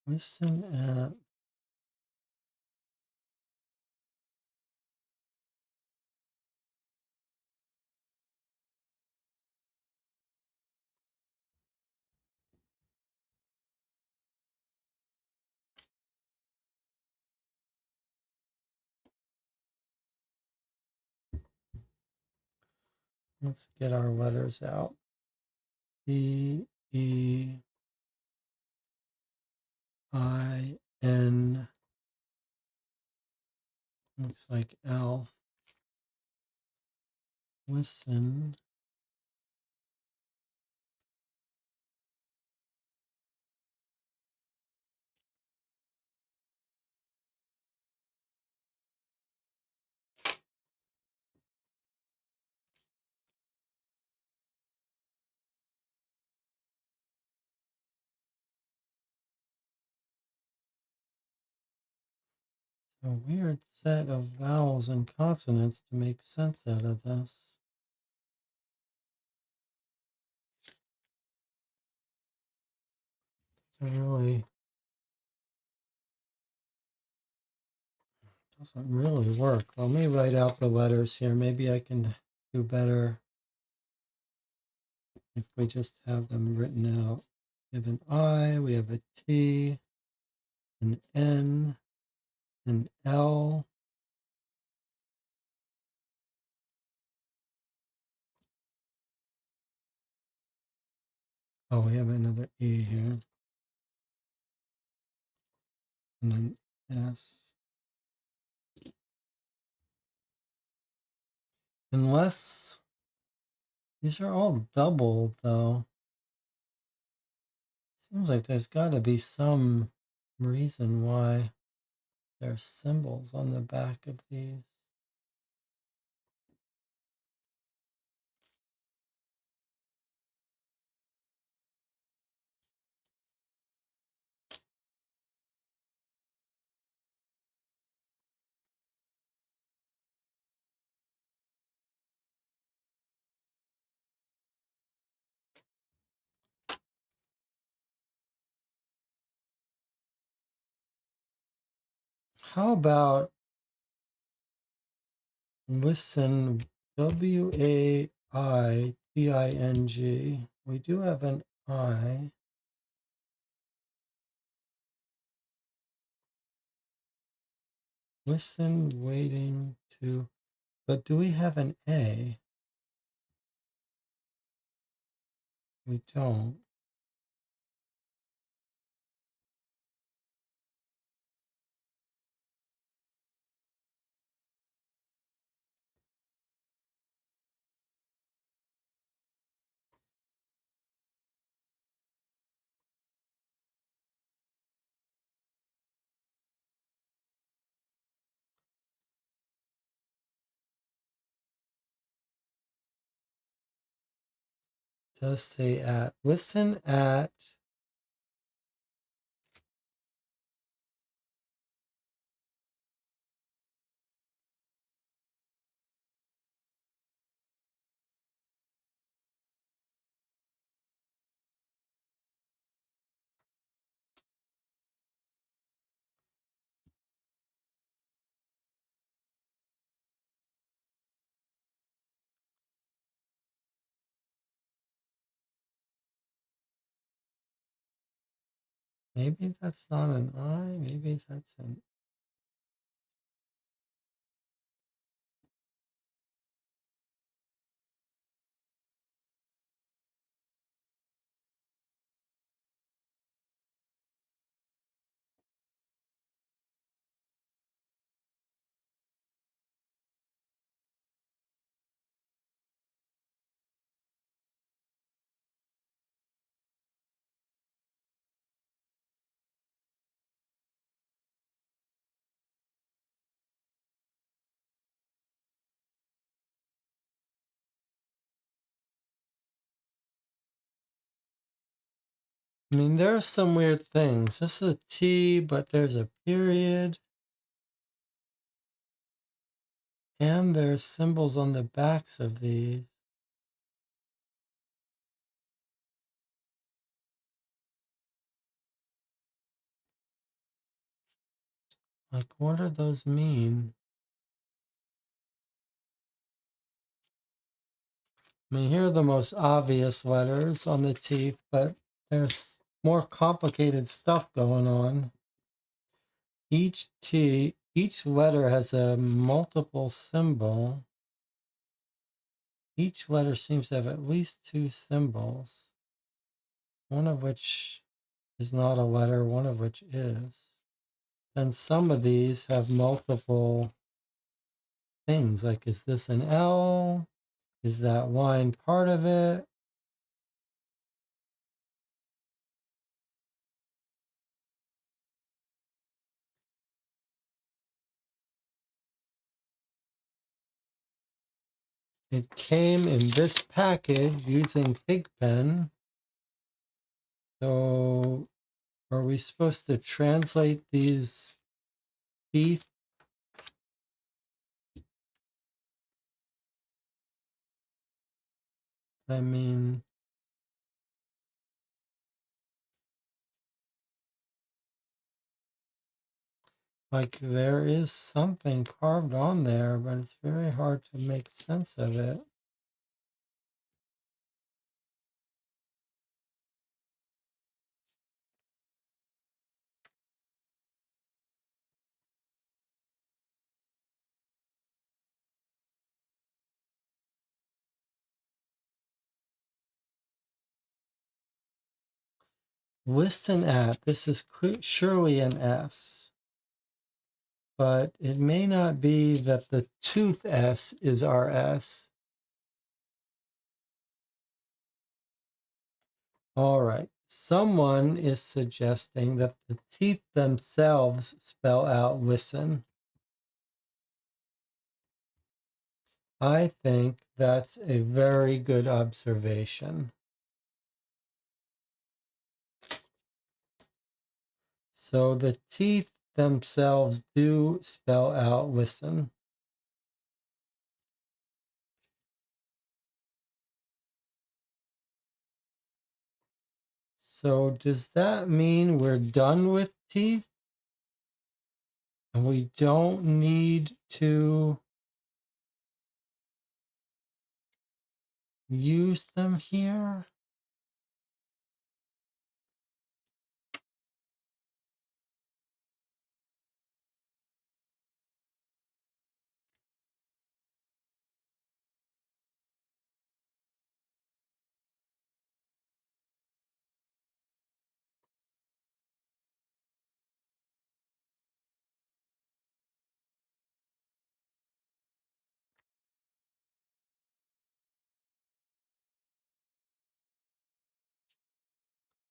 listen at let's get our letters out. B E I N looks like L. Listen. a weird set of vowels and consonants to make sense out of this. Doesn't really work. Let me write out the letters here. Maybe I can do better if we just have them written out. We have an I, we have a T, an N, an L. Oh, we have another E here. And an S. Unless these are all double, though. Seems like there's got to be some reason why there's symbols on the back of these. How about listen, Waiting? We do have an I. Listen, waiting to, but do we have an A? We don't. It does say at. Listen at. Maybe that's not an I. Maybe that's an. I mean, there are some weird things. This is a T, but there's a period. And there's symbols on the backs of these. Like, what do those mean? I mean, here are the most obvious letters on the teeth, but there's more complicated stuff going on. Each letter has a multiple symbol. Each letter seems to have at least two symbols, one of which is not a letter, one of which is. And some of these have multiple things, like, is this an L? Is that line part of it? It came in this package using Pigpen. So are we supposed to translate these teeth I mean, like there is something carved on there, but it's very hard to make sense of it. Listen at, this is surely an S, but it may not be that the tooth S is our S. All right, someone is suggesting that the teeth themselves spell out listen. I think that's a very good observation. So the teeth themselves do spell out listen. So does that mean we're done with teeth? And we don't need to use them here?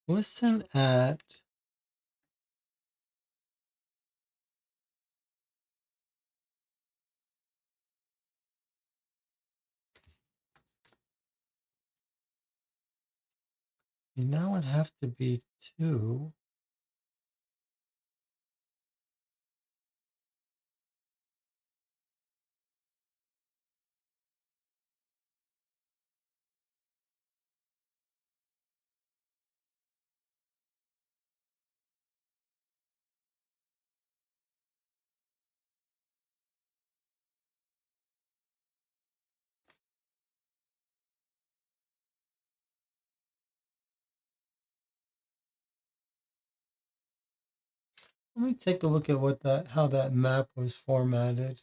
Listen at now would have to be 2. Let me take a look at how that map was formatted.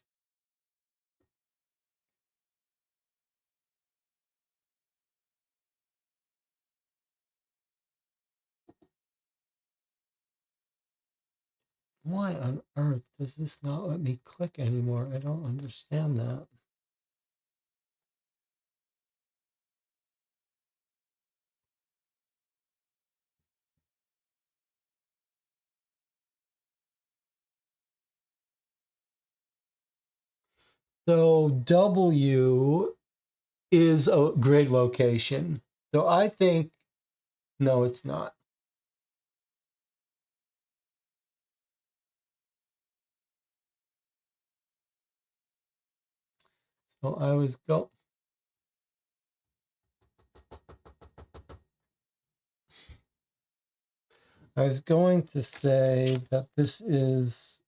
Why on earth does this not let me click anymore? I don't understand that. So W is a grid location. So I think, no, it's not. So I was going to say that this is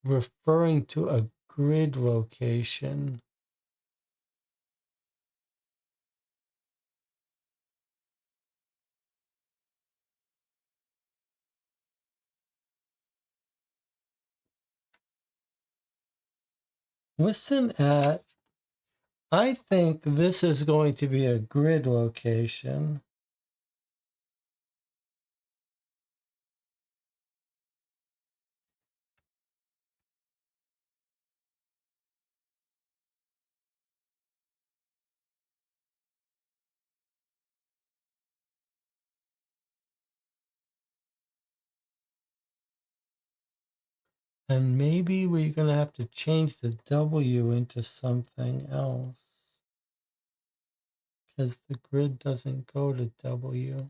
referring to a grid location. Listen at, I think this is going to be a grid location. And maybe we're going to have to change the W into something else. Because the grid doesn't go to W.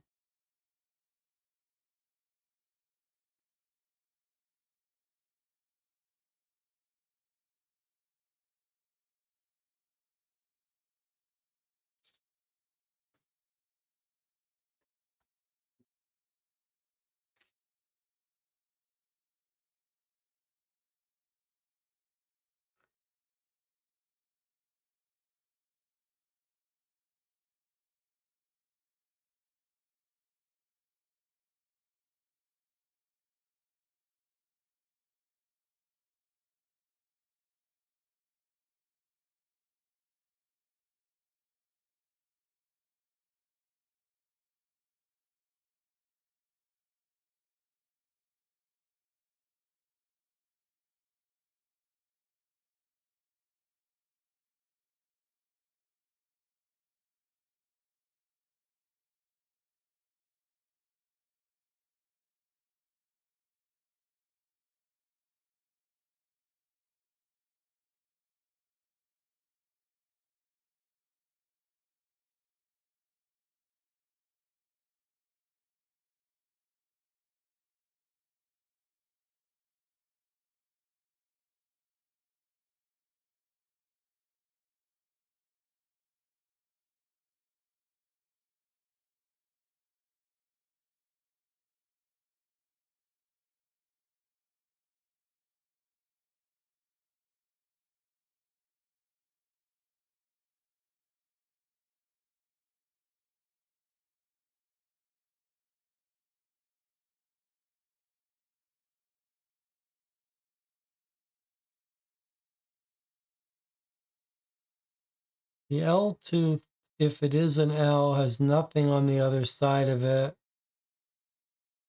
The L tooth, if it is an L, has nothing on the other side of it.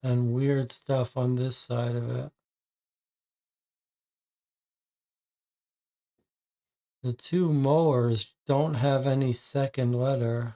And weird stuff on this side of it. The two molars don't have any second letter.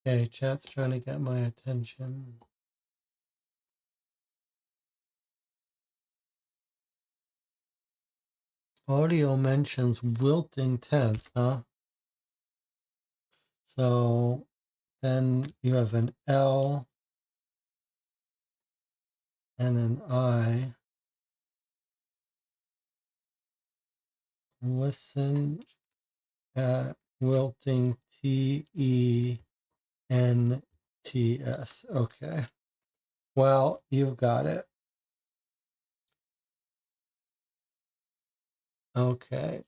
Okay, chat's trying to get my attention. Audio mentions wilting tenth, huh? So then you have an L and an I. Listen at wilting TENTS. Okay. Well, you've got it. Okay.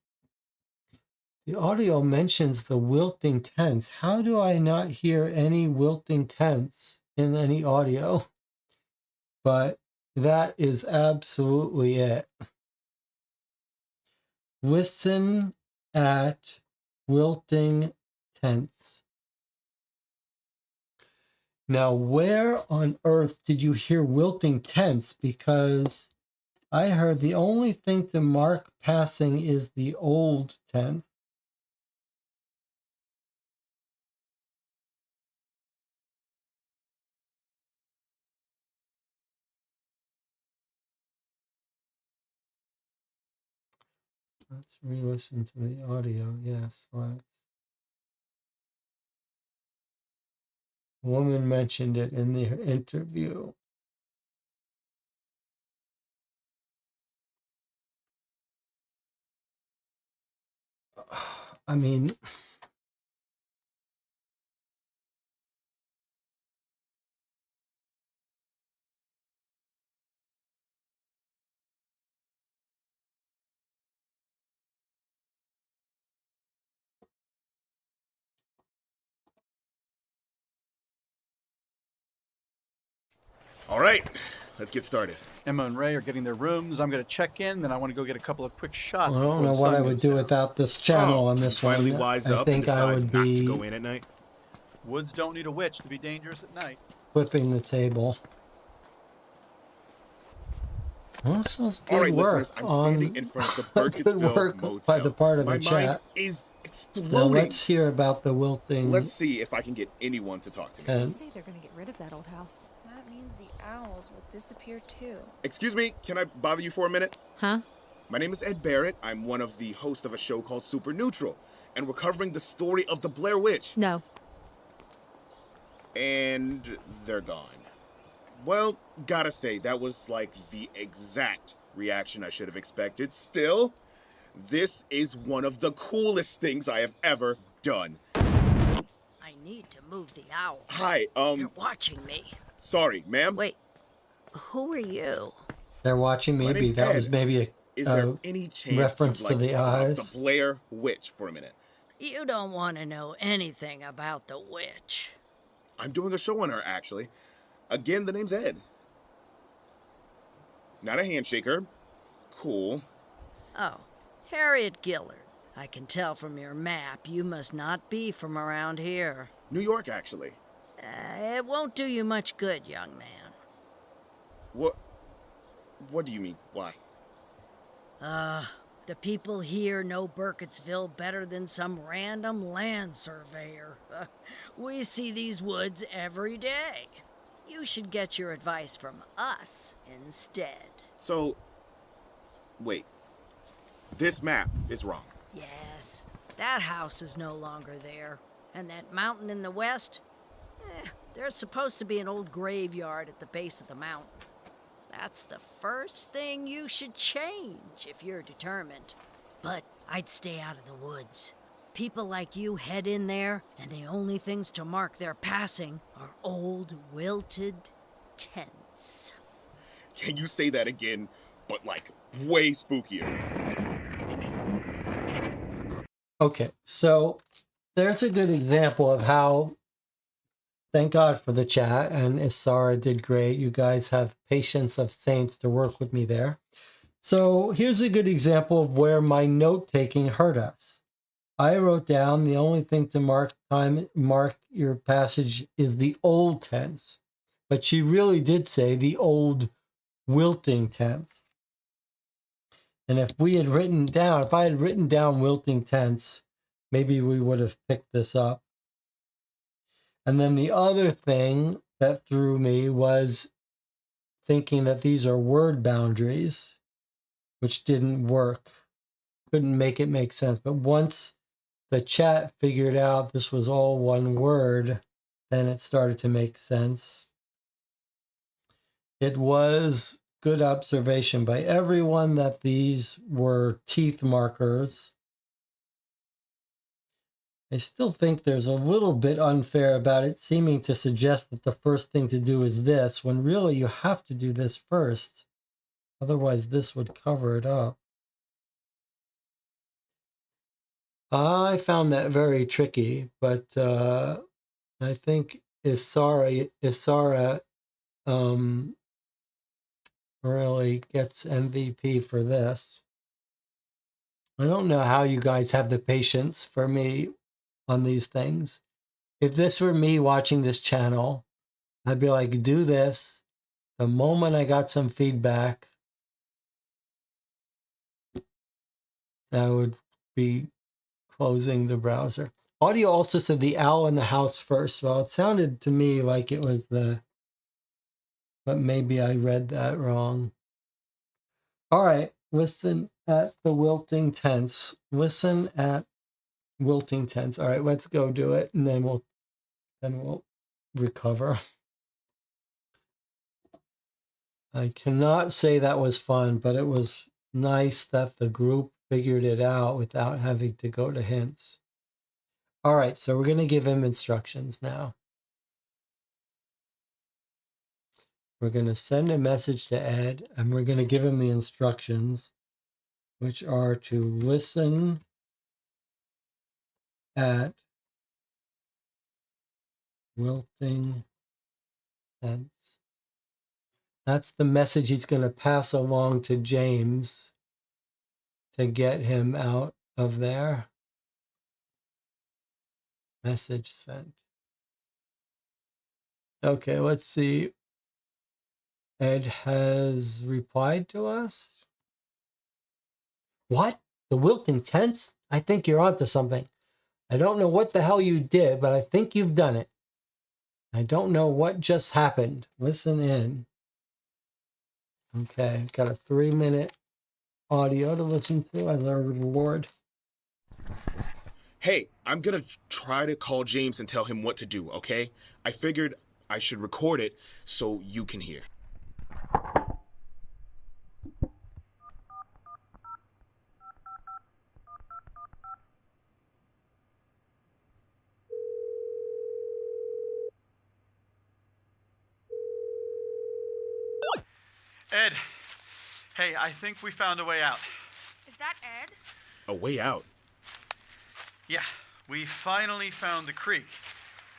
The audio mentions the wilting tense. How do I not hear any wilting tense in any audio? But that is absolutely it. Listen at wilting tense. Now, where on earth did you hear wilting tense? Because I heard the only thing to mark passing is the old tense. Let's re-listen to the audio. Yes, let's. A woman mentioned it in the interview. I mean, All right, let's get started. Emma and Ray are getting their rooms. I'm going to check in, then I want to go get a couple of quick shots I before don't know the what sun I would goes do down. without this channel on you this finally one. wise I up and think I decide would not to go be in at night? Woods don't need a witch to be dangerous at night. flipping the table. Well, this was All good right, listeners, work I'm standing on in front of the good Burkittsville work Motel. by the part of My the mind chat. is Now exploding. let's hear about the wilting. Let's see if I can get anyone to talk to me. They And say they're going to get rid of that old house. That means the owls will disappear too. Excuse me, can I bother you for a minute? Huh? My name is Ed Barrett. I'm one of the hosts of a show called Super Neutral, and we're covering the story of the Blair Witch. No. And they're gone. Well, gotta say, that was like the exact reaction I should have expected. Still, this is one of the coolest things I have ever done. I need to move the owls. Hi, They're watching me. sorry, ma'am. Wait, who are you? they're watching My maybe name's that Ed. was maybe Is a there any chance reference you'd to like the to talk eyes. about the Blair Witch for a minute? You don't want to know anything about the witch. I'm doing a show on her, actually. Again, the name's Ed. Not a handshaker. Cool. Oh, Harriet Gillard. I can tell from your map you must not be from around here. New York, actually. It won't do you much good, young man. What do you mean? Why? The people here know Burkittsville better than some random land surveyor. We see these woods every day. You should get your advice from us instead. So, wait. This map is wrong. Yes, that house is no longer there. And that mountain in the west? There's supposed to be an old graveyard at the base of the mountain. That's the first thing you should change if you're determined. But I'd stay out of the woods. People like you head in there, and the only things to mark their passing are old, wilted tents. Can you say that again, but like way spookier? Okay, so there's a good example of how, thank God for the chat, and Isara did great. You guys have patience of saints to work with me there. So here's a good example of where my note-taking hurt us. I wrote down the only thing to mark your passage is the old tense, but she really did say the old wilting tense. And if I had written down wilting tense, maybe we would have picked this up. And then the other thing that threw me was thinking that these are word boundaries, which didn't work. Couldn't make it make sense. But once the chat figured out this was all one word, then it started to make sense. It was good observation by everyone that these were teeth markers. I still think there's a little bit unfair about it seeming to suggest that the first thing to do is this, when really you have to do this first. Otherwise, this would cover it up. I found that very tricky, but I think Isara really gets MVP for this. I don't know how you guys have the patience for me on these things. If this were me watching this channel, I'd be like, do this. The moment I got some feedback, I would be closing the browser. Audio also said the owl in the house first. Well, it sounded to me like it was but maybe I read that wrong. All right, listen at the wilting tense. Listen at wilting tense. All right, let's go do it, and then we'll recover. I cannot say that was fun, but it was nice that the group figured it out without having to go to hints. All right, so we're going to give him instructions now. We're going to send a message to Ed, and we're going to give him the instructions, which are to listen at wilting tense. That's the message he's going to pass along to James to get him out of there. Message sent. Okay, let's see. Ed has replied to us. What? The wilting tense? I think you're onto something. I don't know what the hell you did, but I think you've done it. I don't know what just happened. Listen in. Okay, got a 3-minute audio to listen to as our reward. Hey, I'm gonna try to call James and tell him what to do, okay? I figured I should record it so you can hear. Ed, hey, I think we found a way out. Is that Ed? A way out? Yeah, we finally found the creek.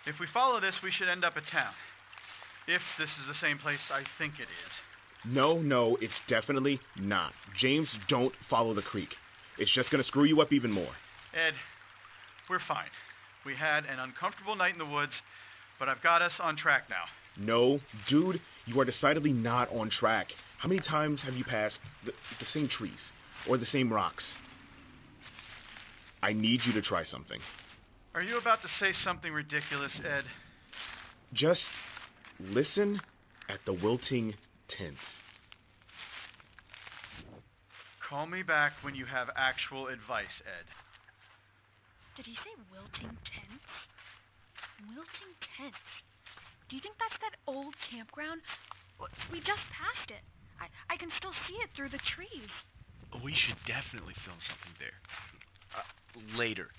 If we follow this, we should end up at town. If this is the same place I think it is. No, it's definitely not. James, don't follow the creek. It's just gonna screw you up even more. Ed, we're fine. We had an uncomfortable night in the woods, but I've got us on track now. No, dude, you are decidedly not on track. How many times have you passed the same trees? or the same rocks. I need you to try something. Are you about to say something ridiculous, Ed? Just listen at the wilting tints. Call me back when you have actual advice, Ed. Did he say wilting tents? Wilting tents? Do you think that's that old campground? We just passed it. I can still see it through the trees. We should definitely film something there. Later.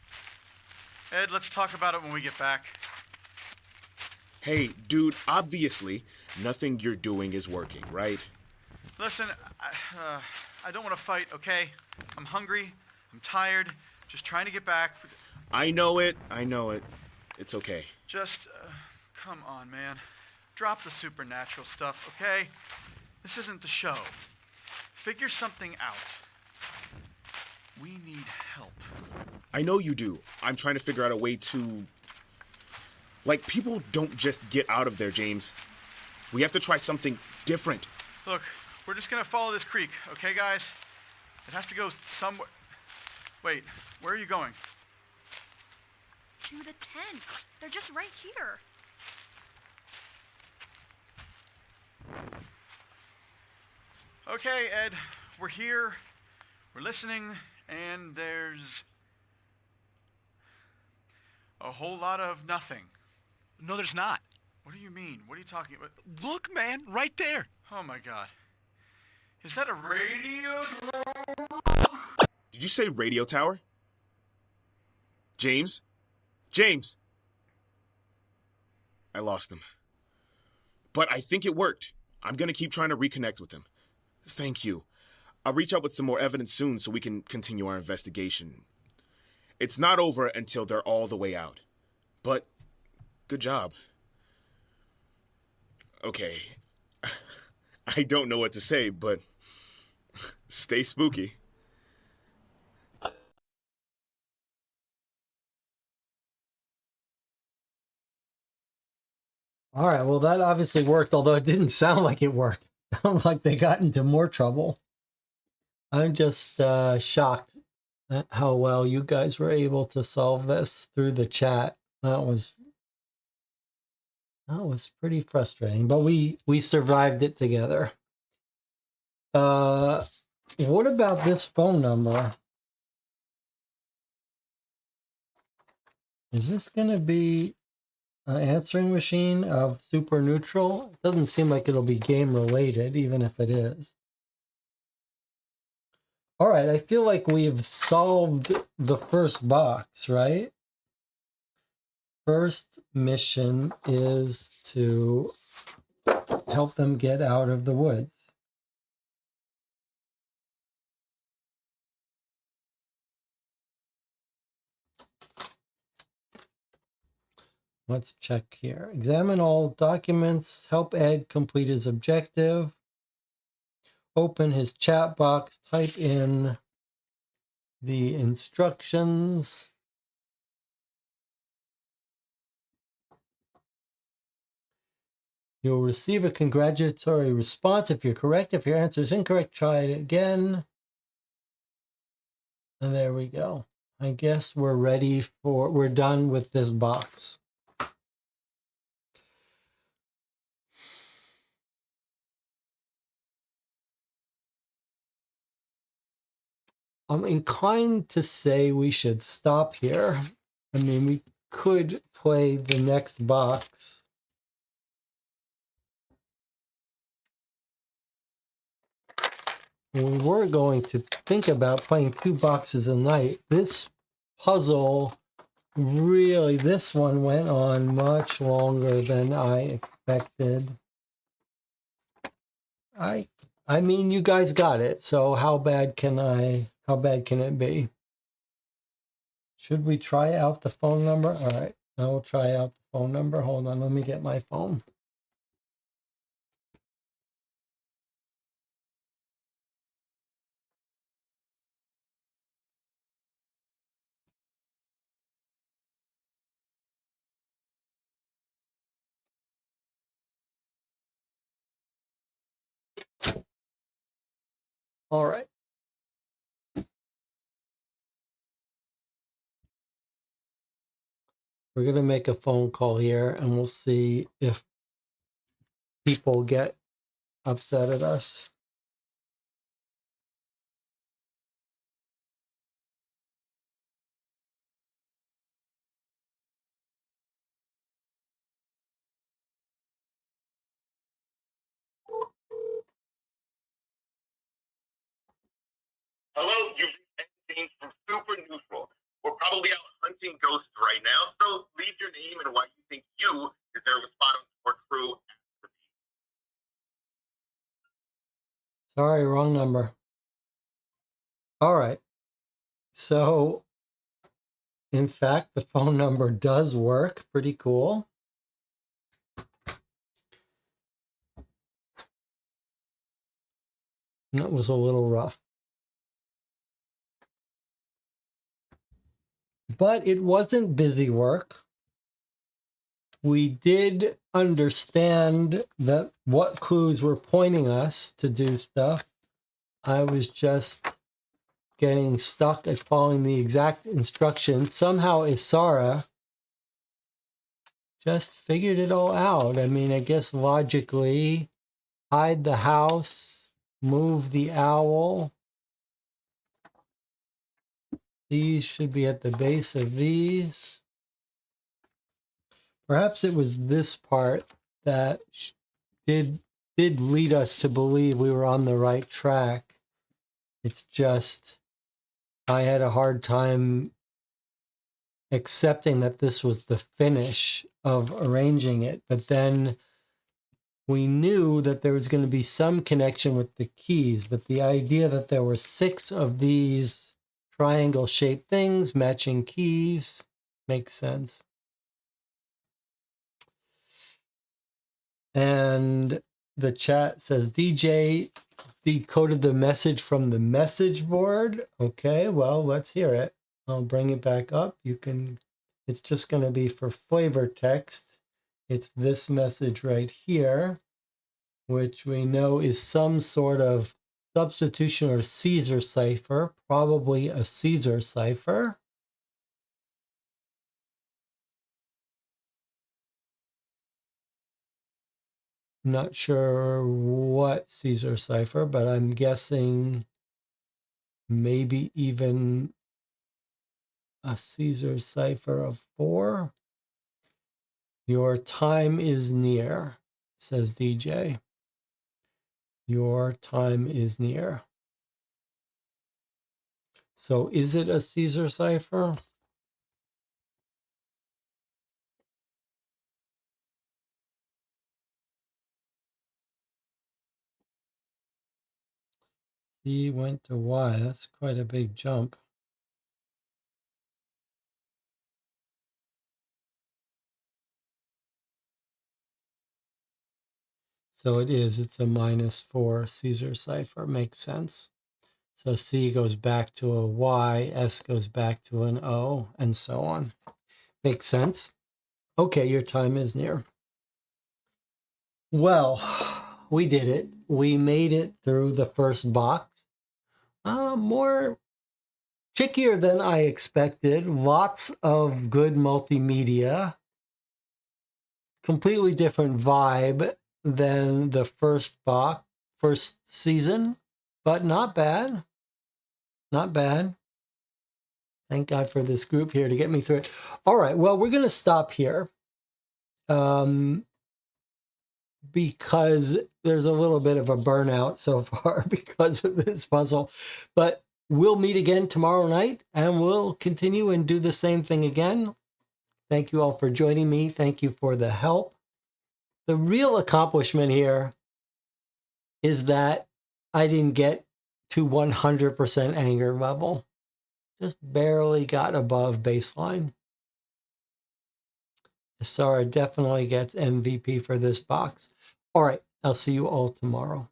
Ed, let's talk about it when we get back. Hey, dude, obviously, nothing you're doing is working, right? Listen, I don't want to fight, okay? I'm hungry. I'm tired. Just trying to get back. I know it. It's okay. Just, come on, man. Drop the supernatural stuff, okay? This isn't the show. Figure something out. We need help. I know you do. I'm trying to figure out a way to... Like, people don't just get out of there, James. We have to try something different. Look, we're just gonna follow this creek, okay, guys? It has to go somewhere. Wait, where are you going? To the tents. They're just right here. Okay, Ed, we're here, we're listening, and there's a whole lot of nothing. No, there's not. What do you mean? What are you talking about? Look, man, right there. Oh my god. Is that a radio? Did you say radio tower? James? James! I lost him. But I think it worked. I'm gonna keep trying to reconnect with him. Thank you. I'll reach out with some more evidence soon so we can continue our investigation. It's not over until they're all the way out. But, good job. Okay. I don't know what to say, but stay spooky. All right, well, that obviously worked, although it didn't sound like it worked. Sounded like they got into more trouble. I'm just shocked at how well you guys were able to solve this through the chat. That was pretty frustrating, but we survived it together. What about this phone number? Is this going to be an answering machine of Super Neutral? It doesn't seem like it'll be game related, even if it is. All right, I feel like we've solved the first box, right? First mission is to help them get out of the woods. Let's check here. Examine all documents. Help Ed complete his objective. Open his chat box. Type in the instructions. You'll receive a congratulatory response if you're correct. If your answer is incorrect, try it again. And there we go. I guess we're done with this box. I'm inclined to say we should stop here. I mean, we could play the next box. We were going to think about playing 2 boxes a night. This puzzle, really, this one went on much longer than I expected. I mean, you guys got it, so how bad can it be? Should we try out the phone number? All right, I will try out the phone number. Hold on, let me get my phone. All right. We're going to make a phone call here and we'll see if people get upset at us. Hello, you've reached James from Super Neutral. We're probably out hunting ghosts right now, so leave your name and why you think you deserve a spot on our crew. Sorry, wrong number. All right. So, in fact, the phone number does work. Pretty cool. That was a little rough. But it wasn't busy work. We did understand that what clues were pointing us to do stuff. I was just getting stuck at following the exact instructions. Somehow Isara just figured it all out. I mean, I guess logically, hide the house, move the owl. These should be at the base of these. Perhaps it was this part that did lead us to believe we were on the right track. It's just I had a hard time accepting that this was the finish of arranging it. But then we knew that there was going to be some connection with the keys. But the idea that there were 6 of these triangle-shaped things matching keys makes sense. And the chat says DJ decoded the message from the message board. Okay, well, let's hear it. I'll bring it back up. You can, it's just going to be for flavor text. It's this message right here, which we know is some sort of substitution or Caesar cipher, probably a Caesar cipher. Not sure what Caesar cipher, but I'm guessing maybe even a Caesar cipher of 4. Your time is near, says DJ. Your time is near. So is it a Caesar cipher? C went to Y. That's quite a big jump. So it is. It's a -4 Caesar cipher. Makes sense. So C goes back to a Y, S goes back to an O, and so on. Makes sense. Okay, your time is near. Well, we did it. We made it through the first box. More trickier than I expected. Lots of good multimedia. Completely different vibe than the first season, but not bad. Not bad. Thank God for this group here to get me through it. All right, well, we're going to stop here because there's a little bit of a burnout so far because of this puzzle. But we'll meet again tomorrow night, and we'll continue and do the same thing again. Thank you all for joining me. Thank you for the help. The real accomplishment here is that I didn't get to 100% anger level. Just barely got above baseline. Sarah definitely gets MVP for this box. All right, I'll see you all tomorrow.